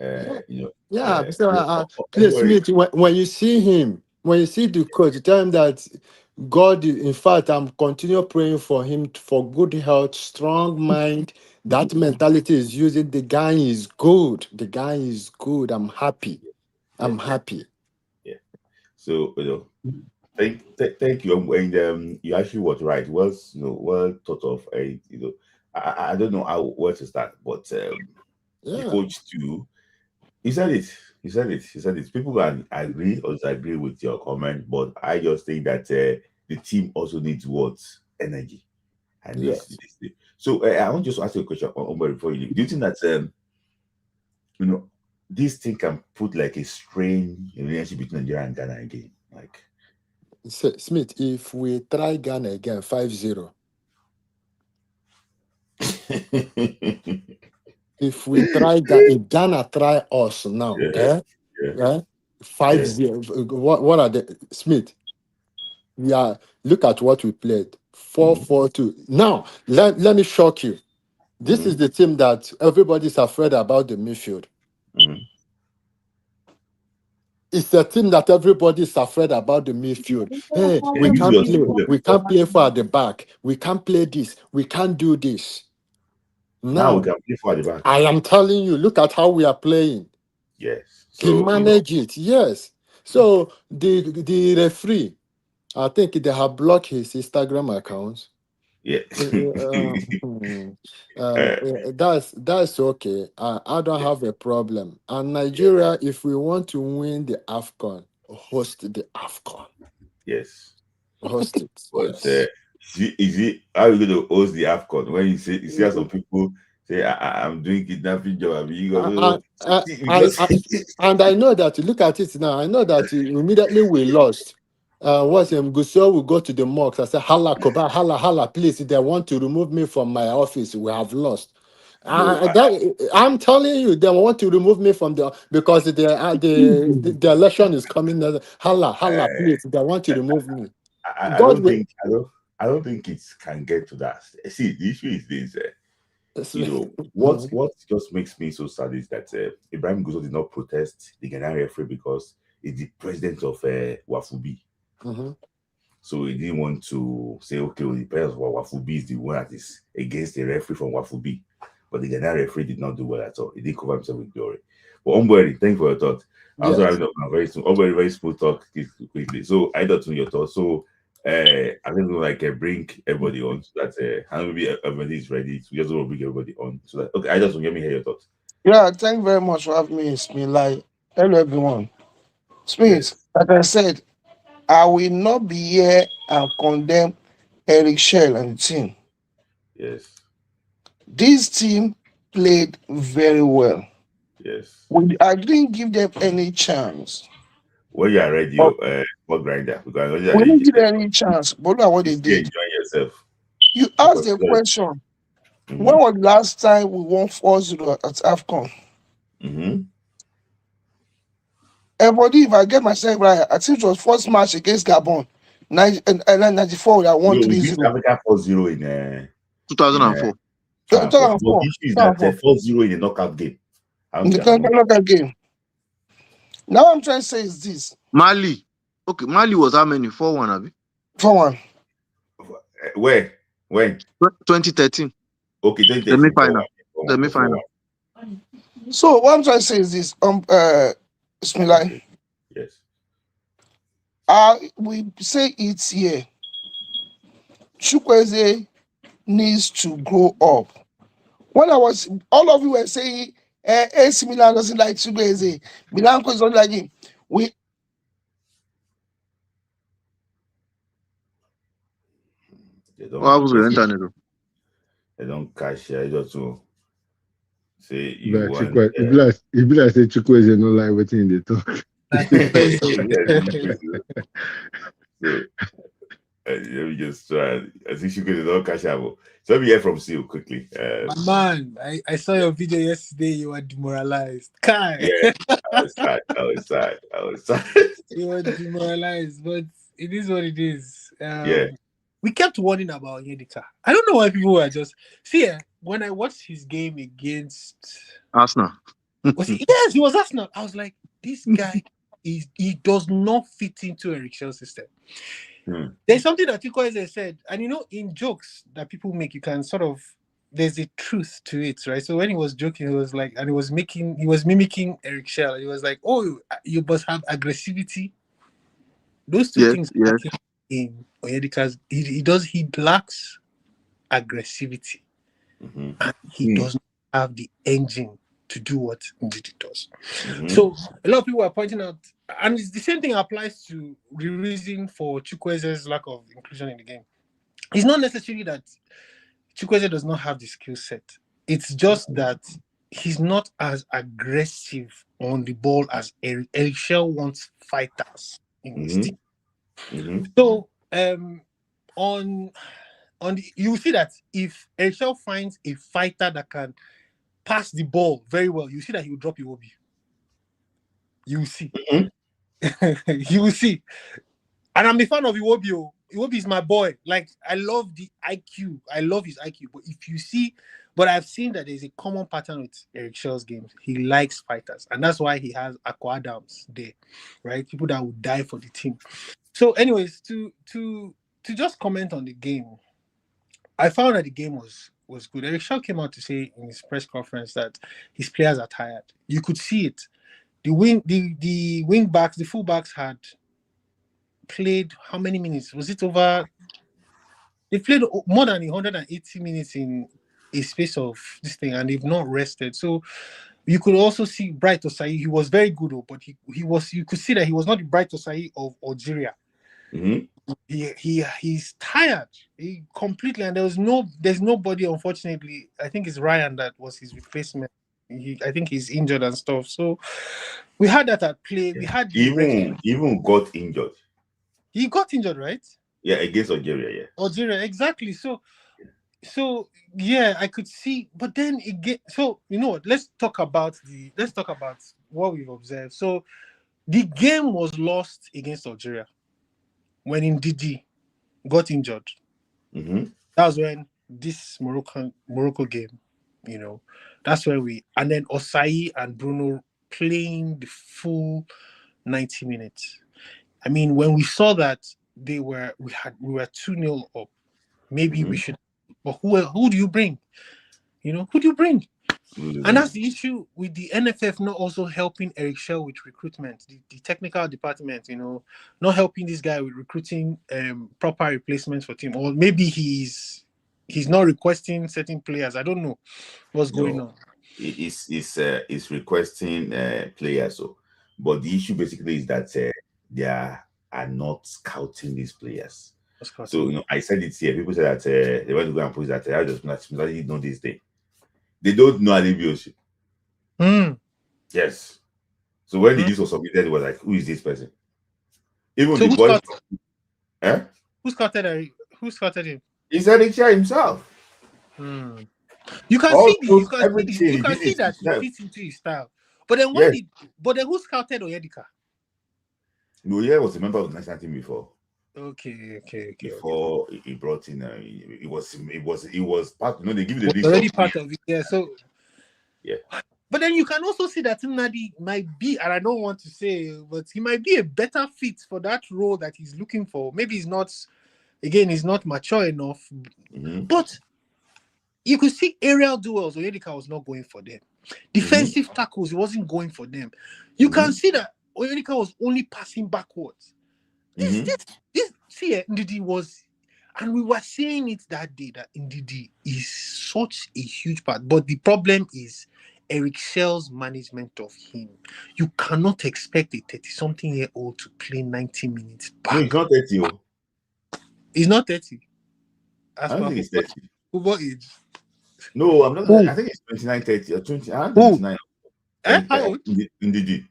Yeah. So, please, Omori, Smith, when you see him, when you see the coach, tell him that God, in fact, I'm continue praying for him for good health, strong mind. That mentality is using. The guy is good. The guy is good. I'm happy. I'm happy. Yeah. So thank you. And you actually was right. Well thought of. I don't know where to start, but the Yeah. coach too. He said it. He said it. He said it. People can agree or disagree with your comment, but I just think that the team also needs what energy and this. Yes. So I want just to ask you a question, Omar, before you leave. Do you think that this thing can put like a strain in relationship between Nigeria and Ghana again? Like, Smith, if we try Ghana again, 5-0. If we try if Ghana try us now, yeah. 5-0. What are the Smith? Yeah, look at what we played. 4-4-2. Now, let me shock you. This is the team that everybody's afraid about the midfield. Mm-hmm. It's a team that everybody's afraid about the midfield. Hey, Yeah, we you can't just play. put them We up. can't play for at the back. We can't play this. We can't do this. Now we Now, can play for the back. I am telling you, look at how we are playing. Yes. He So managed it, yes. So the referee, I think they have blocked his Instagram account. yeah. That's okay. I don't have a problem. And Nigeria, if we want to win the AFCON, host the AFCON. Yes. Host it. But Yes. is it how you going to host the AFCON when you see how some people say I'm doing kidnapping job? I mean, you I, go I, I, because I, and I know that, look at it now. I know that immediately we lost. What's him? Gusau will go to the mosque. I said, Hala, Koba, Hala, please. They want to remove me from my office. We have lost. no, I'm telling you, they want to remove me from because the election is coming. Hala, please. They want to remove me. I God don't will. think I don't think it can get to that. See, the issue is this. What just makes me so sad is that Ibrahim Guzo did not protest the Ghanaian referee because he's the president of Wafubi. Mm-hmm. So he didn't want to say, okay, well, the president of Wafubi is the one that is against the referee from Wafubi. But the Ghanaian referee did not do well at all. He did cover himself with glory. But Ombori, thank you for your thought. I also Yes. have a very soon. Ombori, very smooth talk quickly. So I got to your thoughts. So I think we'll bring everybody on so that and maybe everybody is ready. So we just want to bring everybody on. So that okay, I just want to let me hear your thoughts. Yeah, thank you very much for having me, Smith. Like, hello everyone. Smith, Yes. like I said, I will not be here and condemn Eric Shell and the team. Yes. This team played very well. Yes. I didn't give them any chance. When you are ready, But for grinder, because we didn't give them any chance. But look at what you they still did. enjoy yourself. You asked Because the question, when mm-hmm. was the last time we won 4-0 at AFCON? Mm-hmm. Everybody, if I get myself right, I think it was first match against Gabon. 94, I won No, we beat 3-0. Africa 4-0 in 2004. but the 2004. issue is that 4-0 in a knockout game. I don't In the think I know. knockout game. Now what I'm trying to say is this. Mali. Okay, Mali was how many? 4-1, Abi? 4-1. Where? When? 2013. Okay, 2013. Semi-final. Semi-final. So what I'm trying to say is this. Bismillah. Okay. Yes. We say it here. Chukwueze needs to grow up. When all of you were saying, AC Milan doesn't like Chukwueze, Milan doesn't like him. What happens with internet? I don't cash here. I just to say you But want. Chukwu, if like say Chukwu is no like waiting in the talk. That's the question. So let me just try. I think she could not cash out. So let me hear from Seal quickly. My man, I saw your video yesterday. You were demoralized. Kai. Yeah, I was sad. You were demoralized, but it is what it is. Yeah. We kept warning about Yedika. I don't know why people were just when I watched his game against Arsenal. yes, he was Arsenal. I was like, this guy he does not fit into Eric Shell's system. There's something that Chukwueze said, and in jokes that people make, you can sort of there's a truth to it, right? So when he was joking, he was like, and he was mimicking Eric Shell. He was like, "Oh, you must have aggressivity." Those two things in Onyedika's he lacks aggressivity, and he does not have the engine to do what Ndidi does. So a lot of people are pointing out, and it's the same thing applies to the reason for Chukwueze's lack of inclusion in the game. It's not necessarily that Chukwueze does not have the skill set. It's just that he's not as aggressive on the ball as Eric Shell wants fighters in his team. So you see that if Eric Shell finds a fighter that can pass the ball very well, you see that he will drop Iwobi. You will see. You will see. And I'm a fan of Iwobi. Iwobi is my boy. Like, I love the IQ. I love his IQ. But I've seen that there's a common pattern with Eric Shell's games. He likes fighters. And that's why he has Akwa Adams there, right? People that would die for the team. So anyways, to just comment on the game, I found that the game was good. Eric Shell came out to say in his press conference that his players are tired. You could see it. The wing backs, the full backs had played how many minutes? Was it over? They played more than 180 minutes in a space of this thing, and they've not rested. So you could also see Bright Osayi. He was very good, but he was. You could see that he was not the Bright Osayi of Algeria. He's tired. He completely, and there's nobody. Unfortunately, I think it's Ryan that was his replacement. I think he's injured and stuff. So we had that at play. We had even got injured. He got injured, right? Yeah, against Algeria. Yeah. Algeria, exactly. So yeah, I could see. But then again, so you know what? Let's talk about what we've observed. So the game was lost against Algeria when Ndidi got injured. That was when this Morocco game, that's where and then Osayi and Bruno playing the full 90 minutes. I mean, when we saw that we were 2-0 up, maybe we should. But who do you bring? Who do you bring? And that's the issue with the NFF not also helping Eric Shell with recruitment, the technical department, not helping this guy with recruiting proper replacements for team, or maybe he's not requesting certain players. I don't know what's going on. It's requesting players, but the issue basically is that they are not scouting these players. So I said it here. People say that they want to go and push that. I just not know this day. They don't know Alibioshi. Yes. So when the list was submitted, it was like, who is this person? Even so the boy. Who scouted him? He said it himself. You can see that he fits into his style. But then who scouted Onyedika? Noye was a member of the national team before. Okay. Before he brought in, it was part. They give you the list. Already part of it. Yeah. So. Yeah. But then you can also see that Nnadi might be, and I don't want to say, but he might be a better fit for that role that he's looking for. Maybe he's not mature enough. But you could see aerial duels. Onyedika was not going for them. Defensive tackles, he wasn't going for them. You can see that Onyedika was only passing backwards. Ndidi was, and we were saying it that day that Ndidi is such a huge part. But the problem is Eric Shell's management of him. You cannot expect a 30-something-year-old to play 90 minutes back. No, he's not 30. He's not 30. I don't think he's 30. What age? No, I'm not. Who? I think it's 29, 30 or 20. I'm Who? 29. How old? Indeed.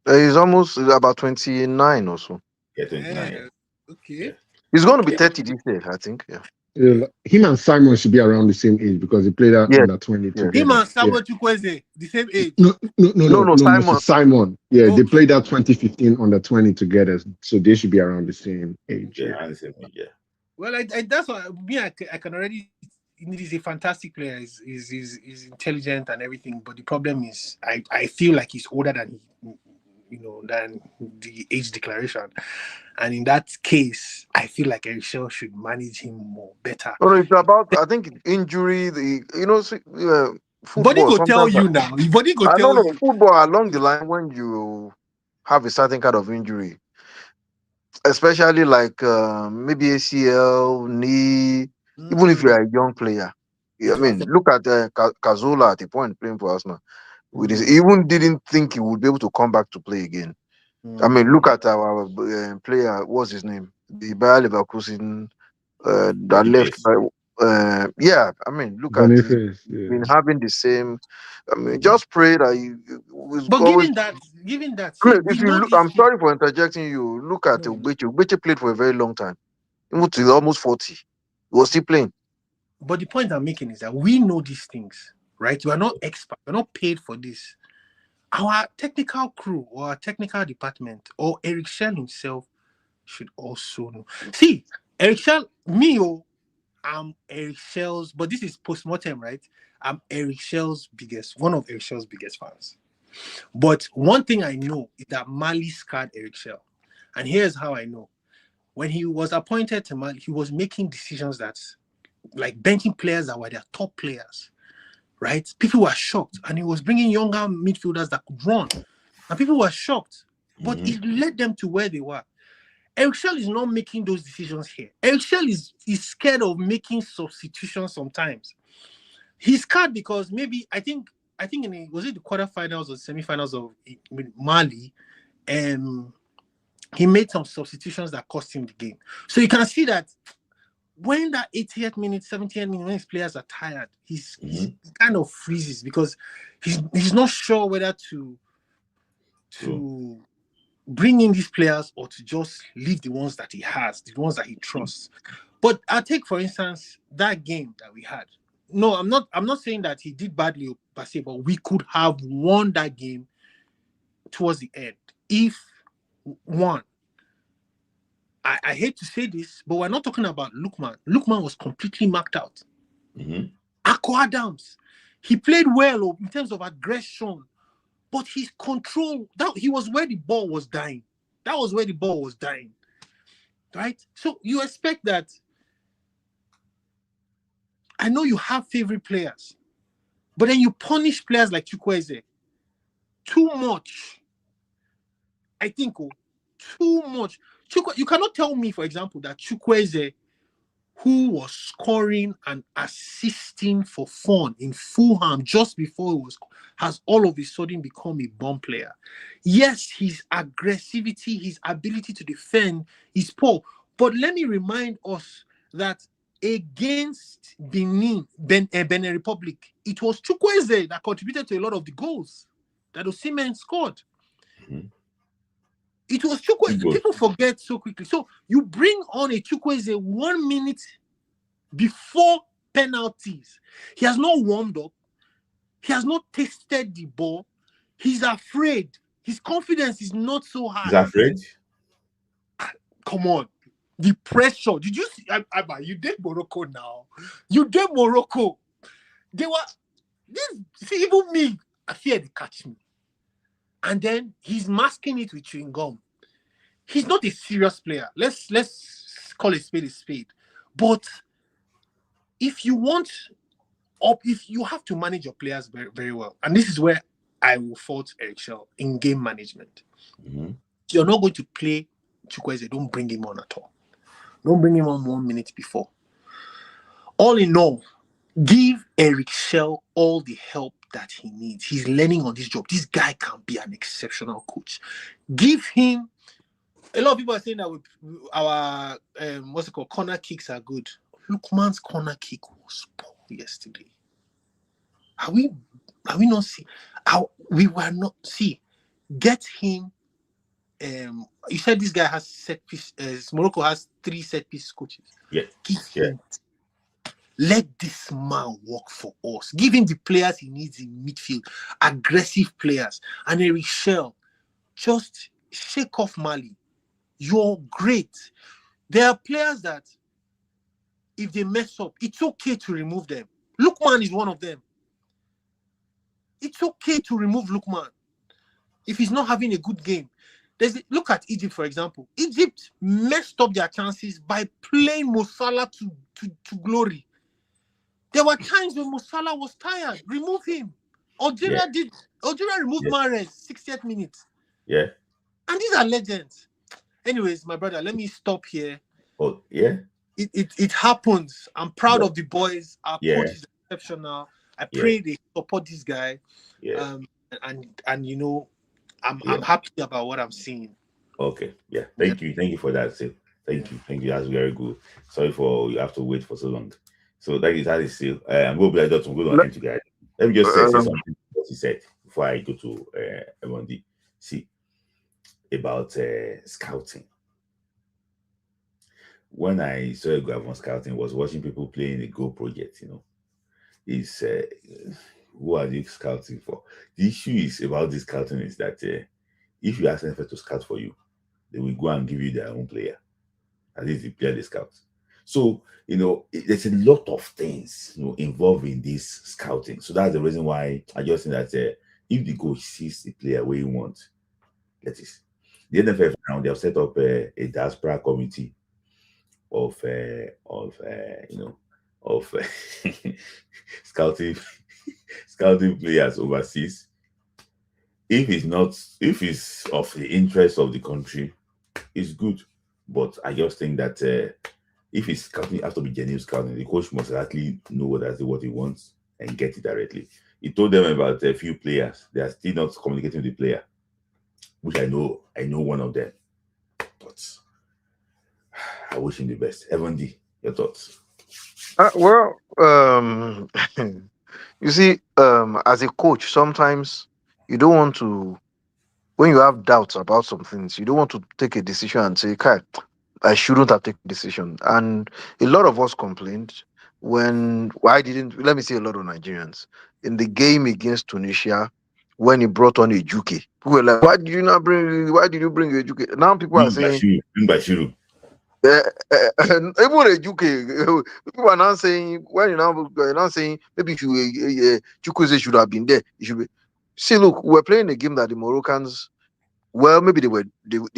He's almost about 29 or so. Yeah, 29. Okay. Yeah. He's going to be 30 this year, I think. Yeah. Yeah, him and Simon should be around the same age because they played out Yes. under 20 Yes. Him together. and Samuel Chukwueze, the same age. No, Moses, Simon. Simon. Yeah, they Okay. played out 2015 under 20 together, so they should be around the same age. Yeah, around the same age. Yeah. Well, that's what me. I can already. He's a fantastic player. He's intelligent and everything. But the problem is, I feel like he's older than than the age declaration. And in that case, I feel like Eric Shell should manage him more better. No, it's about, I think, injury. Football. Body go tell Sometimes you now. Body go I tell don't know. you. Football along the line when you have a certain kind of injury, especially like maybe ACL, knee, even if you're a young player. I mean, look at Kazola at a point playing for Arsenal. He even didn't think he would be able to come back to play again. I mean, look at our player. What's his name? The Bayer Leverkusen that left. Yeah, I mean, look at he's been having the same. I mean, just pray that he was But always. given that, I see, mean, we if you know look, this. I'm sorry for interjecting you. Look at Ubechi. Ubechi played for a very long time, even to almost 40. He was still playing. But the point I'm making is that we know these things, right? We are not experts. We're not paid for this. Our technical crew or our technical department or Eric Shell himself should also know. See, Eric Shell, I'm Eric Shell's, but this is post-mortem, right? I'm one of Eric Shell's biggest fans. But one thing I know is that Mali scarred Eric Shell. And here's how I know. When he was appointed to Mali, he was making decisions that, like benching players that were their top players, right? People were shocked. And he was bringing younger midfielders that could run. And people were shocked. But it led them to where they were. Eric Shell is not making those decisions here. Eric Shell is scared of making substitutions sometimes. He's scared because maybe, I think was it the quarterfinals or semifinals of Mali, he made some substitutions that cost him the game. So you can see that when that 80th minute, 70th minute, when his players are tired, he kind of freezes because he's not sure whether to bring in these players or to just leave the ones that he has, the ones that he trusts. But I take, for instance, that game that we had. No, I'm not saying that he did badly per se, but we could have won that game towards the end. If one, I hate to say this, but we're not talking about Lookman. Lookman was completely marked out. Akko Adams, he played well in terms of aggression, but his control, he was where the ball was dying. That was where the ball was dying. Right? So you expect that. I know you have favorite players, but then you punish players like Chukwueze too much. I think too much. You cannot tell me, for example, that Chukwueze, who was scoring and assisting for fun in Fulham just before has all of a sudden become a bomb player. Yes, his aggressivity, his ability to defend is poor. But let me remind us that against Benin Republic, it was Chukwueze that contributed to a lot of the goals that Osimhen scored. It was Chukwueze. People forget so quickly. So you bring on a Chukwueze 1 minute before penalties. He has not warmed up. He has not tasted the ball. He's afraid. His confidence is not so high. He's afraid? Come on. The pressure. Did you see? You did Morocco now. You did Morocco. They were... even me, I fear they catch me. And then he's masking it with chewing gum. He's not a serious player. Let's call a spade. But if you have to manage your players very, very well, and this is where I will fault Eric Shell in game management. You're not going to play Chukwueze. Don't bring him on at all. Don't bring him on 1 minute before. All in all, give Eric Shell all the help that he needs. He's learning on this job. This guy can be an exceptional coach. Give him. A lot of people are saying that our corner kicks are good. Lookman's corner kick was poor yesterday. Are we not see? We were not see. Get him. You said this guy has set piece. Morocco has 3 set piece coaches. Yeah. Give Yeah. him. Let this man work for us. Give him the players he needs in midfield, aggressive players. And Eric Shell, just shake off Mali. You're great. There are players that, if they mess up, it's okay to remove them. Lookman is one of them. It's okay to remove Lookman if he's not having a good game. Look at Egypt, for example. Egypt messed up their chances by playing Mo Salah to glory. There were times when Mo Salah was tired. Remove him. Algeria removed Mahrez 60th minute. Yeah. And these are legends. Anyways, my brother, let me stop here. Oh, yeah. It happens. I'm proud of the boys. Our coach is exceptional. I pray they support this guy. Yeah. And you know, I'm happy about what I'm seeing. Okay. Yeah. Thank you for that, Sil. Thank you. That's very good. Sorry for you have to wait for so long. So that is Sil. I'm going to be just going to end you guys. Let me just say something what he said before I go to MD. See about scouting. When I saw a graph on scouting, was watching people playing a Go project, you know. Is who are you scouting for? The issue is about this scouting is that if you ask NFL to scout for you, they will go and give you their own player. At least the player they scout. So, you know, there's a lot of things, you know, involved in this scouting. So that's the reason why I just think that if the coach sees the player where you want, that is. The NFL now they have set up a diaspora committee of scouting players overseas. If it's of the interest of the country, it's good. But I just think that if it's scouting, it has to be genuine scouting. The coach must actually know what he wants and get it directly. He told them about a few players. They are still not communicating with the player, which I know one of them. But I wish him the best. Evan D, your thoughts? You see, as a coach, sometimes you don't want to, when you have doubts about some things, you don't want to take a decision and say, "Kai, I shouldn't have taken a decision." And a lot of us complained let me say a lot of Nigerians, in the game against Tunisia, when he brought on a Juke. People were like, why did you bring a Juke? Now people are saying, Bashiru. even a Juke, people are now saying, when you're now saying, maybe Chukwueze should have been there. It should be. See, look, we're playing a game that the Moroccans, well, maybe they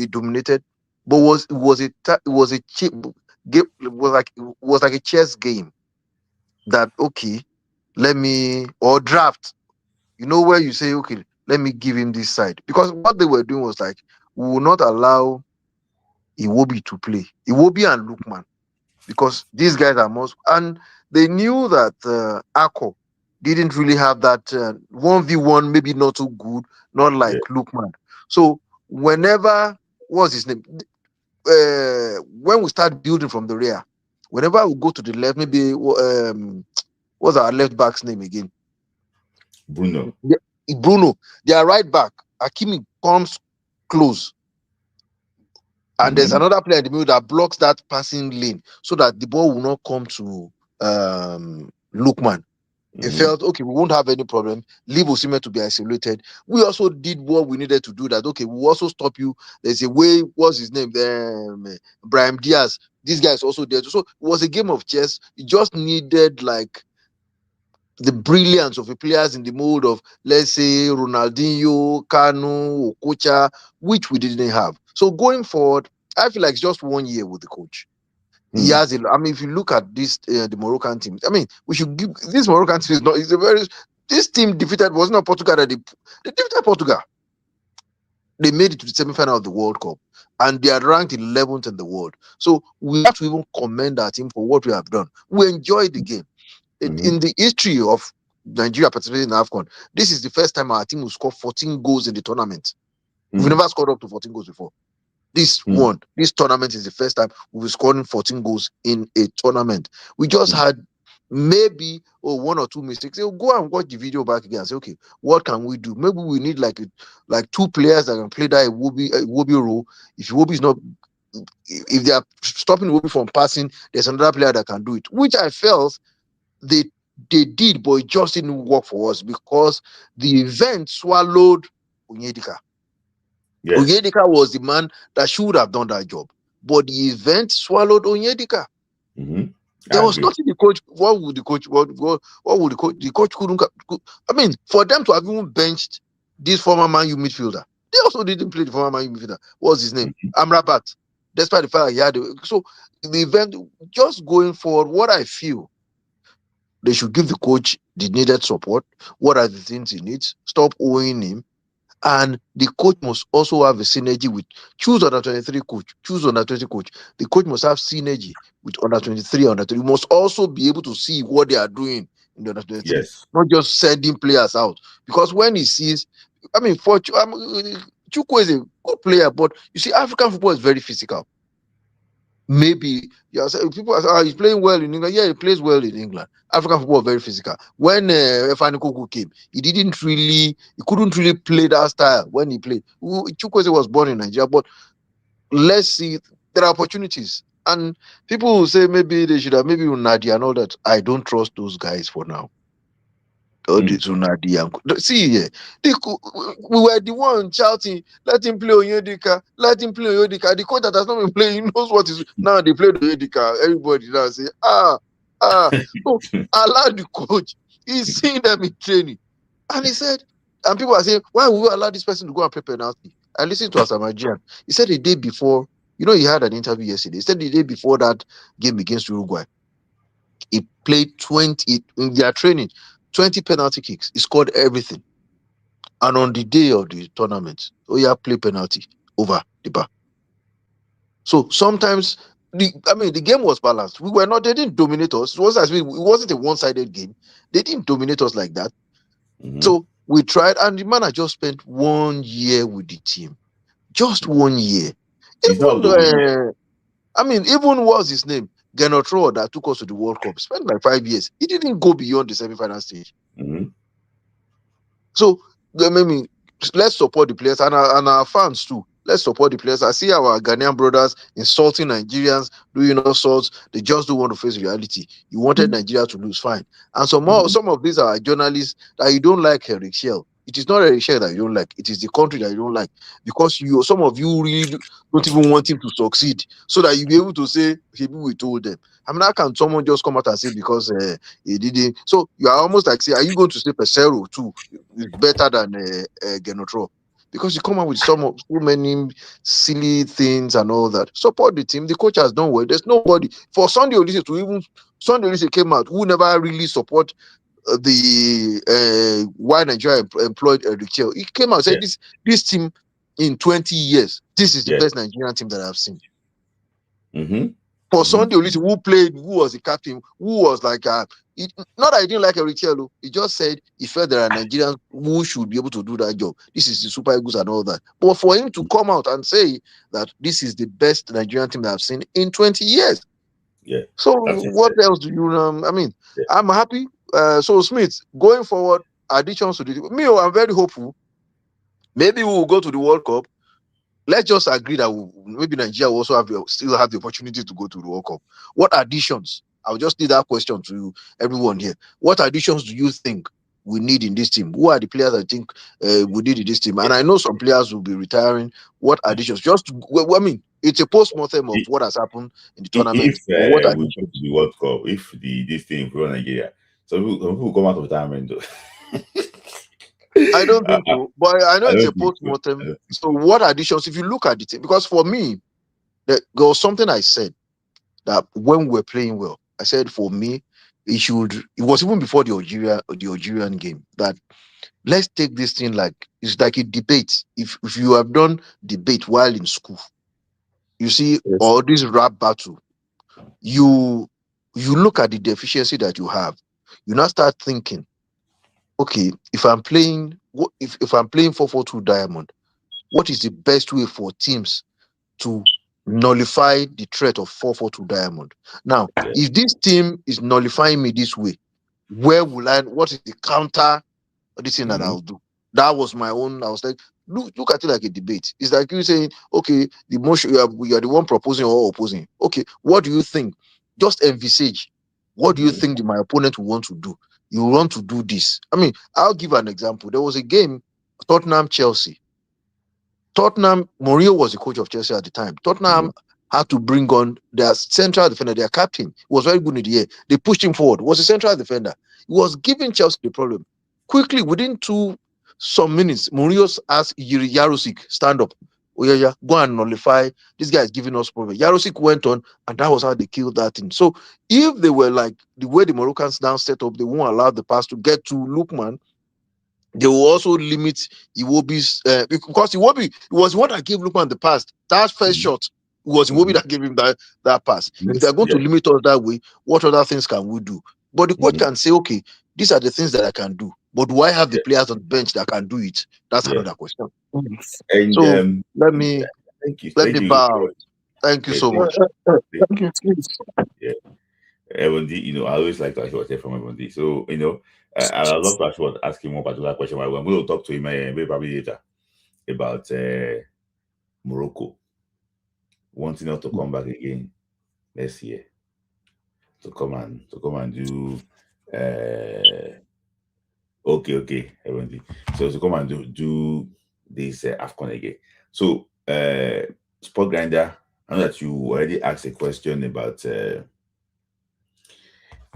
dominated, but it was like a chess game. That draft. You know, where you say, okay, let me give him this side, because what they were doing was like, we will not allow Iwobi to play, Iwobi and Lookman, because these guys are and they knew that Akko didn't really have that 1v1, maybe not so good, not like Lookman. So whenever, what's his name? When we start building from the rear, whenever we go to the left, maybe what's our left back's name again? Bruno. Bruno, their right back, Hakimi, comes close. And there's another player in the middle that blocks that passing lane so that the ball will not come to Lookman. It felt, okay, we won't have any problem. Leave Osimhen to be isolated. We also did what we needed to do, that, okay, we'll also stop you. There's a way, what's his name? Brahim Diaz. This guy is also there. So it was a game of chess. It just needed, like, the brilliance of the players in the mode of, let's say, Ronaldinho, Kanu, Okocha, which we didn't have. So going forward, I feel like it's just 1 year with the coach. He has if you look at this, the Moroccan team, we should give this Moroccan team this team was not Portugal that they defeated Portugal. They made it to the semi-final of the World Cup, and they are ranked 11th in the world. So we have to even commend our team for what we have done. We enjoyed the game. In the history of Nigeria participating in AFCON, this is the first time our team will score 14 goals in the tournament. We've never scored up to 14 goals before. This tournament is the first time we've scored 14 goals in a tournament. We just had maybe one or two mistakes, they'll go and watch the video back again and say, okay, what can we do? Maybe we need like two players that can play that Iwobi role. If Iwobi is not, if they are stopping Iwobi from passing, there's another player that can do it, which I felt they did, but it just didn't work for us because the event swallowed Onyedika. Yes. Onyedika was the man that should have done that job, but the event swallowed Onyedika. There was nothing the coach. What would the coach? What would the coach? The coach couldn't. I mean, for them to have even benched this former Man U midfielder, they also didn't play the former Man U midfielder. What's his name? Amrabat. Despite the fact that he had so the event just going forward, what I feel they should give the coach the needed support. What are the things he needs? Stop owing him. And the coach must also have a synergy with choose under 23 coach, choose under 20 coach. The coach must have synergy with under 23, under 30. You must also be able to see what they are doing in the under 23, Yes. not just sending players out. Because when he sees, I mean, Chukwu is a good player, but you see, African football is very physical. Maybe people are he's playing well in England. Yeah, he plays well in England. African football very physical. When Efani Koku came, he couldn't really play that style when he played. Chukwueze was born in Nigeria, but let's see, there are opportunities. And people will say maybe they should have, maybe Nadia and all that. I don't trust those guys for now. See here, we were the one shouting, let him play Onyedika, let him play Onyedika. The coach that has not been playing, he knows what is now. They play Onyedika. Everybody now say, so allow the coach. He's seeing them in training, and he said, and people are saying, why would we allow this person to go and play penalty? I listened to Asamajian. He said the day before, he had an interview yesterday. He said the day before that game against Uruguay, he played 20 in their training. 20 penalty kicks. He scored everything. And on the day of the tournament, play penalty over the bar. So sometimes the game was balanced. They didn't dominate us. It wasn't a one-sided game. They didn't dominate us like that. So we tried, and the man had just spent 1 year with the team. Just 1 year. Even what's his name? Genotro that took us to the World Cup spent like 5 years. He didn't go beyond the semi-final stage. So let's support the players and our fans too. Let's support the players. I see our Ghanaian brothers insulting Nigerians, doing all sorts. They just don't want to face reality. You wanted Nigeria to lose, fine. And some of these are journalists that you don't like Eric Shell. It is not Eric Shell that you don't like. It is the country that you don't like because some of you really don't even want him to succeed, so that you'll be able to say, maybe we told them. How can someone just come out and say because he didn't? So you are almost like, say, are you going to say Pesero too is better than Genotro? Because you come out with so many silly things and all that. Support the team. The coach has done well. There's nobody for Sunday Olise came out who never really support why Nigeria employed Eric Chell. He came out and said this team in 20 years, this is the best Nigerian team that I've seen. For Sunday Olise, who was the captain, who was like not that he didn't like Eric Chell, he just said he felt there are Nigerians who should be able to do that job. This is the Super Eagles and all that. But for him to come out and say that this is the best Nigerian team that I've seen in 20 years. Yeah. So what else do you I'm happy. So Smith, going forward, additions to I'm very hopeful. Maybe we will go to the World Cup. Let's just agree that maybe Nigeria will also still have the opportunity to go to the World Cup. What additions? I'll just need that question to everyone here. What additions do you think we need in this team? Who are the players I think we need in this team? And I know some players will be retiring. What additions? It's a post-mortem of what has happened in the tournament. If we go to the World Cup, if this thing for Nigeria, some people come out of retirement though. I don't think so, but I know it's a post-mortem. So what additions, if you look at the team, because for me, there was something I said that when we were playing well, I said for me, it was even before the Algerian game, that let's take this thing it's like a debate. If you have done debate while in school, you see, or this rap battle, you look at the deficiency that you have, you now start thinking, okay, if I'm playing 4-4-2 diamond, what is the best way for teams to nullify the threat of 4-4-2 Diamond. Now, if this team is nullifying me this way, where will I? What is the counter? This thing that I'll do. That was my own. I was like, look at it like a debate. It's like you saying, okay, the motion you are the one proposing or opposing. Okay, what do you think? Just envisage. What do you think my opponent will want to do? You want to do this. I mean, I'll give an example. There was a game, Tottenham-Chelsea. Mourinho was the coach of Chelsea at the time. Tottenham had to bring on their central defender, their captain. He was very good in the air. They pushed him forward. Was a central defender. He was giving Chelsea the problem. Quickly, within some minutes, Mourinho asked Yarosik, stand up. Oh, yeah, go and nullify. This guy is giving us problem. Yarosik went on, and that was how they killed that thing. So if they were like the way the Moroccans now set up, they won't allow the pass to get to Lookman. They will also limit Iwobi's because Iwobi was what I gave Lookman the pass. That first shot was Iwobi that gave him that pass. If they're going to limit us that way, what other things can we do? But the coach can say, okay, these are the things that I can do. But do I have the players on the bench that can do it? That's another question. And So let me thank you. bow. Thank you so much. Thank you, please. Yeah. Ewondi, I always like to actually hear from Ewondi. So, I'd love to actually ask him one particular question. I'm going to talk to him maybe probably later about Morocco wanting us to come back again next year to come and do okay, Ewondi. So to come and do this AFCON again. So Sport Grinder, I know that you already asked a question about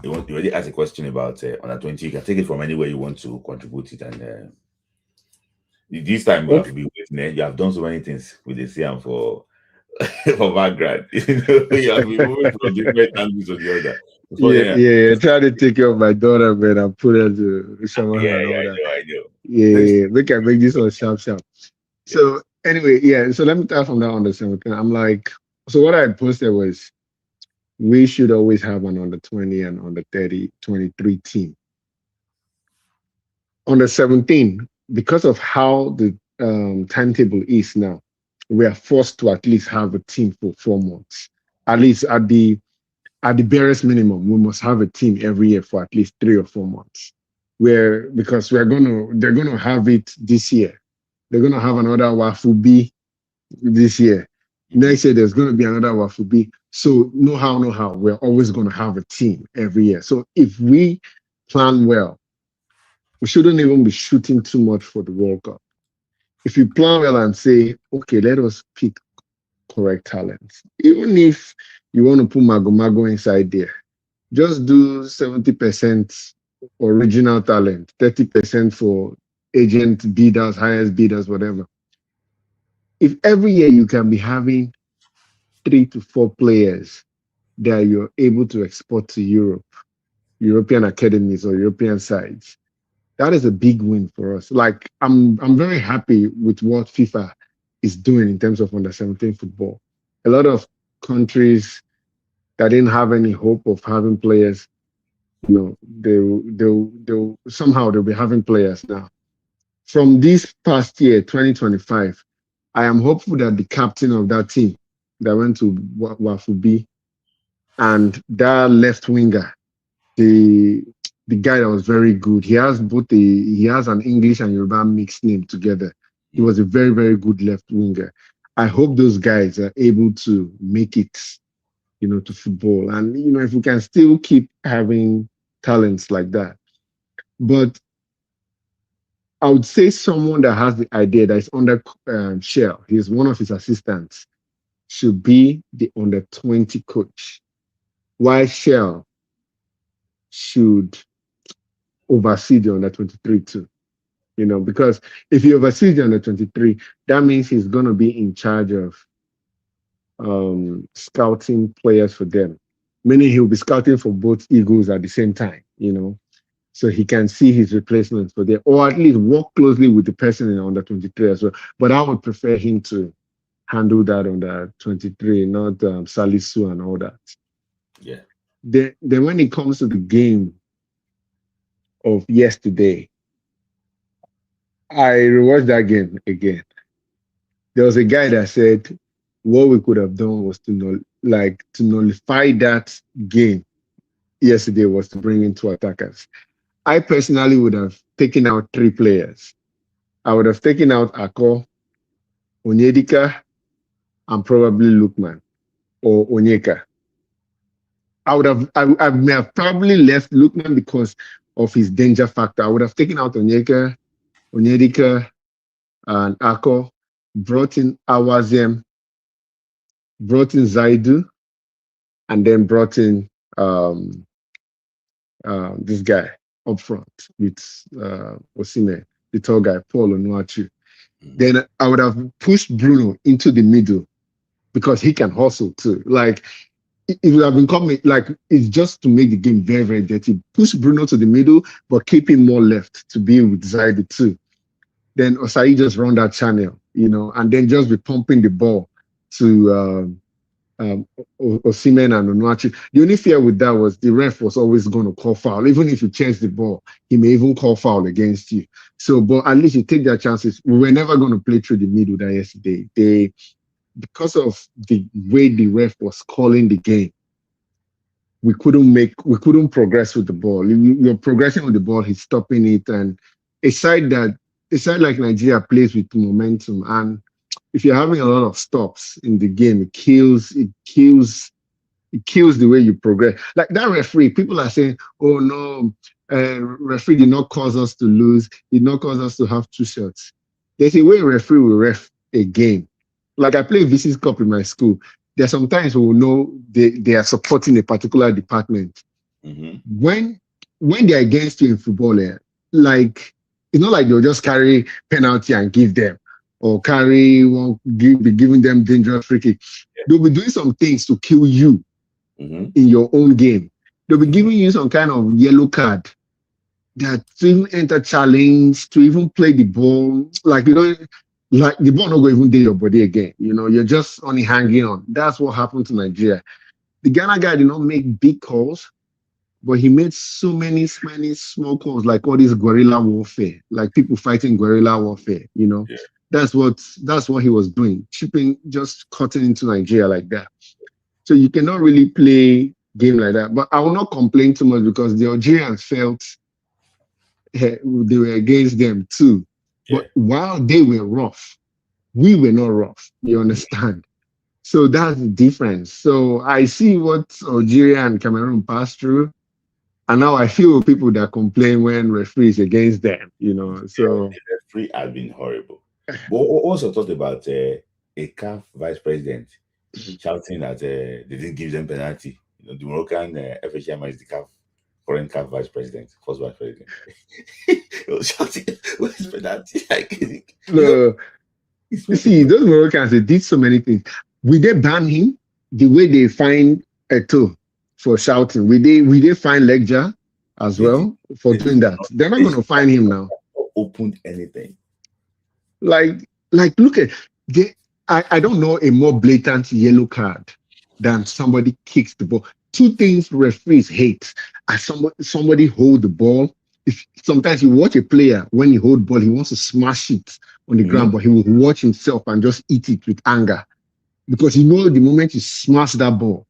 you already asked a question about under 20. You can take it from anywhere you want to contribute it, and this time we have to be waiting. You have done so many things with the CM for background. You have been moving from different angles to the other. Yeah. Trying to take care of my daughter, man. I put her to someone and all that. I know. Yeah. Make this one sharp. So anyway, so let me start from that under 17. I'm like, so what I posted was we should always have an under 20 and under 30, 23 team. Under 17, because of how the timetable is now, we are forced to at least have a team for 4 months. At least at the barest minimum, we must have a team every year for at least 3 or 4 months. Because they're gonna have it this year. They're gonna have another Wafubi this year. Next year there's gonna be another Wafubi. So no how, we're always gonna have a team every year. So if we plan well, we shouldn't even be shooting too much for the World Cup. If you plan well and say, okay, let us pick correct talents. Even if you want to put Mago inside there, just do 70% original talent, 30% for agent bidders, highest bidders, whatever. If every year you can be having 3 to 4 players that you're able to export to Europe, European academies or European sides, that is a big win for us. Like I'm very happy with what FIFA is doing in terms of under 17 football. A lot of countries that didn't have any hope of having players, they'll be having players now. From this past year, 2025, I am hopeful that the captain of that team that went to Wafubi and that left winger, the guy that was very good. He has an English and Yoruba mixed name together. He was a very, very good left winger. I hope those guys are able to make it, to football. And, if we can still keep having talents like that. But I would say someone that has the idea that is under Shell, he's one of his assistants, should be the under 20 coach. Why Shell should oversee the under 23 too, because if he oversees the under 23, that means he's going to be in charge of scouting players for them, meaning he'll be scouting for both Eagles at the same time, so he can see his replacements for them, or at least work closely with the person in under 23 as well. But I would prefer him to handle that under 23, not Salisu and all that. Yeah. Then when it comes to the game of yesterday, I rewatched that game again. There was a guy that said, what we could have done was to nullify that game yesterday, was to bring in 2 attackers. I personally would have taken out 3 players. I would have taken out Ako, Onyedika, and probably Lukman or Onyeka. I may have probably left Lukman because of his danger factor. I would have taken out Onyeka, Onyedika, and Ako, brought in Awazem, brought in Zaidu, and then brought in this guy up front with Osimhen, the tall guy, Paul Onuachu. Then I would have pushed Bruno into the middle because he can hustle too. Like, it would have been coming, like, it's just to make the game very, very dirty. Push Bruno to the middle, but keep him more left to be with Zaidu too. Then Osayi just run that channel, and then just be pumping the ball to Osimhen and Onuachu. The only fear with that was the ref was always going to call foul. Even if you change the ball, he may even call foul against you. So, but at least you take their chances. We were never going to play through the middle that yesterday. Because of the way the ref was calling the game, we couldn't progress with the ball. You're progressing with the ball, he's stopping it. And a side like Nigeria plays with momentum. And if you're having a lot of stops in the game, it kills the way you progress. Like that referee, people are saying, oh no, referee did not cause us to lose, did not cause us to have 2 shots. There's a way a referee will ref a game. Like I play VC's Cup in my school. There are sometimes we will know they are supporting a particular department. When they're against you in football, like it's not like they'll just carry penalty and give them, or be giving them dangerous free kick. They'll be doing some things to kill you in your own game. They'll be giving you some kind of yellow card that to even enter challenge, to even play the ball, like the ball not going to even do your body again. You're just only hanging on. That's what happened to Nigeria. The Ghana guy did not make big calls, but he made so many small calls, like all this guerrilla warfare, like people fighting guerrilla warfare. That's what he was doing, just cutting into Nigeria like that. So you cannot really play game like that. But I will not complain too much because the Algerians felt they were against them too. But while they were rough, we were not rough. You understand? So that's the difference. So I see what Algeria and Cameroon passed through, and now I feel people that complain when referees against them. So the referee has been horrible. But also thought about a CAF vice president shouting that they didn't give them penalty. The Moroccan FHM is the current CAF vice president, first vice president. He was shouting, "Where's penalty?" You see, those Moroccans, they did so many things. Will they ban him the way they find Eto for shouting? Will they find Legja as well for doing that? They're not going to find him now. Opened anything. Like look at I don't know a more blatant yellow card than somebody kicks the ball. 2 things referees hate: as somebody hold the ball. Sometimes you watch a player, when he hold ball, he wants to smash it on the ground, but he will watch himself and just eat it with anger, because the moment you smash that ball,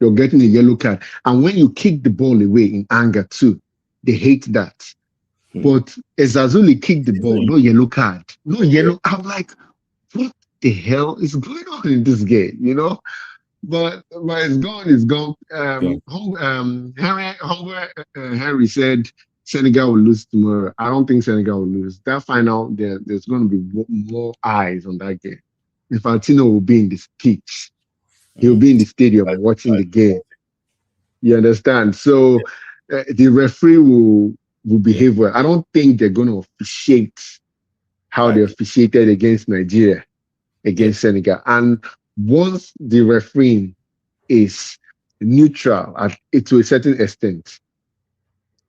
you're getting a yellow card. And when you kick the ball away in anger too, they hate that. But Ezazuli kicked the ball, no yellow card, no yellow. I'm like, what the hell is going on in this game? But it's gone. Henry said Senegal will lose tomorrow. I don't think Senegal will lose. That final, there's going to be more eyes on that game. Infantino will be in the pitch. He'll be in the stadium watching the game. You understand? So the referee will behave well. I don't think they're going to officiate how they officiated against Nigeria, against Senegal. And once the refereeing is neutral to a certain extent,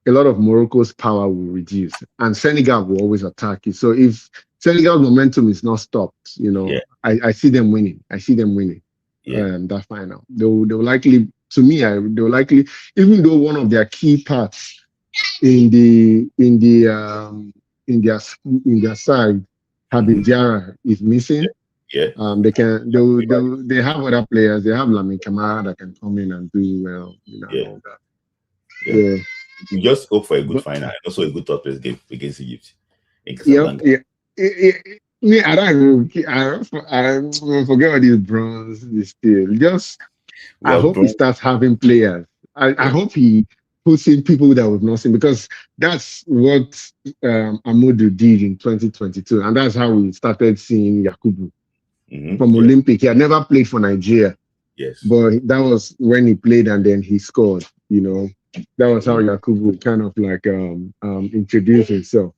a lot of Morocco's power will reduce, and Senegal will always attack you. So if Senegal's momentum is not stopped, I see them winning. That final. They'll likely, to me, they'll likely, even though one of their key parts in their side, Habib Diarra, is missing, Yeah. They have other players. They have Lamin Kamara that can come in and do well, and all that. Yeah. We just hope for a good But, final and also a good top place game against Egypt in yeah, Casablanca. yeah. I forget what these bronze is still. Just I hope he starts having players. I hope he puts in people that we've not seen, because that's what Amadou did in 2022, and that's how we started seeing Yakubu from Olympic. He had never played for Nigeria. Yes. But that was when he played and then he scored, That was how Yakubu kind of like introduced himself.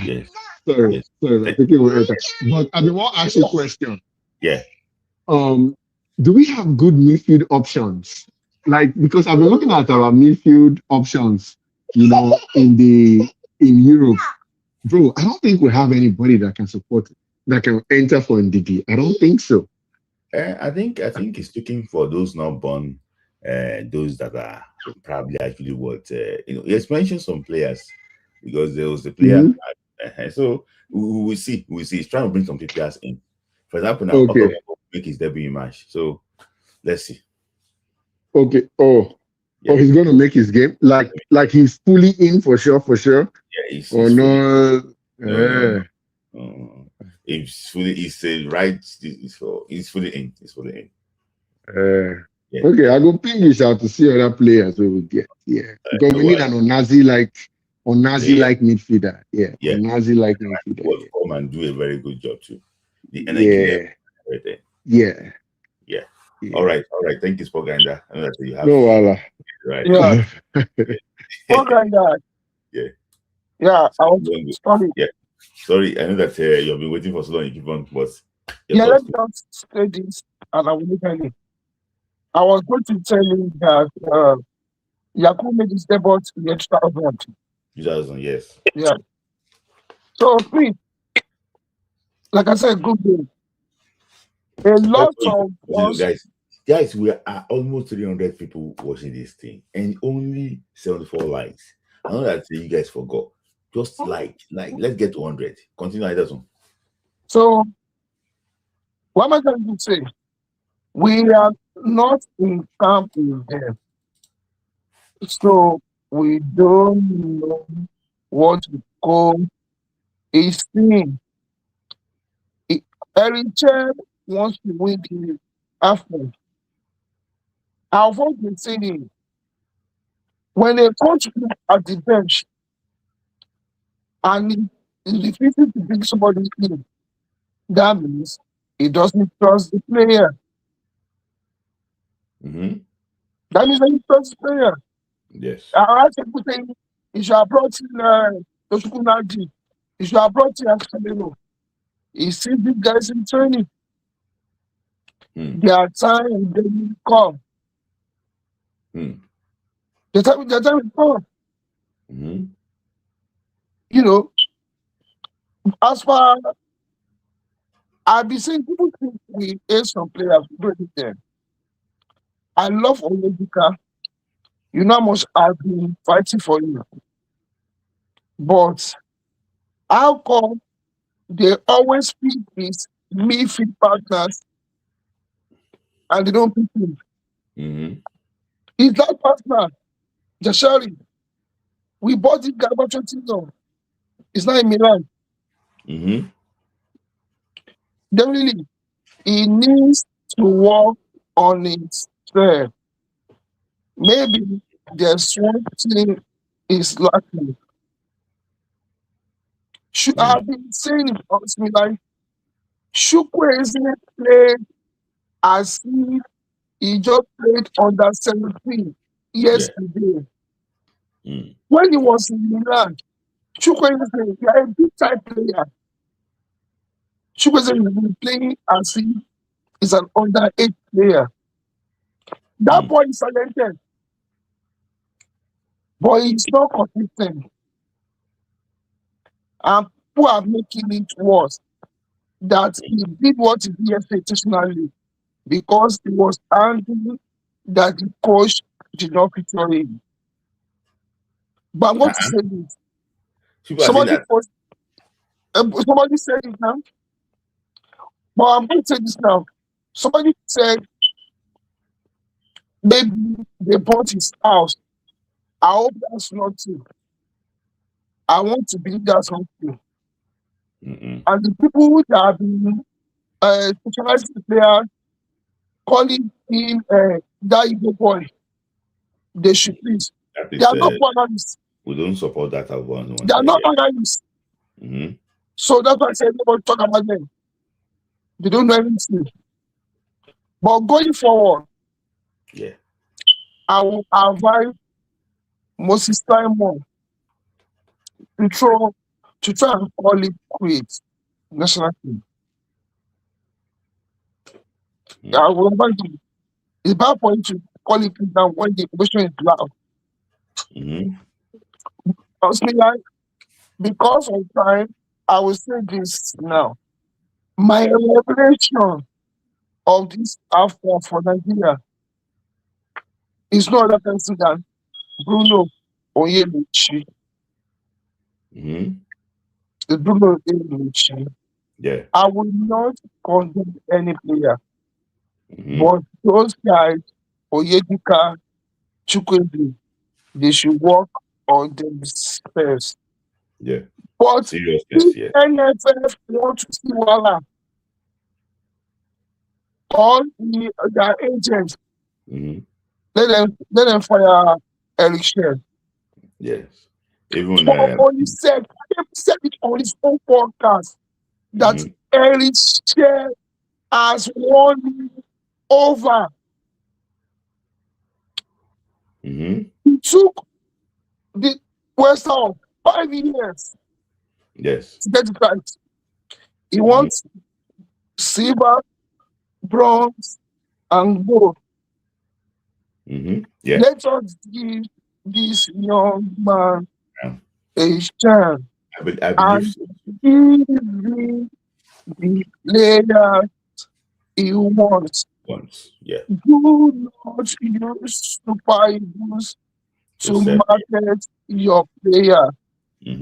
Yes. Sorry, I think it will enter. But I want to ask you a question. Yeah. Do we have good midfield options? Like, because I've been looking at our midfield options, in Europe. Bro, I don't think we have anybody that can support, that can enter for NDD. I don't think so. I think he's looking for those not born, those that are probably actually what he has mentioned some players, because there was a player. So we will see. He's trying to bring some players in. For example, now Okoko will make his debut in March. So let's see. Okay. He's going to make his game like he's fully in for sure. Yeah, he's fully, no. He's fully. He's right. He's fully in. He's fully in. Okay, I go ping this out to see other players we will get. Yeah, because we need an Onazi like midfielder. Yeah, Onazi like midfielder. Will come and do a very good job too. The energy right there. Yeah. All right. Thank you, Spoganda. I know that you have. No, Wala. Right. Yeah. Spoganda. Yeah. I was sorry. Yeah. Sorry, I know that you've been waiting for so long. You keep on, but let me just say this, and I will make any. I was going to tell you that Yakubu made his debut in 2000. 2000, yes. Yeah. So, please, like I said, good game. A lot of us. Guys, we are almost 300 people watching this thing, and only 74 likes. I know that you guys forgot. Just like let's get to 100. Continue like that one. So, what am I trying to say? We are not in camp with them, so we don't know what we call a thing. Erichel wants to win the AFCON. I've always been saying, when a coach looks at the bench and is refusing to bring somebody in, that means he doesn't trust the player. That means he trusts the player. Yes. I asked people saying, he should have brought in Tosukunaji. He should have brought in Akamero. He sees these guys in training. Their time they will come. Their time will come. As far I've been saying, people think we hate some players, we don't hate them. I love Olympica. You know how much I've been fighting for you. But how come they always pick these midfield partners and they don't pick him? Is that partner, Jashari? We bought it Garbacho. It's not in Milan. Definitely, he needs to work on it. Maybe there's something is lacking. I've been saying it honestly, like Shukwe isn't played as if he just played under 17 yesterday. When he was in Milan, Shukwe is a big time player. Shukwe is playing as if he's an under 8 player. That boy is talented, but he's not consistent. And people are making it worse that he did what he did yesterday because he was angry that the coach did not feature him. But what to say this? Somebody said it now. But I'm going to say this now. Somebody said maybe they bought his house. I hope that's not true. I want to believe that's not true. And the people that have been specialized players calling him that evil boy, they should please. They are not analysts. We don't support that one. They are not analysts. So that's why I said nobody talk about them. They don't know anything. But going forward, I will advise Moses Simon to try and call it quits national team. I will advise him. It's bad for him to call it quits now when the information is loud. Because of time, I will say this now. My revelation of this AFCON for Nigeria is no other person than Bruno Onyemaechi. Bruno Onyemaechi. Yeah. I will not condemn any player, but those guys, Onyedika, Chukwueze, they should work on themselves. Yeah. But seriousness, if NFF want to see Wala, all their agents, let them fire Eric Shen. Yes. Even he said it on his own podcast that Eric Shen has won over. He took the West Ham 5 years. Yes. To get it right. He wants silver, bronze, and gold. Yeah. Let us give this young man a chance. I believe so. Give him the players he wants. Yeah. Do not use Super Eagles to market your player.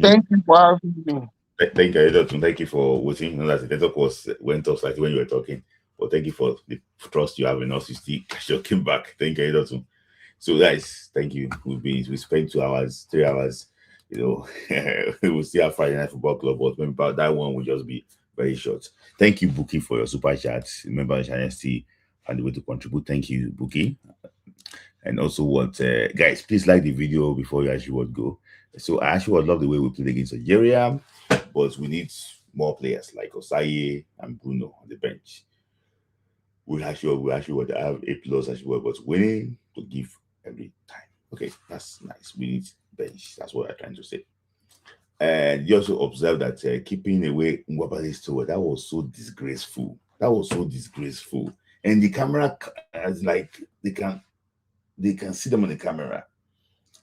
Thank you for having me. Thank you, Edotun. Thank you for waiting. You know that the network went off slightly when you were talking, but thank you for the trust you have in us. You still came back. Thank you, Edotun. So, guys, thank you. We spent 2 hours, 3 hours. You know, we'll see our Friday Night Football Club, but maybe about that one will just be very short. Thank you, Buki, for your super chat. Remember, ST and the way to contribute. Thank you, Buki. And also, guys, please like the video before you actually would go. So, I actually would love the way we played against Algeria, but we need more players like Osayi and Bruno on the bench. We actually would have A+ actually, but winning to give every time. Okay, that's nice. We need bench. That's what I'm trying to say. And you also observe that keeping away Ngwabali's tower, that was so disgraceful. And the camera is like they can see them on the camera.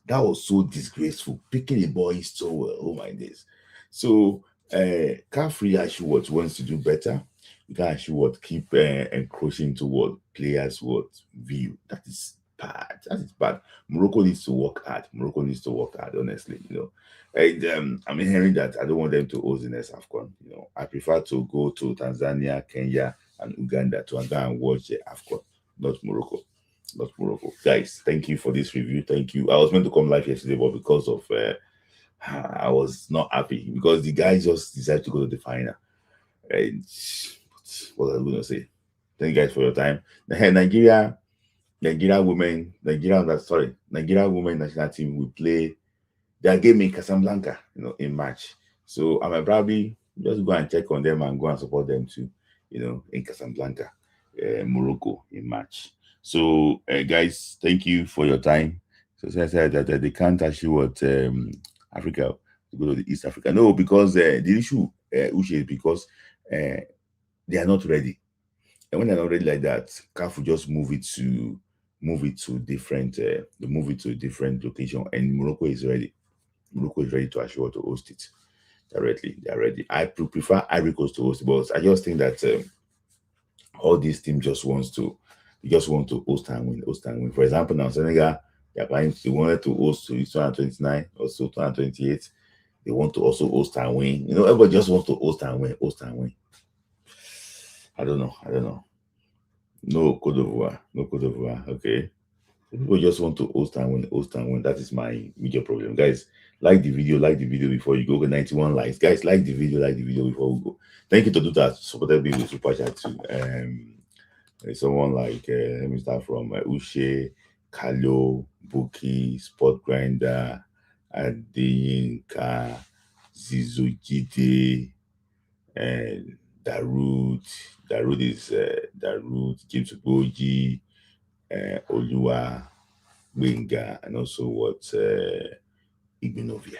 That was so disgraceful. Picking the boys so well. Oh my days. So Carefree actually wants to do better. You can actually keep encroaching toward players view. That is bad. Morocco needs to work hard. Honestly, you know. And I'm hearing that I don't want them to host the next AFCON. You know, I prefer to go to Tanzania, Kenya, and Uganda to go and watch the AFCON, not Morocco. Guys, thank you for this review. Thank you. I was meant to come live yesterday, but because of I was not happy because the guys just decided to go to the final. And what was I going to say? Thank you guys for your time. Nigeria women national team will play their game in Casablanca, you know, in March. So I might probably just go and check on them and go and support them too, you know, in Casablanca, Morocco in March. So guys, thank you for your time. So I said that they can't actually Africa to go to the East Africa. No, because the issue, Uche, is because they are not ready. And when they're not ready like that, CAF will just move it to a different location. And Morocco is ready. Morocco is ready to actually to host it directly. They are ready. I prefer Ivory Coast to host it, but I just think that all these teams just want to host and win. For example, now Senegal, they wanted to host to 229, also 228. They want to also host and win. You know, everybody just wants to host and win. I don't know. No Cote d'Ivoire. Okay. People just want to host and win. That is my major problem. Guys, like the video before you go. Get 91 likes. Guys, like the video before we go. Thank you to do that. Supported me with super chat too. There's someone like let me start from Ushe, Kalo, Buki, Sport Grinder, Adeyinka, Zizojide, and Darut. Darut is Darut, James Boji, Olua, Winga, and also what Igbinovia.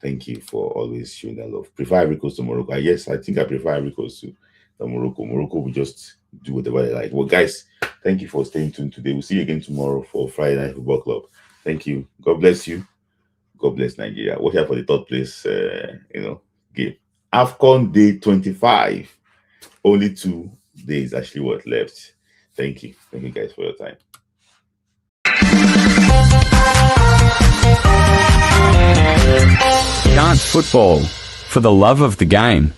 Thank you for always showing that love. Prefer Ivory Coast to Morocco. Yes, I think I prefer Ivory Coast to Morocco. Morocco will just do whatever they like. Well, guys, thank you for staying tuned today. We'll see you again tomorrow for Friday Night Football Club. Thank you. God bless you. God bless Nigeria. Watch out for the third place, game. AFCON Day 25. Only 2 days actually what left. Thank you. Thank you guys for your time. Dance football for the love of the game.